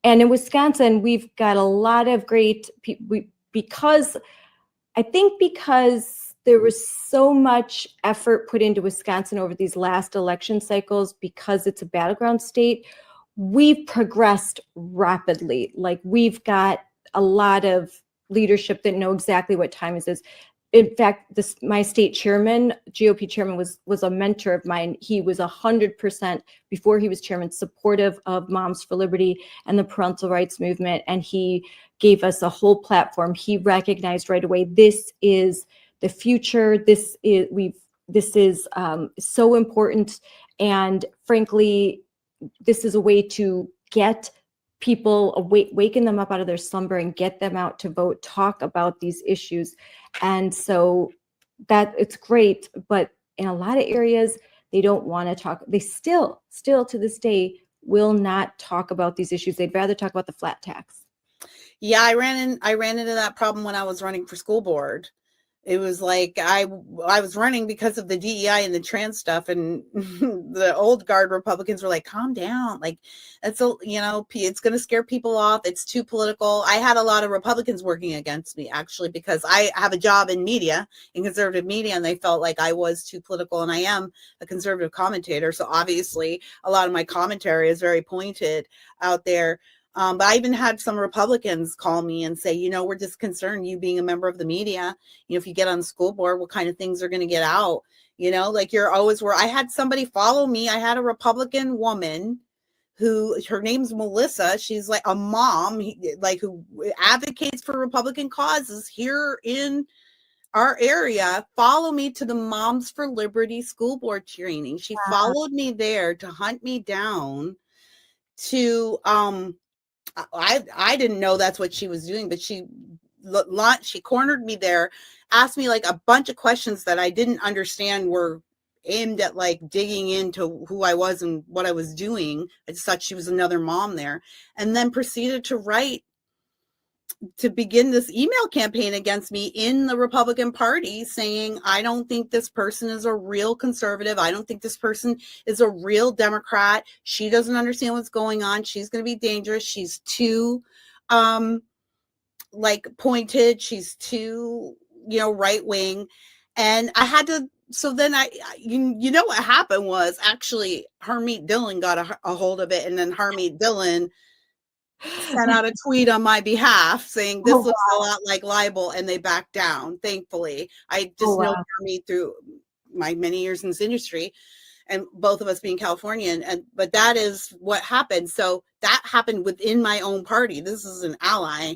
And in Wisconsin, we've got a lot of great people because there was so much effort put into Wisconsin over these last election cycles because it's a battleground state. We've progressed rapidly. Like, we've got a lot of leadership that know exactly what time it is. In fact, my state chairman, GOP chairman, was a mentor of mine. He was 100%, before he was chairman, supportive of Moms for Liberty and the parental rights movement. And he gave us a whole platform. He recognized right away, this is the future. This is so important. And frankly, this is a way to get people waken them up out of their slumber and get them out to vote, talk about these issues. And so that it's great, but in a lot of areas, they don't want to talk. They still to this day will not talk about these issues. They'd rather talk about the flat tax. Yeah, I ran into that problem when I was running for school board. It was like I was running because of the DEI and the trans stuff, and the old guard Republicans were like, "Calm down, like it's it's going to scare people off. It's too political." I had a lot of Republicans working against me, actually, because I have a job in media, in conservative media, and they felt like I was too political, and I am a conservative commentator, so obviously a lot of my commentary is very pointed out there. But I even had some Republicans call me and say, we're just concerned, you being a member of the media, if you get on the school board, what kind of things are going to get out? Like, you're always where. I had somebody follow me. I had a Republican woman her name's Melissa. She's like a mom, who advocates for Republican causes here in our area, follow me to the Moms for Liberty school board training. She followed me there to hunt me down to, I didn't know that's what she was doing, but she cornered me there, asked me like a bunch of questions that I didn't understand were aimed at like digging into who I was and what I was doing. I just thought she was another mom there, and then proceeded to begin this email campaign against me in the Republican Party, saying, I don't think this person is a real conservative. I don't think this person is a real Democrat. She doesn't understand what's going on. She's going to be dangerous. She's too pointed. She's too, right wing. And I had to, so then what happened was actually Harmeet Dillon got a hold of it. And then Harmeet Dillon sent out a tweet on my behalf saying this looks a lot like libel, and they backed down. Thankfully, I just know Harmeet through my many years in this industry, and both of us being Californian. But that is what happened. So that happened within my own party. This is an ally,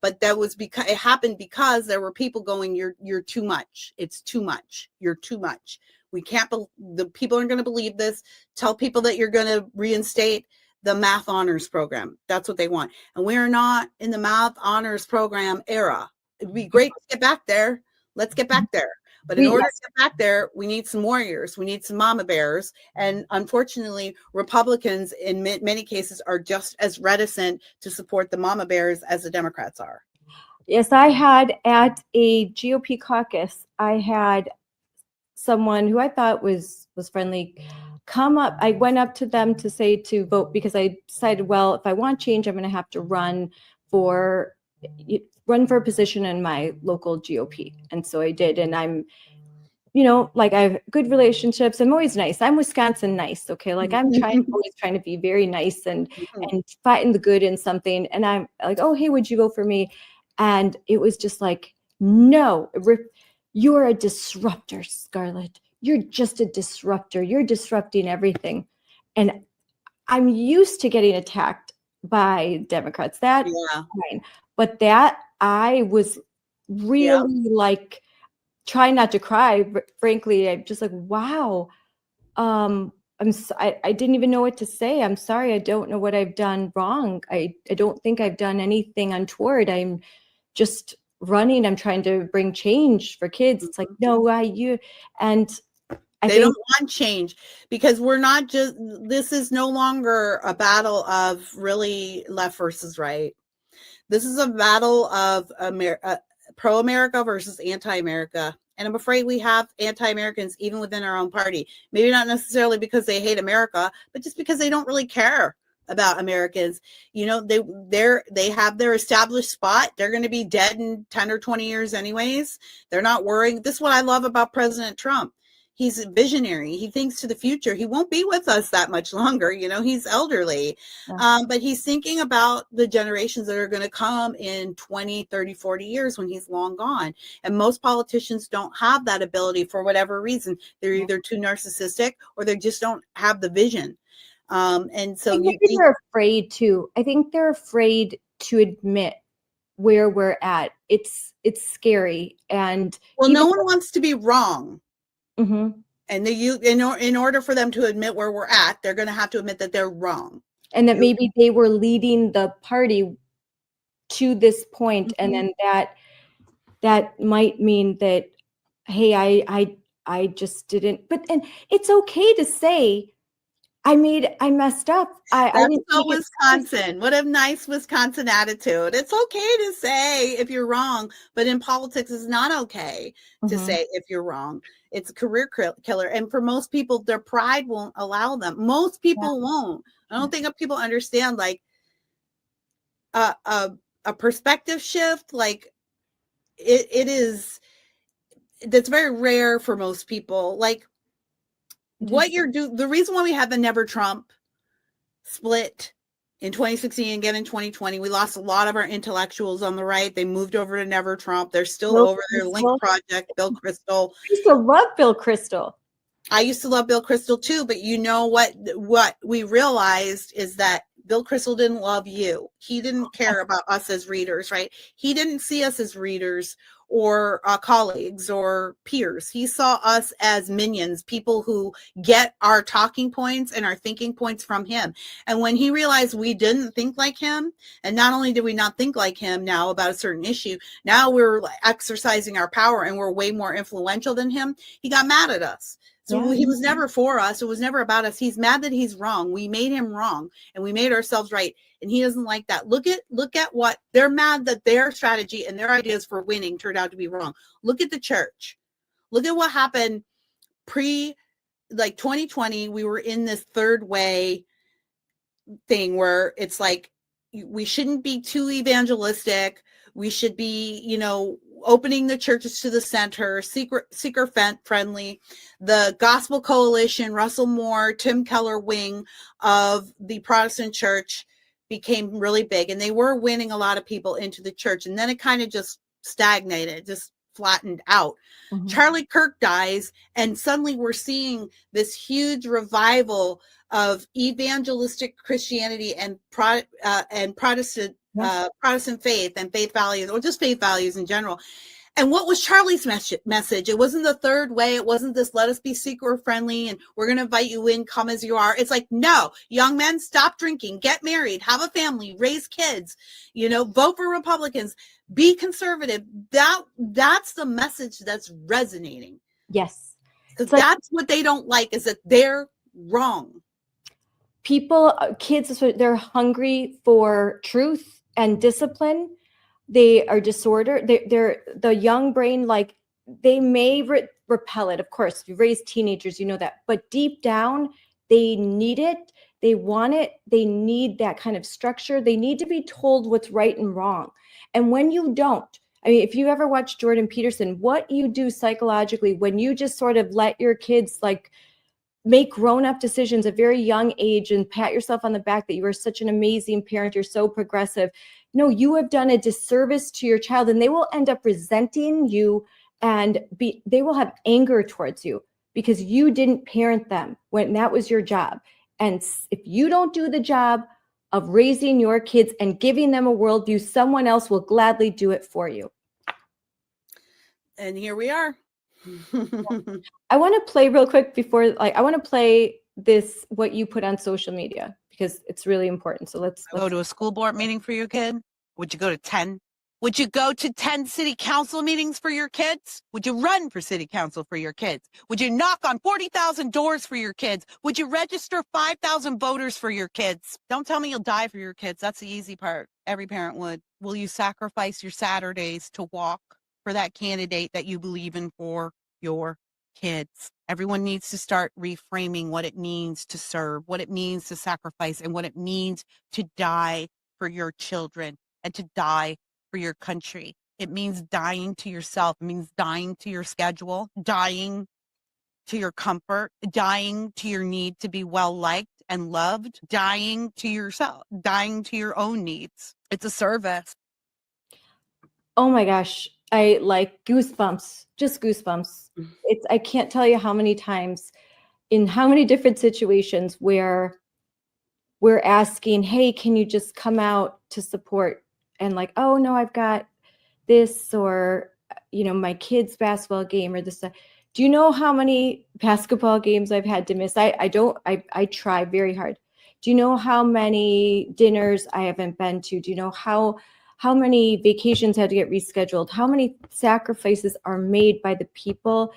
but that was because it happened because there were people going, "You're too much. It's too much. You're too much. We can't. The people aren't going to believe this. Tell people that you're going to reinstate the math honors program." That's what they want. And we're not in the math honors program era. It'd be great to get back there. Let's get back there. But in order to get back there, we need some warriors. We need some mama bears. And unfortunately, Republicans in many cases are just as reticent to support the mama bears as the Democrats are. Yes, I had at a GOP caucus, I had someone who I thought was friendly come up. I went up to them to say to vote because I decided, well, if I want change, I'm going to have to run for a position in my local GOP. And so I did. And I'm, like I have good relationships. I'm always nice. I'm Wisconsin nice. Okay. Like I'm always trying to be very nice and fighting the good in something. And I'm like, oh, hey, would you vote for me? And it was just like, no, you're a disruptor, Scarlett. You're just a disruptor. You're disrupting everything. And I'm used to getting attacked by Democrats. That's fine. But that I was really like trying not to cry, but frankly, I'm just like, wow. I didn't even know what to say. I'm sorry. I don't know what I've done wrong. I don't think I've done anything untoward. I'm just running. I'm trying to bring change for kids. It's like, no, and they don't want change because we're not just, this is no longer a battle of really left versus right. This is a battle of pro-America versus anti-America. And I'm afraid we have anti-Americans even within our own party. Maybe not necessarily because they hate America, but just because they don't really care about Americans. They have their established spot. They're going to be dead in 10 or 20 years anyways. They're not worrying. This is what I love about President Trump. He's a visionary. He thinks to the future. He won't be with us that much longer. He's elderly, but he's thinking about the generations that are going to come in 20, 30, 40 years when he's long gone. And most politicians don't have that ability for whatever reason. They're either too narcissistic or they just don't have the vision. And so they're afraid to. I think they're afraid to admit where we're at. It's scary. And no one wants to be wrong. Mm-hmm. And in order for them to admit where we're at, they're going to have to admit that they're wrong. And that maybe they were leading the party to this point, and then that might mean that, hey, I just didn't. And it's okay to say, I messed up. That's so Wisconsin. What a nice Wisconsin attitude. It's okay to say if you're wrong, but in politics, it's not okay to say if you're wrong. It's a career killer. And for most people, their pride won't allow them. Most people won't. I don't think people understand like a perspective shift. Like it is, that's very rare for most people. Like, the reason why we had the Never Trump split in 2016 and again in 2020, we lost a lot of our intellectuals on the right. They moved over to Never Trump. They're still over there. Link Project, Bill Kristol. I used to love Bill Kristol. I used to love Bill Kristol too, but you know what we realized is that Bill Kristol didn't love you. He didn't care about us as readers, right? He didn't see us as readers or colleagues or peers. He saw us as minions, people who get our talking points and our thinking points from him. And when he realized we didn't think like him, and not only did we not think like him now about a certain issue, now we're exercising our power and we're way more influential than him, he got mad at us. So he was never for us. It was never about us. He's mad that he's wrong. We made him wrong and we made ourselves right. And he doesn't like that. Look at what they're mad that their strategy and their ideas for winning turned out to be wrong. Look at the church. Look at what happened like 2020. We were in this third way thing where it's like, we shouldn't be too evangelistic. We should be, opening the churches to the center, seeker friendly. The Gospel Coalition, Russell Moore, Tim Keller wing of the Protestant church became really big, and they were winning a lot of people into the church. And then it kind of just stagnated, just flattened out. Charlie Kirk dies, and suddenly we're seeing this huge revival of evangelistic Christianity and Protestant faith and faith values, or just faith values in general. And what was Charlie's message? It wasn't the third way. It wasn't this, let us be seeker friendly and we're going to invite you in, come as you are. It's like, no, young men, stop drinking, get married, have a family, raise kids, vote for Republicans, be conservative. That's the message that's resonating. Yes. Because that's what they don't like, is that they're wrong. Kids, they're hungry for truth and discipline. they are disordered. They're the young brain, like they may repel it. Of course, if you raise teenagers, you know that. But deep down, they need it. They want it. They need that kind of structure. They need to be told what's right and wrong. And when you don't, I mean, if you ever watch Jordan Peterson, what you do psychologically when you just sort of let your kids like make grown-up decisions at a very young age and pat yourself on the back that you are such an amazing parent, you're so progressive. No, you have done a disservice to your child, and they will end up resenting you, and they will have anger towards you because you didn't parent them when that was your job. And if you don't do the job of raising your kids and giving them a worldview, someone else will gladly do it for you. And here we are. I want to play real quick before, I want to play this, what you put on social media, because it's really important. So let's go to a school board meeting for your kid. Would you go to 10? Would you go to 10 city council meetings for your kids? Would you run for city council for your kids? Would you knock on 40,000 doors for your kids? Would you register 5,000 voters for your kids? Don't tell me you'll die for your kids. That's the easy part. Every parent would. Will you sacrifice your Saturdays to walk for that candidate that you believe in for your kids? Everyone needs to start reframing what it means to serve, what it means to sacrifice, and what it means to die for your children and to die for your country. It means dying to yourself. It means dying to your schedule, dying to your comfort, dying to your need to be well liked and loved, dying to yourself, dying to your own needs. It's a service. Oh my gosh. I like goosebumps, just goosebumps. I can't tell you how many times in how many different situations where we're asking, hey, can you just come out to support? And like, oh no, I've got this, or, you know, my kid's basketball game or this. Do you know how many basketball games I've had to miss? I try very hard. Do you know how many dinners I haven't been to? Do you know how many vacations had to get rescheduled? How many sacrifices are made by the people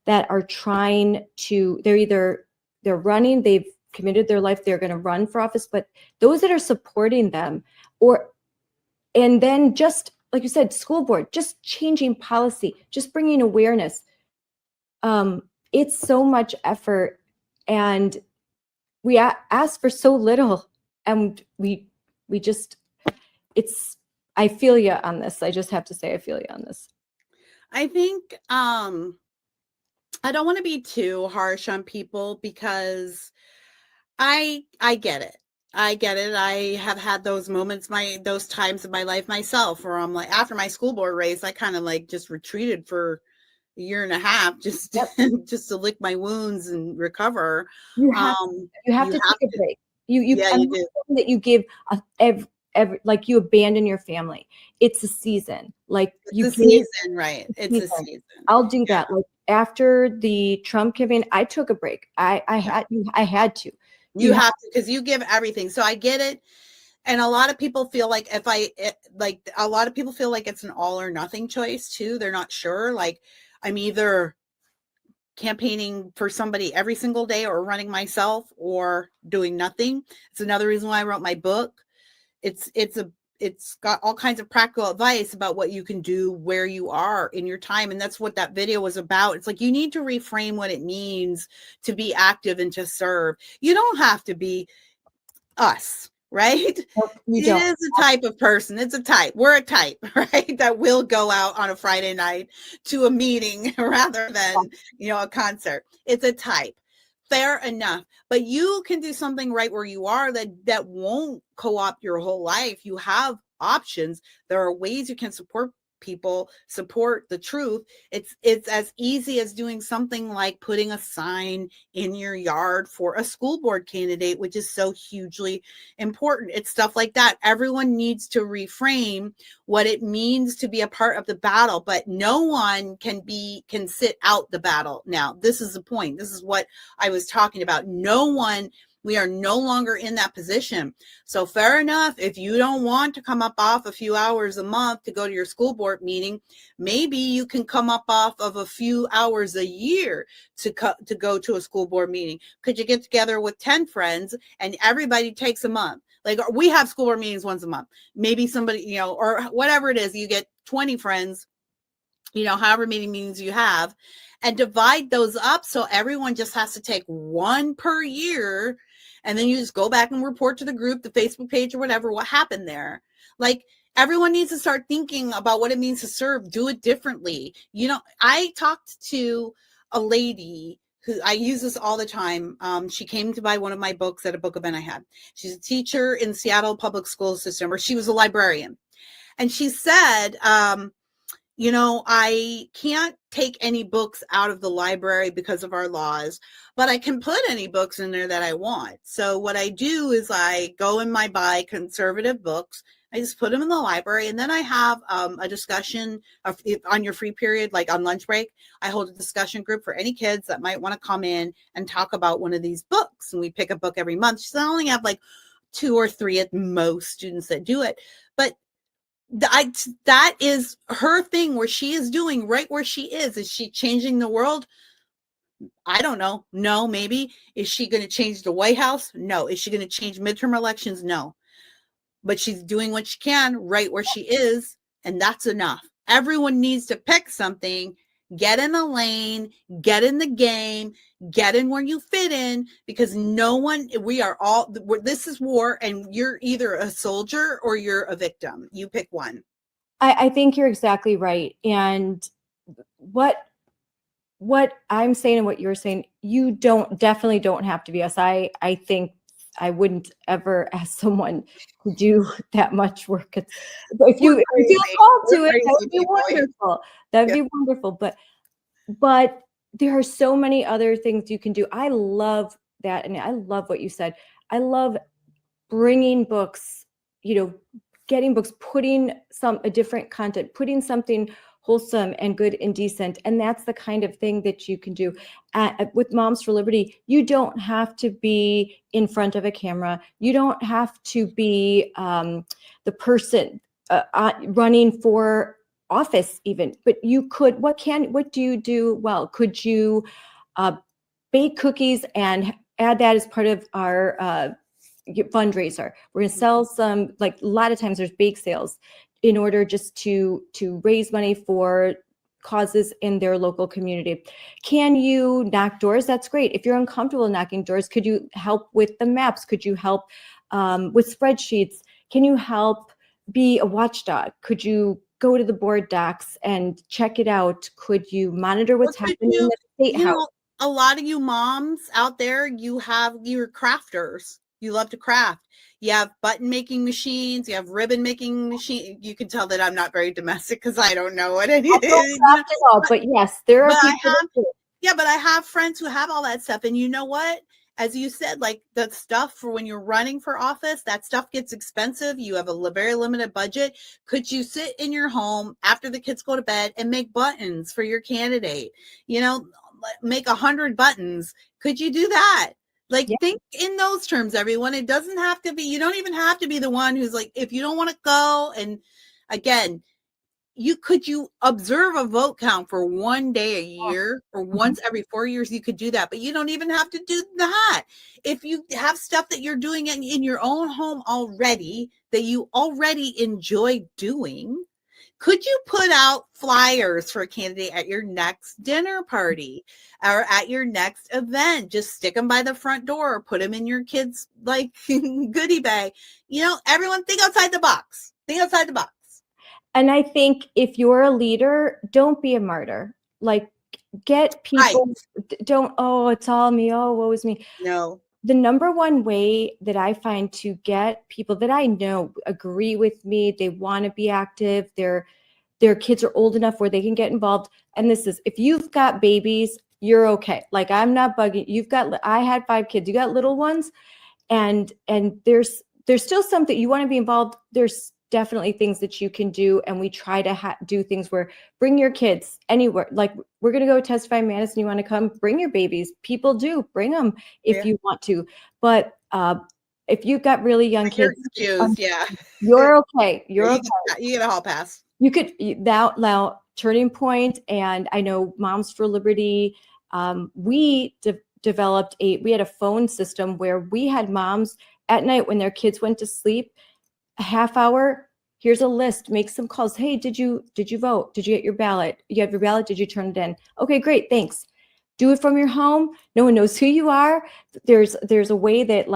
that are trying to, they're running, they've committed their life, they're going to run for office, but those that are supporting them, and then just like you said, school board, just changing policy, just bringing awareness. It's so much effort, and we ask for so little, and we just, I feel you on this. I just have to say, I feel you on this. I think I don't want to be too harsh on people because I get it. I get it. I have had those moments, those times in my life myself, where I'm like, after my school board race, I kind of like just retreated for a year and a half, just to lick my wounds and recover. You have to take a break. You do. That you give every, like you abandon your family. It's a season. Like it's a season, right? It's a season. I'll do that. Like after the Trump campaign, I took a break. I had to. You have to, because you give everything. So I get it. And a lot of people feel like a lot of people feel like it's an all or nothing choice too. They're not sure. Like I'm either campaigning for somebody every single day or running myself or doing nothing. It's another reason why I wrote my book. It's got all kinds of practical advice about what you can do where you are in your time. And that's what that video was about. It's like, you need to reframe what it means to be active and to serve. You don't have to be us, right? It is a type of person. It's a type. We're a type, right? That will go out on a Friday night to a meeting rather than, a concert. It's a type. Fair enough. But you can do something right where you are that won't co-opt your whole life. You have options. There are ways you can support people, support the truth. It's as easy as doing something like putting a sign in your yard for a school board candidate, which is so hugely important. It's stuff like that. Everyone needs to reframe what it means to be a part of the battle, but no one can sit out the battle. Now, this is the point. This is what I was talking about. We are no longer in that position. So fair enough, if you don't want to come up off a few hours a month to go to your school board meeting, maybe you can come up off of a few hours a year to go to a school board meeting. Could you get together with 10 friends and everybody takes a month? Like we have school board meetings once a month. Maybe somebody, you know, or whatever it is, you get 20 friends, you know, however many meetings you have, and divide those up so everyone just has to take one per year. And then you just go back and report to the group, the Facebook page or whatever, what happened there. Like everyone needs to start thinking about what it means to serve, do it differently. You know, I talked to a lady who I use this all the time. She came to buy one of my books at a book event I had. She's a teacher in Seattle public school system, or she was a librarian. And she said, you know, I can't take any books out of the library because of our laws, but I can put any books in there that I want. So what I do is I go and I buy conservative books. I just put them in the library, and then I have a discussion on your free period, like on lunch break. I hold a discussion group for any kids that might want to come in and talk about one of these books, and we pick a book every month. So I only have like 2 or 3 at most students that do it, but that is her thing, where she is doing right where she is. Is she changing the world? I don't know. No, maybe. Is she going to change the White House? No. Is she going to change midterm elections? No. But she's doing what she can right where she is, and that's enough. Everyone needs to pick something, get in the lane, get in the game, get in where you fit in, because we are all, this is war, and you're either a soldier or you're a victim. You pick one. I think you're exactly right. And what I'm saying and what you're saying, you definitely don't have to be us. I think I wouldn't ever ask someone to do that much work. If you feel called to it, that would be wonderful. That'd be wonderful. But there are so many other things you can do. I love that. And I love what you said. I love bringing books, you know, getting books, putting a different content, putting something wholesome and good and decent. And that's the kind of thing that you can do. With Moms for Liberty, you don't have to be in front of a camera. You don't have to be the person running for office even, but you could, what do you do well? Could you bake cookies and add that as part of our fundraiser? We're going to sell some, like a lot of times there's bake sales in order just to raise money for causes in their local community. Can you knock doors? That's great. If you're uncomfortable knocking doors, could you help with the maps? Could you help with spreadsheets? Can you help be a watchdog? Could you go to the board docs and check it out? Could you monitor what's happening in the state house? A lot of you moms out there, you're crafters. You love to craft. You have button making machines. You have ribbon making machine. You can tell that I'm not very domestic because I don't know what it is. But yes, there are people. But I have friends who have all that stuff. And you know what? As you said, like the stuff for when you're running for office, that stuff gets expensive. You have a very limited budget. Could you sit in your home after the kids go to bed and make buttons for your candidate? You know, make 100 buttons. Could you do that? Like, think in those terms, everyone. It doesn't have to be, you don't even have to be the one who's like, if you don't want to go. And again, you observe a vote count for one day a year or once every 4 years, you could do that, but you don't even have to do that. If you have stuff that you're doing in your own home already, that you already enjoy doing, could you put out flyers for a candidate at your next dinner party or at your next event? Just stick them by the front door or put them in your kids' like goodie bag. You know, everyone think outside the box. Think outside the box. And I think if you're a leader, don't be a martyr. Like, get people, it's all me. Oh, woe is me. No. The number one way that I find to get people that I know agree with me, they want to be active, their kids are old enough where they can get involved. And this is, if you've got babies, you're okay. Like, I'm not bugging. I had 5 kids. You got little ones, and there's still something you want to be involved. There's definitely things that you can do. And we try to do things where bring your kids anywhere. Like, we're going to go testify in Madison. You want to come, bring your babies. People do bring them if you want to. But if you've got really young kids, you're okay. You're okay. You get a hall pass. You could, now Turning Point, and I know Moms for Liberty, we developed we had a phone system where we had moms at night when their kids went to sleep, a half hour, here's a list, make some calls. Hey, did you vote? Did you get your ballot? You have your ballot? Did you turn it in? Okay, great, thanks. Do it from your home. No one knows who you are. There's a way that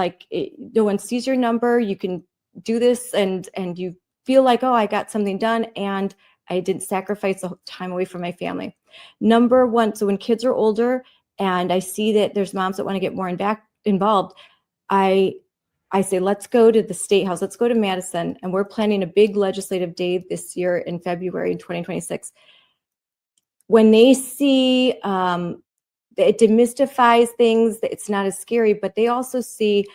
no one sees your number. You can do this and you feel like, oh, I got something done and I didn't sacrifice the time away from my family. Number one, so when kids are older and I see that there's moms that want to get more involved, I say, let's go to the State House. Let's go to Madison. And we're planning a big legislative day this year in February in 2026. When they see it demystifies things, it's not as scary, but they also see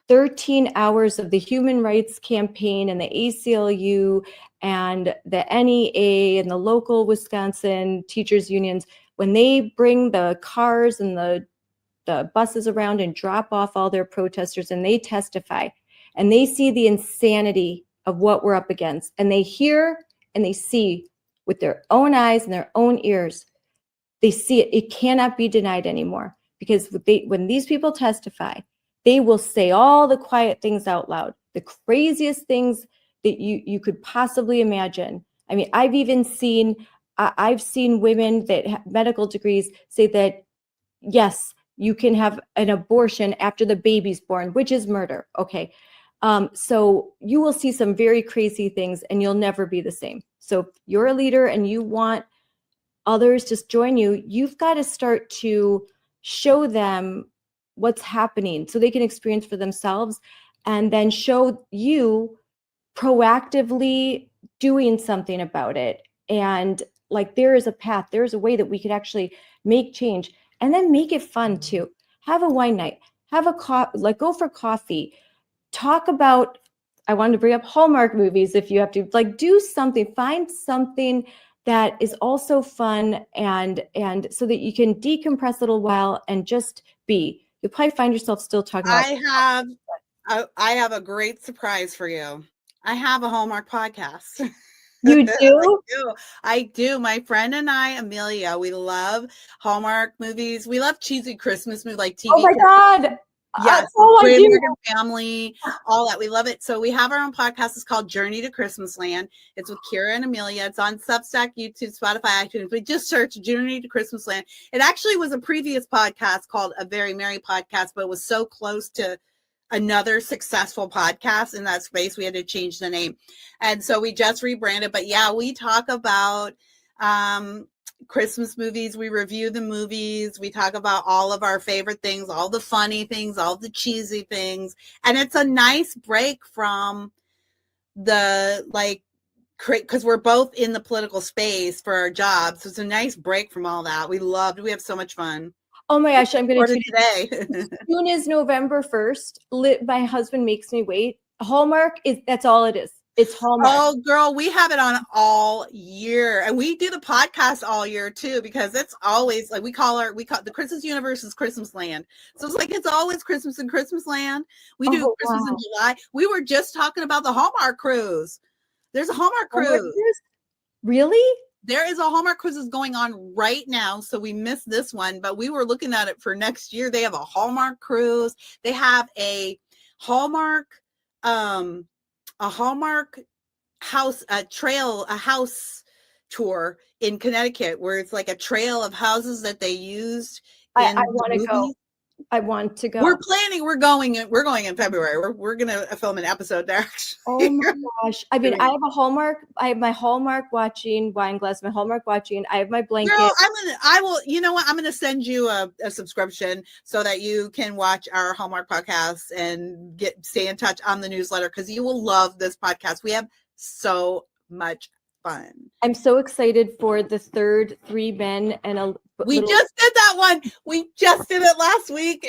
13 hours of the Human Rights Campaign and the ACLU and the NEA and the local Wisconsin teachers unions, when they bring the cars and the buses around and drop off all their protesters and they testify and they see the insanity of what we're up against and they hear and they see with their own eyes and their own ears, they see it. It cannot be denied anymore because when these people testify, they will say all the quiet things out loud, the craziest things that you could possibly imagine. I mean, I've seen women that have medical degrees say that, yes, you can have an abortion after the baby's born, which is murder. Okay. So you will see some very crazy things and you'll never be the same. So if you're a leader and you want others to join you, you've got to start to show them what's happening so they can experience for themselves and then show you proactively doing something about it. And like, there is a path, there's a way that we could actually make change and then make it fun too. Have a wine night, have a go for coffee, talk about, I wanted to bring up Hallmark movies if you have to, do something, find something that is also fun and so that you can decompress a little while and just be. You'll probably find yourself still talking about. I have a great surprise for you. I have a Hallmark podcast. You do? I do. My friend and I, Amelia, we love Hallmark movies. We love cheesy Christmas movies like TV. Oh my God. Yes, I do. American Family, all that. We love it. So we have our own podcast. It's called Journey to Christmas Land. It's with Kira and Amelia. It's on Substack, YouTube, Spotify, iTunes. We just searched Journey to Christmas Land. It actually was a previous podcast called A Very Merry Podcast, but it was so close to another successful podcast in that space, we had to change the name. And so we just rebranded. But yeah, we talk about Christmas movies. We review the movies. We talk about all of our favorite things, all the funny things, all the cheesy things. And it's a nice break from the because we're both in the political space for our jobs. So it's a nice break from all that. We have so much fun. Oh my gosh, I'm going to tweet it today. As soon as November 1st, my husband makes me wait. Hallmark that's all it is. It's Hallmark. Oh, girl, we have it on all year. And we do the podcast all year too, because it's always we call the Christmas universe is Christmas land. So it's always Christmas in Christmas land. We do Christmas in July. We were just talking about the Hallmark cruise. There's a Hallmark cruise. Really? There is a Hallmark cruise going on right now. So we missed this one, but we were looking at it for next year. They have a Hallmark cruise. They have a Hallmark house, a house tour in Connecticut where it's like a trail of houses that they used. I want to go. I want to go. We're planning. We're going in February. We're going to film an episode there. Oh my gosh. I mean, I have a Hallmark. I have my Hallmark watching wine glass, my Hallmark watching. I have my blanket. Girl, you know what? I'm going to send you a subscription so that you can watch our Hallmark podcast and stay in touch on the newsletter because you will love this podcast. We have so much fun. I'm so excited for the third 3 men and a we just did that one. We just did it last week.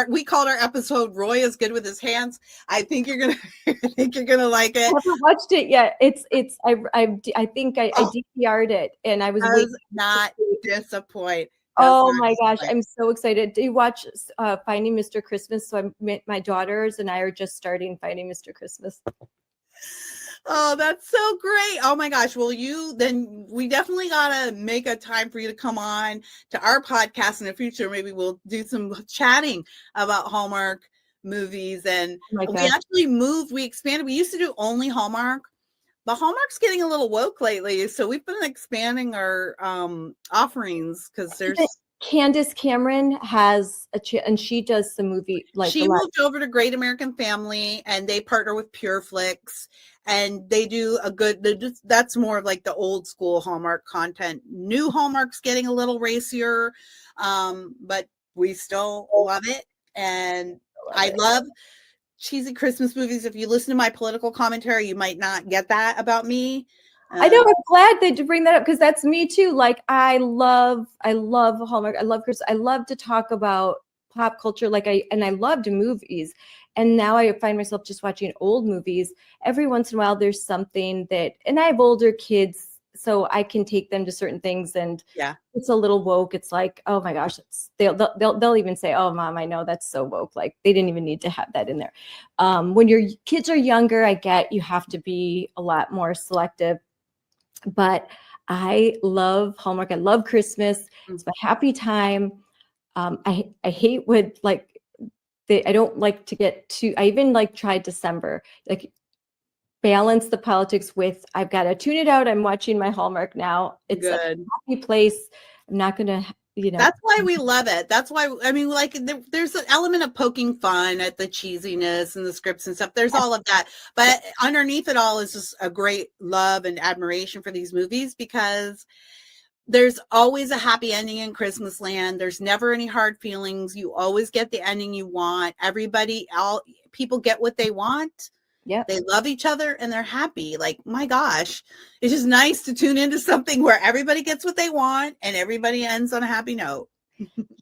We called our episode Roy is good with his hands. I think you're gonna like it. I haven't watched it yet. I think I DVR'd it and I was not disappointed. Oh my gosh, I'm so excited. Do you watch Finding Mr. Christmas? So my daughters and I are just starting Finding Mr. Christmas. Oh, that's so great. Oh my gosh. Well, we definitely got to make a time for you to come on to our podcast in the future. Maybe we'll do some chatting about Hallmark movies, and my we gosh. actually moved. We expanded. We used to do only Hallmark, but Hallmark's getting a little woke lately, so we've been expanding our offerings because there's. Candace Cameron has and she does the movie like She moved over to Great American Family, and they partner with Pure Flix, and they do a good. That's more of like the old school Hallmark content. New Hallmark's getting a little racier, but we still love it, and I love cheesy Christmas movies. If you listen to my political commentary, you might not get that about me. I know. I'm glad that you bring that up because that's me too. Like I love Hallmark. I love Chris. I love to talk about pop culture. I loved movies, and now I find myself just watching old movies. Every once in a while, there's something and I have older kids, so I can take them to certain things, and it's a little woke. It's like, oh my gosh, they'll even say, oh mom, I know that's so woke. Like they didn't even need to have that in there. When your kids are younger, I get you have to be a lot more selective. But I love Hallmark. I love Christmas. It's my happy time. I hate when I don't like to get too. I even tried December, balance the politics with I've got to tune it out. I'm watching my Hallmark now. It's a happy place. I'm not gonna. That's why we love it. That's why, I mean, there's an element of poking fun at the cheesiness and the scripts and stuff. There's all of that. But underneath it all is just a great love and admiration for these movies because there's always a happy ending in Christmas Land. There's never any hard feelings. You always get the ending you want. People get what they want. Yeah, they love each other and they're happy. Like, my gosh, it's just nice to tune into something where everybody gets what they want and everybody ends on a happy note.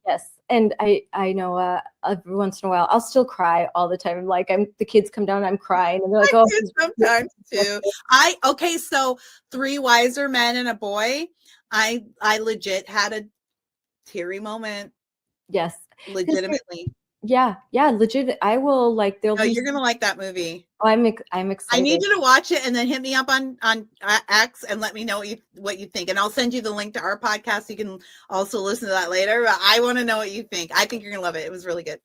Yes, and I know every once in a while I'll still cry all the time. Like the kids come down, I'm crying, and they're like, "Oh." Sometimes too. So 3 Wiser Men and a Boy. I legit had a teary moment. Yes, legitimately. Yeah, legit. I will you're gonna like that movie. Oh, I'm excited. I need you to watch it and then hit me up on X and let me know what you think. And I'll send you the link to our podcast. You can also listen to that later. But I want to know what you think. I think you're gonna love it. It was really good.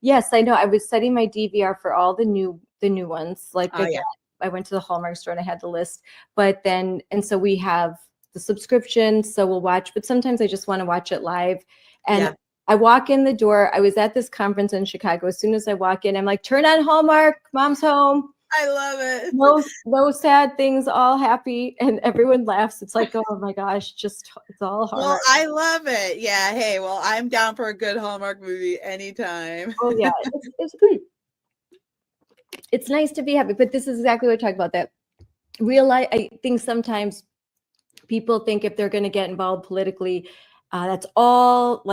Yes, I know. I was setting my DVR for all the new ones. I went to the Hallmark store and I had the list. But then so we have the subscription, so we'll watch. But sometimes I just want to watch it live. And I walk in the door. I was at this conference in Chicago. As soon as I walk in, I'm like, turn on Hallmark. Mom's home. I love it. No sad things, all happy. And everyone laughs. It's like, oh my gosh, it's all hard. Well, I love it. Yeah. Hey, well, I'm down for a good Hallmark movie anytime. Oh yeah. It's good. It's nice to be happy, but this is exactly what I talk about. That I think sometimes people think if they're going to get involved politically, that's all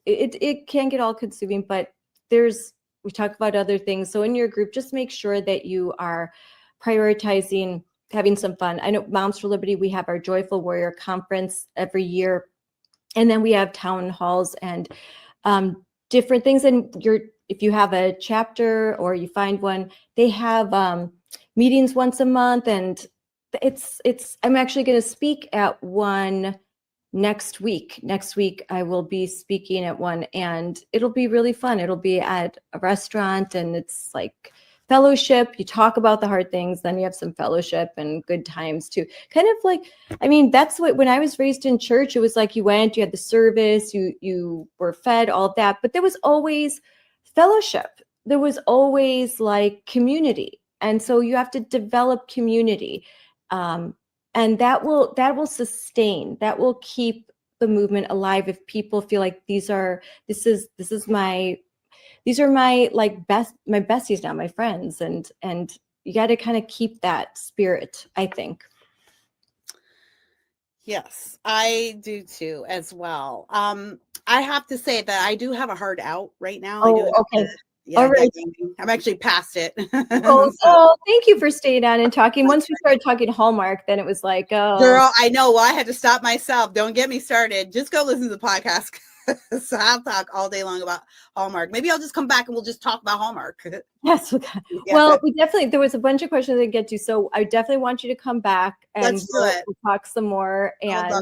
it can get all consuming, but we talk about other things. So in your group, just make sure that you are prioritizing having some fun. I know Moms for Liberty, we have our Joyful Warrior Conference every year. And then we have town halls and different things. And if you have a chapter or you find one, they have meetings once a month. And I'm actually going to speak at one next week. Next week, I will be speaking at one and it'll be really fun. It'll be at a restaurant and it's like fellowship. You talk about the hard things, then you have some fellowship and good times too. Kind of that's what, when I was raised in church, it was like you went, you had the service, you were fed, all of that, but there was always fellowship. There was always community. And so you have to develop community. And that will sustain, that will keep the movement alive if people feel like these are my besties now, my friends, and you got to kind of keep that spirit, I think. Yes, I do too as well. I have to say that I do have a hard out right now. Okay. Yeah, all right. I'm actually past it. Oh, thank you for staying on and talking. Once we started talking Hallmark, then it was like, oh. Girl, I know. Well, I had to stop myself. Don't get me started. Just go listen to the podcast. So I'll talk all day long about Hallmark. Maybe I'll just come back and we'll just talk about Hallmark. Yes. Okay. Well, there was a bunch of questions I didn't get to. So I definitely want you to come back and Let's do it. we'll talk some more. And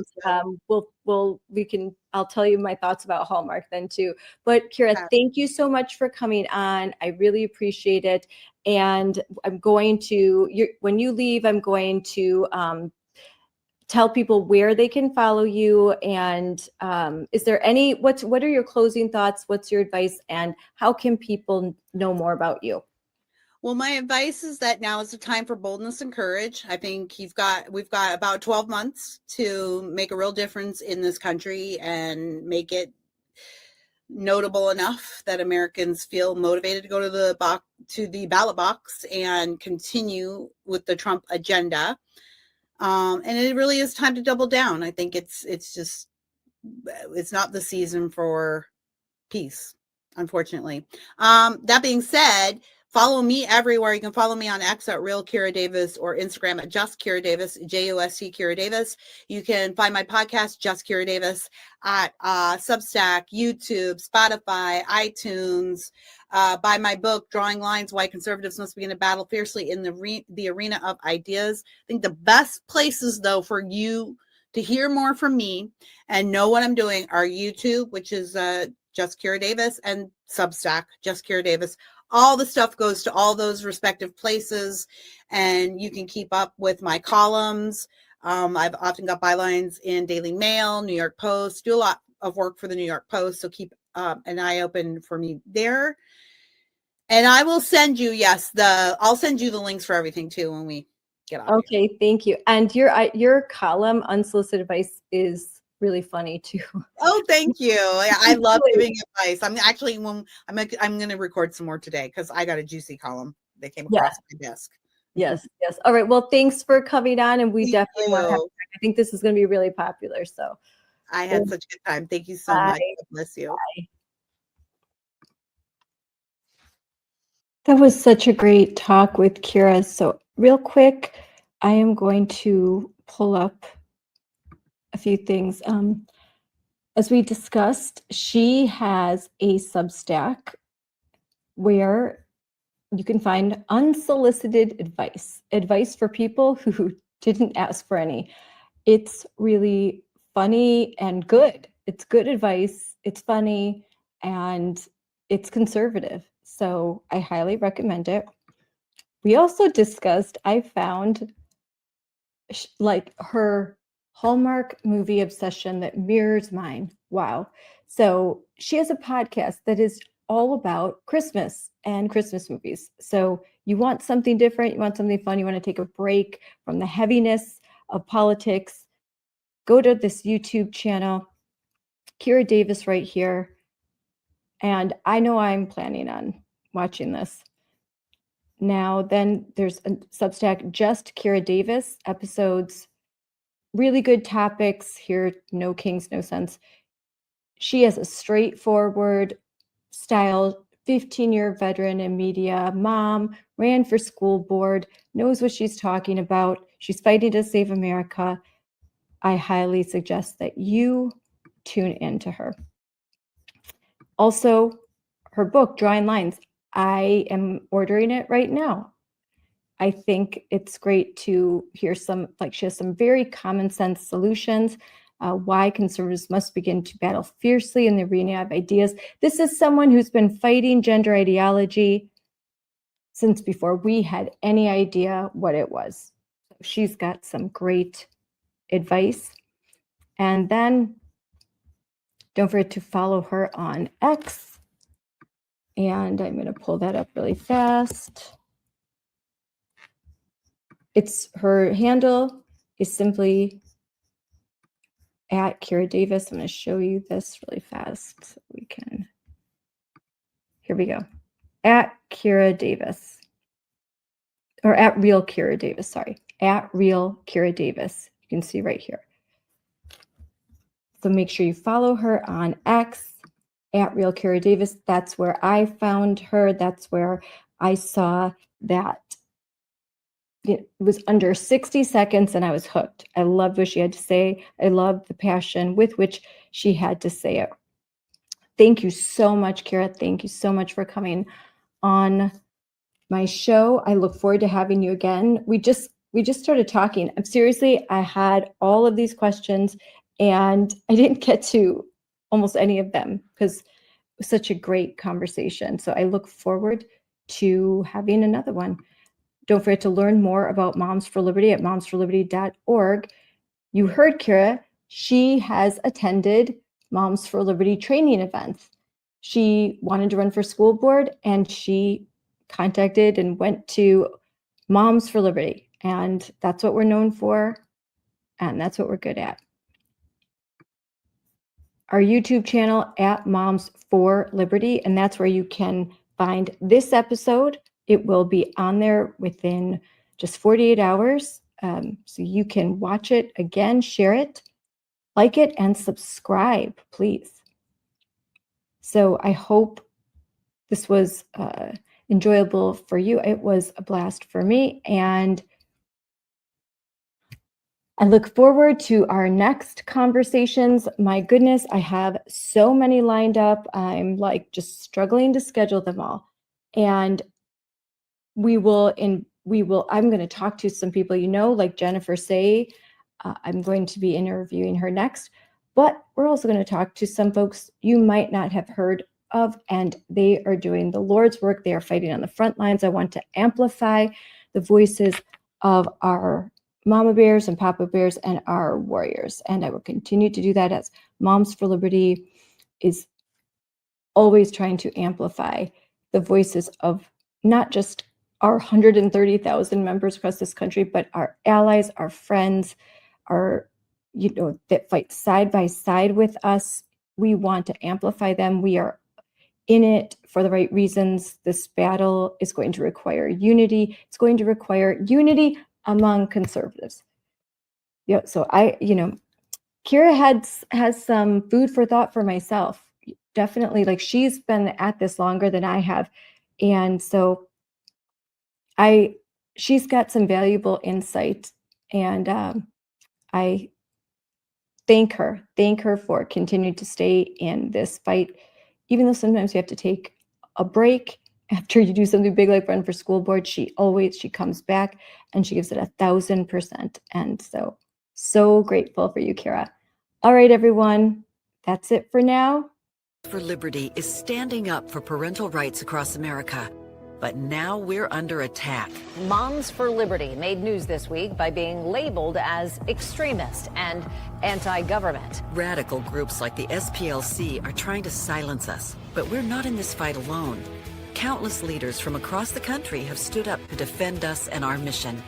I'll tell you my thoughts about Hallmark then too. But Kira, thank you so much for coming on. I really appreciate it. And I'm going to, when you leave, I'm going to tell people where they can follow you. And is there what are your closing thoughts? What's your advice? And how can people know more about you? Well, my advice is that now is the time for boldness and courage. I think we've got about 12 months to make a real difference in this country and make it notable enough that Americans feel motivated to go to the ballot box and continue with the Trump agenda. And it really is time to double down. I think it's not the season for peace, unfortunately. That being said, follow me everywhere. You can follow me on X at Real Kira Davis or Instagram at Just Kira Davis, JUST Kira Davis. You can find my podcast, Just Kira Davis, at Substack, YouTube, Spotify, iTunes. Buy my book, Drawing Lines, Why Conservatives Must Begin to Battle Fiercely in the Arena of Ideas. I think the best places, though, for you to hear more from me and know what I'm doing are YouTube, which is Just Kira Davis, and Substack, Just Kira Davis. All the stuff goes to all those respective places, and you can keep up with my columns. I've often got bylines in Daily Mail, New York Post, do a lot of work for the New York Post, so keep an eye open for me there. And I will send you, I'll send you the links for everything too when we get off. Okay, thank you. And your column, Unsolicited Advice, is really funny too. Oh, thank you. I love giving advice. I'm going to record some more today because I got a juicy column that came across my desk. Yes. All right. Well, thanks for coming on, and we definitely want to have you back. I think this is going to be really popular. So I had such a good time. Thank you so much. God bless you. Bye. That was such a great talk with Kira. So real quick, I am going to pull up a few things. As we discussed, she has a Substack where you can find unsolicited advice for people who didn't ask for any. It's really funny and good. It's good advice. It's funny and it's conservative. So I highly recommend it. We also discussed, I found like her Hallmark movie obsession that mirrors mine. Wow. So she has a podcast that is all about Christmas and Christmas movies. So you want something different, you want something fun, you want to take a break from the heaviness of politics, go to this YouTube channel, Kira Davis right here. And I know I'm planning on watching this. Now, then there's a Substack, Just Kira Davis, episodes, really good topics here, no kings, no sense. She has a straightforward style, 15-year veteran in media, mom, ran for school board, knows what she's talking about. She's fighting to save America. I highly suggest that you tune into her. Also, her book, Drawing Lines, I am ordering it right now. I think it's great to hear she has some very common sense solutions, why conservatives must begin to battle fiercely in the arena of ideas. This is someone who's been fighting gender ideology since before we had any idea what it was. She's got some great advice. And then don't forget to follow her on X. And I'm going to pull that up really fast. Her handle is simply at Kira Davis. I'm going to show you this really fast so we can. Here we go. At Kira Davis. Or at Real Kira Davis, sorry. At Real Kira Davis. You can see right here. So make sure you follow her on X, at Real Kira Davis. That's where I found her. That's where I saw that it was under 60 seconds and I was hooked. I loved what she had to say. I loved the passion with which she had to say it. thank you so much, Kira. Thank you so much for coming on my show. I look forward to having you again. We just started talking. Seriously, I had all of these questions and I didn't get to almost any of them because it was such a great conversation. So I look forward to having another one. Don't forget to learn more about Moms for Liberty at momsforliberty.org. You heard Kira. She has attended Moms for Liberty training events. She wanted to run for school board and she contacted and went to Moms for Liberty. And that's what we're known for. And that's what we're good at. Our YouTube channel at Moms for Liberty. And that's where you can find this episode. It will be on there within just 48 hours. So you can watch it again, share it, like it, and subscribe, please. So I hope this was enjoyable for you. It was a blast for me. And I look forward to our next conversations. My goodness, I have so many lined up. I'm like just struggling to schedule them all. And I'm going to talk to some people, like Jennifer Say. I'm going to be interviewing her next. But we're also going to talk to some folks you might not have heard of, and they are doing the Lord's work. They are fighting on the front lines. I want to amplify the voices of our mama bears and papa bears and our warriors. And I will continue to do that as Moms for Liberty is always trying to amplify the voices of not just our 130,000 members across this country, but our allies, our friends, that fight side by side with us. We want to amplify them. We are in it for the right reasons. This battle is going to require unity. It's going to require unity among conservatives. Yeah. So Kira has some food for thought for myself. Definitely, like she's been at this longer than I have, and so she's got some valuable insight, and I thank her for continuing to stay in this fight, even though sometimes you have to take a break after you do something big like run for school board. She comes back and she gives it 1,000%. And so grateful for you, Kira. All right, everyone, that's it for now. For Liberty is standing up for parental rights across America. But now we're under attack. Moms for Liberty made news this week by being labeled as extremist and anti-government. Radical groups like the SPLC are trying to silence us. But we're not in this fight alone. Countless leaders from across the country have stood up to defend us and our mission.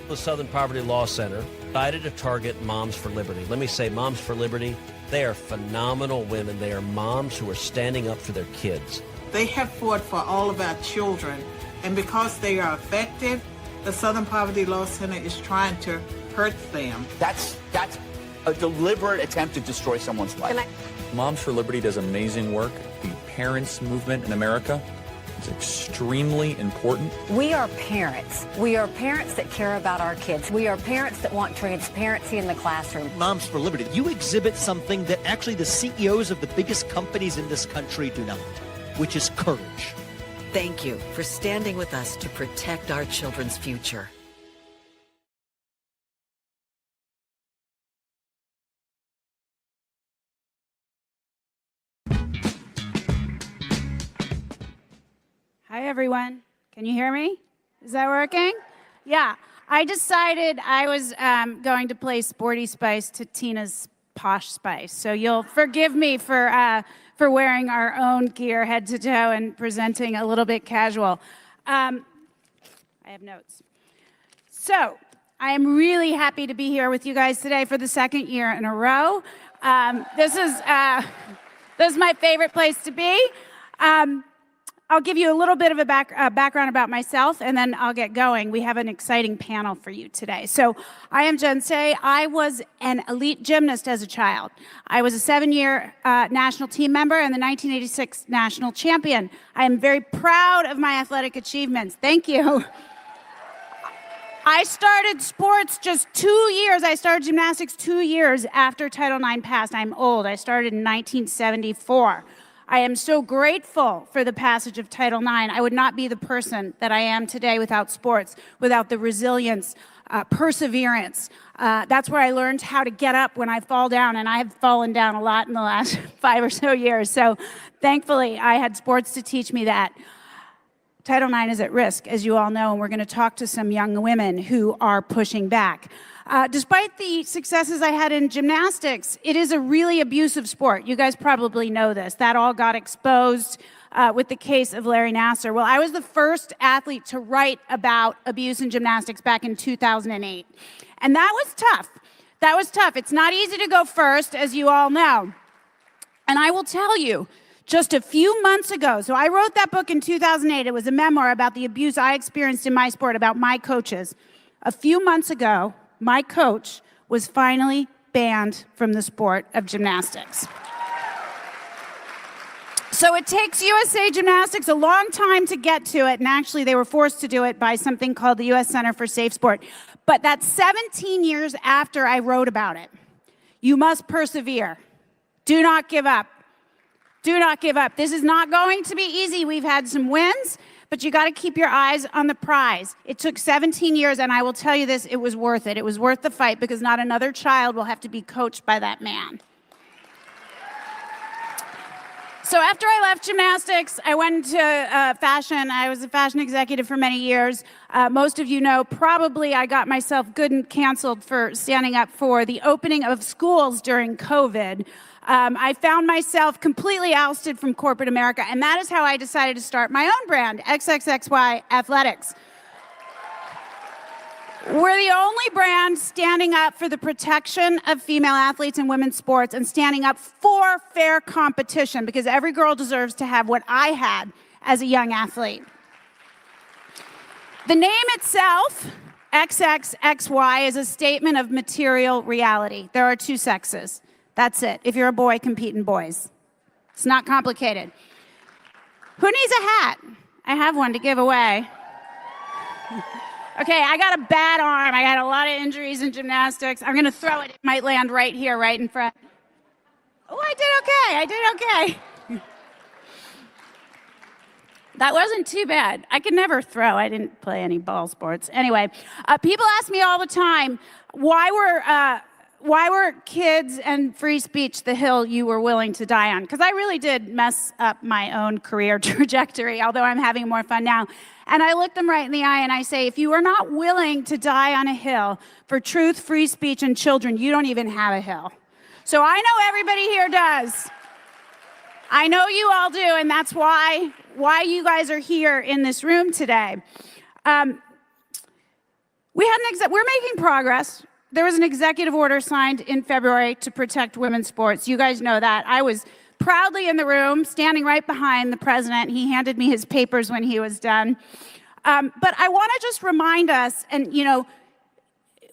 The Southern Poverty Law Center decided to target Moms for Liberty. Let me say, Moms for Liberty, they are phenomenal women. They are moms who are standing up for their kids. They have fought for all of our children, and because they are effective, the Southern Poverty Law Center is trying to hurt them. That's a deliberate attempt to destroy someone's life. Moms for Liberty does amazing work. The parents movement in America is extremely important. We are parents. We are parents that care about our kids. We are parents that want transparency in the classroom. Moms for Liberty, you exhibit something that actually the CEOs of the biggest companies in this country do not, which is courage. Thank you for standing with us to protect our children's future. Hi, everyone. Can you hear me? Is that working? Yeah. I decided I was going to play Sporty Spice to Tina's Posh Spice. So you'll forgive me for wearing our own gear head to toe and presenting a little bit casual. I have notes. So I am really happy to be here with you guys today for the second year in a row. This is my favorite place to be. I'll give you a little bit of a background about myself, and then I'll get going. We have an exciting panel for you today. So I am Jen Say. I was an elite gymnast as a child. I was a 7-year national team member and the 1986 national champion. I am very proud of my athletic achievements. Thank you. I started sports just 2 years. I started gymnastics 2 years after Title IX passed. I'm old. I started in 1974. I am so grateful for the passage of Title IX. I would not be the person that I am today without sports, without the resilience, perseverance. That's where I learned how to get up when I fall down, and I have fallen down a lot in the last 5 or so years. So thankfully, I had sports to teach me that. Title IX is at risk, as you all know, and we're going to talk to some young women who are pushing back. Despite the successes I had in gymnastics, it is a really abusive sport. You guys probably know this. That all got exposed with the case of Larry Nassar. Well, I was the first athlete to write about abuse in gymnastics back in 2008. And that was tough. That was tough. It's not easy to go first, as you all know. And I will tell you, just a few months ago, so I wrote that book in 2008. It was a memoir about the abuse I experienced in my sport, about my coaches. A few months ago, my coach was finally banned from the sport of gymnastics. So it takes USA Gymnastics a long time to get to it, and actually they were forced to do it by something called the U.S. Center for Safe Sport. But that's 17 years after I wrote about it. You must persevere. Do not give up. Do not give up. This is not going to be easy. We've had some wins, but you got to keep your eyes on the prize. It took 17 years, and I will tell you this, it was worth it. It was worth the fight, because not another child will have to be coached by that man. So after I left gymnastics, I went into fashion. I was a fashion executive for many years. Most of you know, probably I got myself good and canceled for standing up for the opening of schools during COVID. I found myself completely ousted from corporate America, and that is how I decided to start my own brand, XXXY Athletics. We're the only brand standing up for the protection of female athletes in women's sports and standing up for fair competition, because every girl deserves to have what I had as a young athlete. The name itself, XXXY, is a statement of material reality. There are two sexes. That's it. If you're a boy, compete in boys. It's not complicated. Who needs a hat? I have one to give away. Okay, I got a bad arm. I got a lot of injuries in gymnastics. I'm going to throw it. It might land right here, right in front. Oh, I did okay. I did okay. That wasn't too bad. I could never throw. I didn't play any ball sports. Anyway, people ask me all the time, why were kids and free speech the hill you were willing to die on? Because I really did mess up my own career trajectory, although I'm having more fun now. And I look them right in the eye and I say, if you are not willing to die on a hill for truth, free speech, and children, you don't even have a hill. So I know everybody here does. I know you all do, and that's why you guys are here in this room today. We're making progress. There was an executive order signed in February to protect women's sports. You guys know that. I was proudly in the room, standing right behind the president. He handed me his papers when he was done. But I want to just remind us, and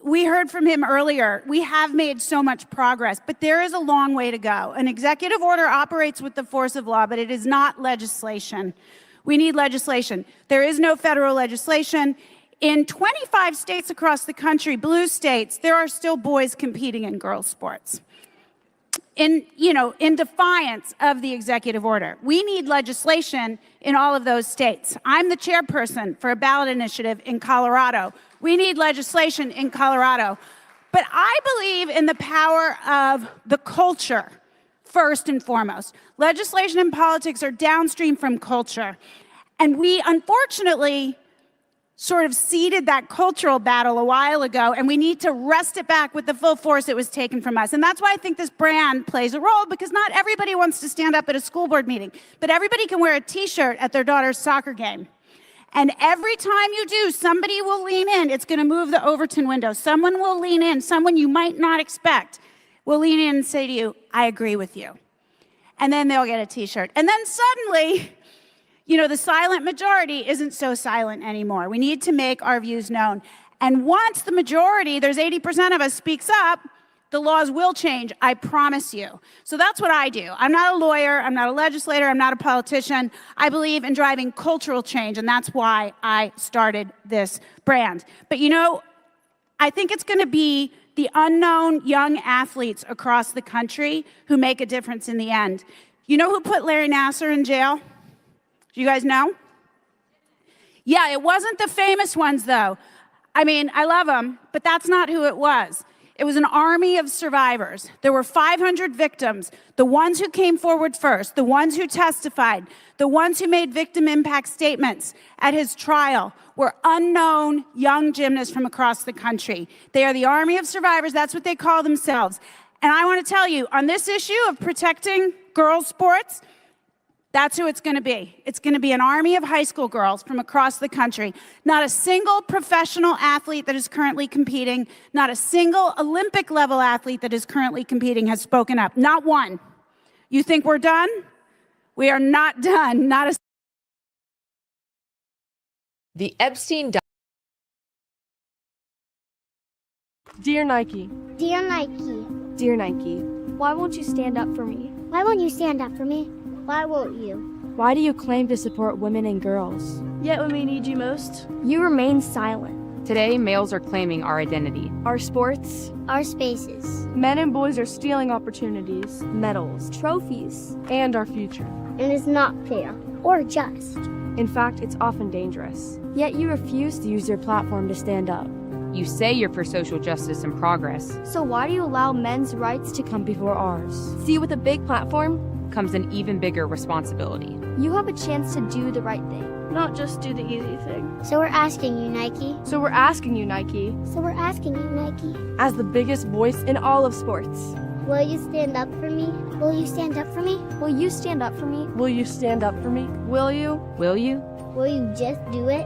we heard from him earlier, we have made so much progress, but there is a long way to go. An executive order operates with the force of law, but it is not legislation. We need legislation. There is no federal legislation. In 25 states across the country, blue states, there are still boys competing in girls' sports. In defiance of the executive order. We need legislation in all of those states. I'm the chairperson for a ballot initiative in Colorado. We need legislation in Colorado. But I believe in the power of the culture, first and foremost. Legislation and politics are downstream from culture. And we, unfortunately, sort of ceded that cultural battle a while ago, and we need to wrest it back with the full force it was taken from us. And that's why I think this brand plays a role, because not everybody wants to stand up at a school board meeting, but everybody can wear a t-shirt at their daughter's soccer game. And every time you do, somebody will lean in. It's going to move the Overton window. Someone will lean in. Someone you might not expect will lean in and say to you, I agree with you. And then they'll get a t-shirt. And then suddenly, the silent majority isn't so silent anymore. We need to make our views known. And once the majority, there's 80% of us, speaks up, the laws will change, I promise you. So that's what I do. I'm not a lawyer, I'm not a legislator, I'm not a politician. I believe in driving cultural change, and that's why I started this brand. But I think it's going to be the unknown young athletes across the country who make a difference in the end. You know who put Larry Nassar in jail? Do you guys know? Yeah, it wasn't the famous ones, though. I mean, I love them, but that's not who it was. It was an army of survivors. There were 500 victims, the ones who came forward first, the ones who testified, the ones who made victim impact statements at his trial were unknown young gymnasts from across the country. They are the army of survivors. That's what they call themselves. And I want to tell you, on this issue of protecting girls' sports, that's who it's going to be. It's going to be an army of high school girls from across the country. Not a single professional athlete that is currently competing, not a single Olympic level athlete that is currently competing has spoken up. Not one. You think we're done? We are not done. Not a. The Epstein. Dear Nike. Dear Nike. Dear Nike. Why won't you stand up for me? Why won't you stand up for me? Why won't you? Why do you claim to support women and girls? Yet when we need you most, you remain silent. Today, males are claiming our identity, Our sports, Our spaces, men and boys are stealing opportunities, medals, trophies, and our future. and it's not fair or just. In fact, it's often dangerous. Yet you refuse to use your platform to stand up. You say you're for social justice and progress. So why do you allow men's rights to come before ours? See, with a big platform comes an even bigger responsibility. You have a chance to do the right thing, not just do the easy thing. So we're asking you, Nike. So we're asking you, Nike, So we're asking you, Nike. as the biggest voice in all of sports. Will you stand up for me? Will you stand up for me? Will you stand up for me? Will you stand up for me? Will you? Will you? Will you just do it?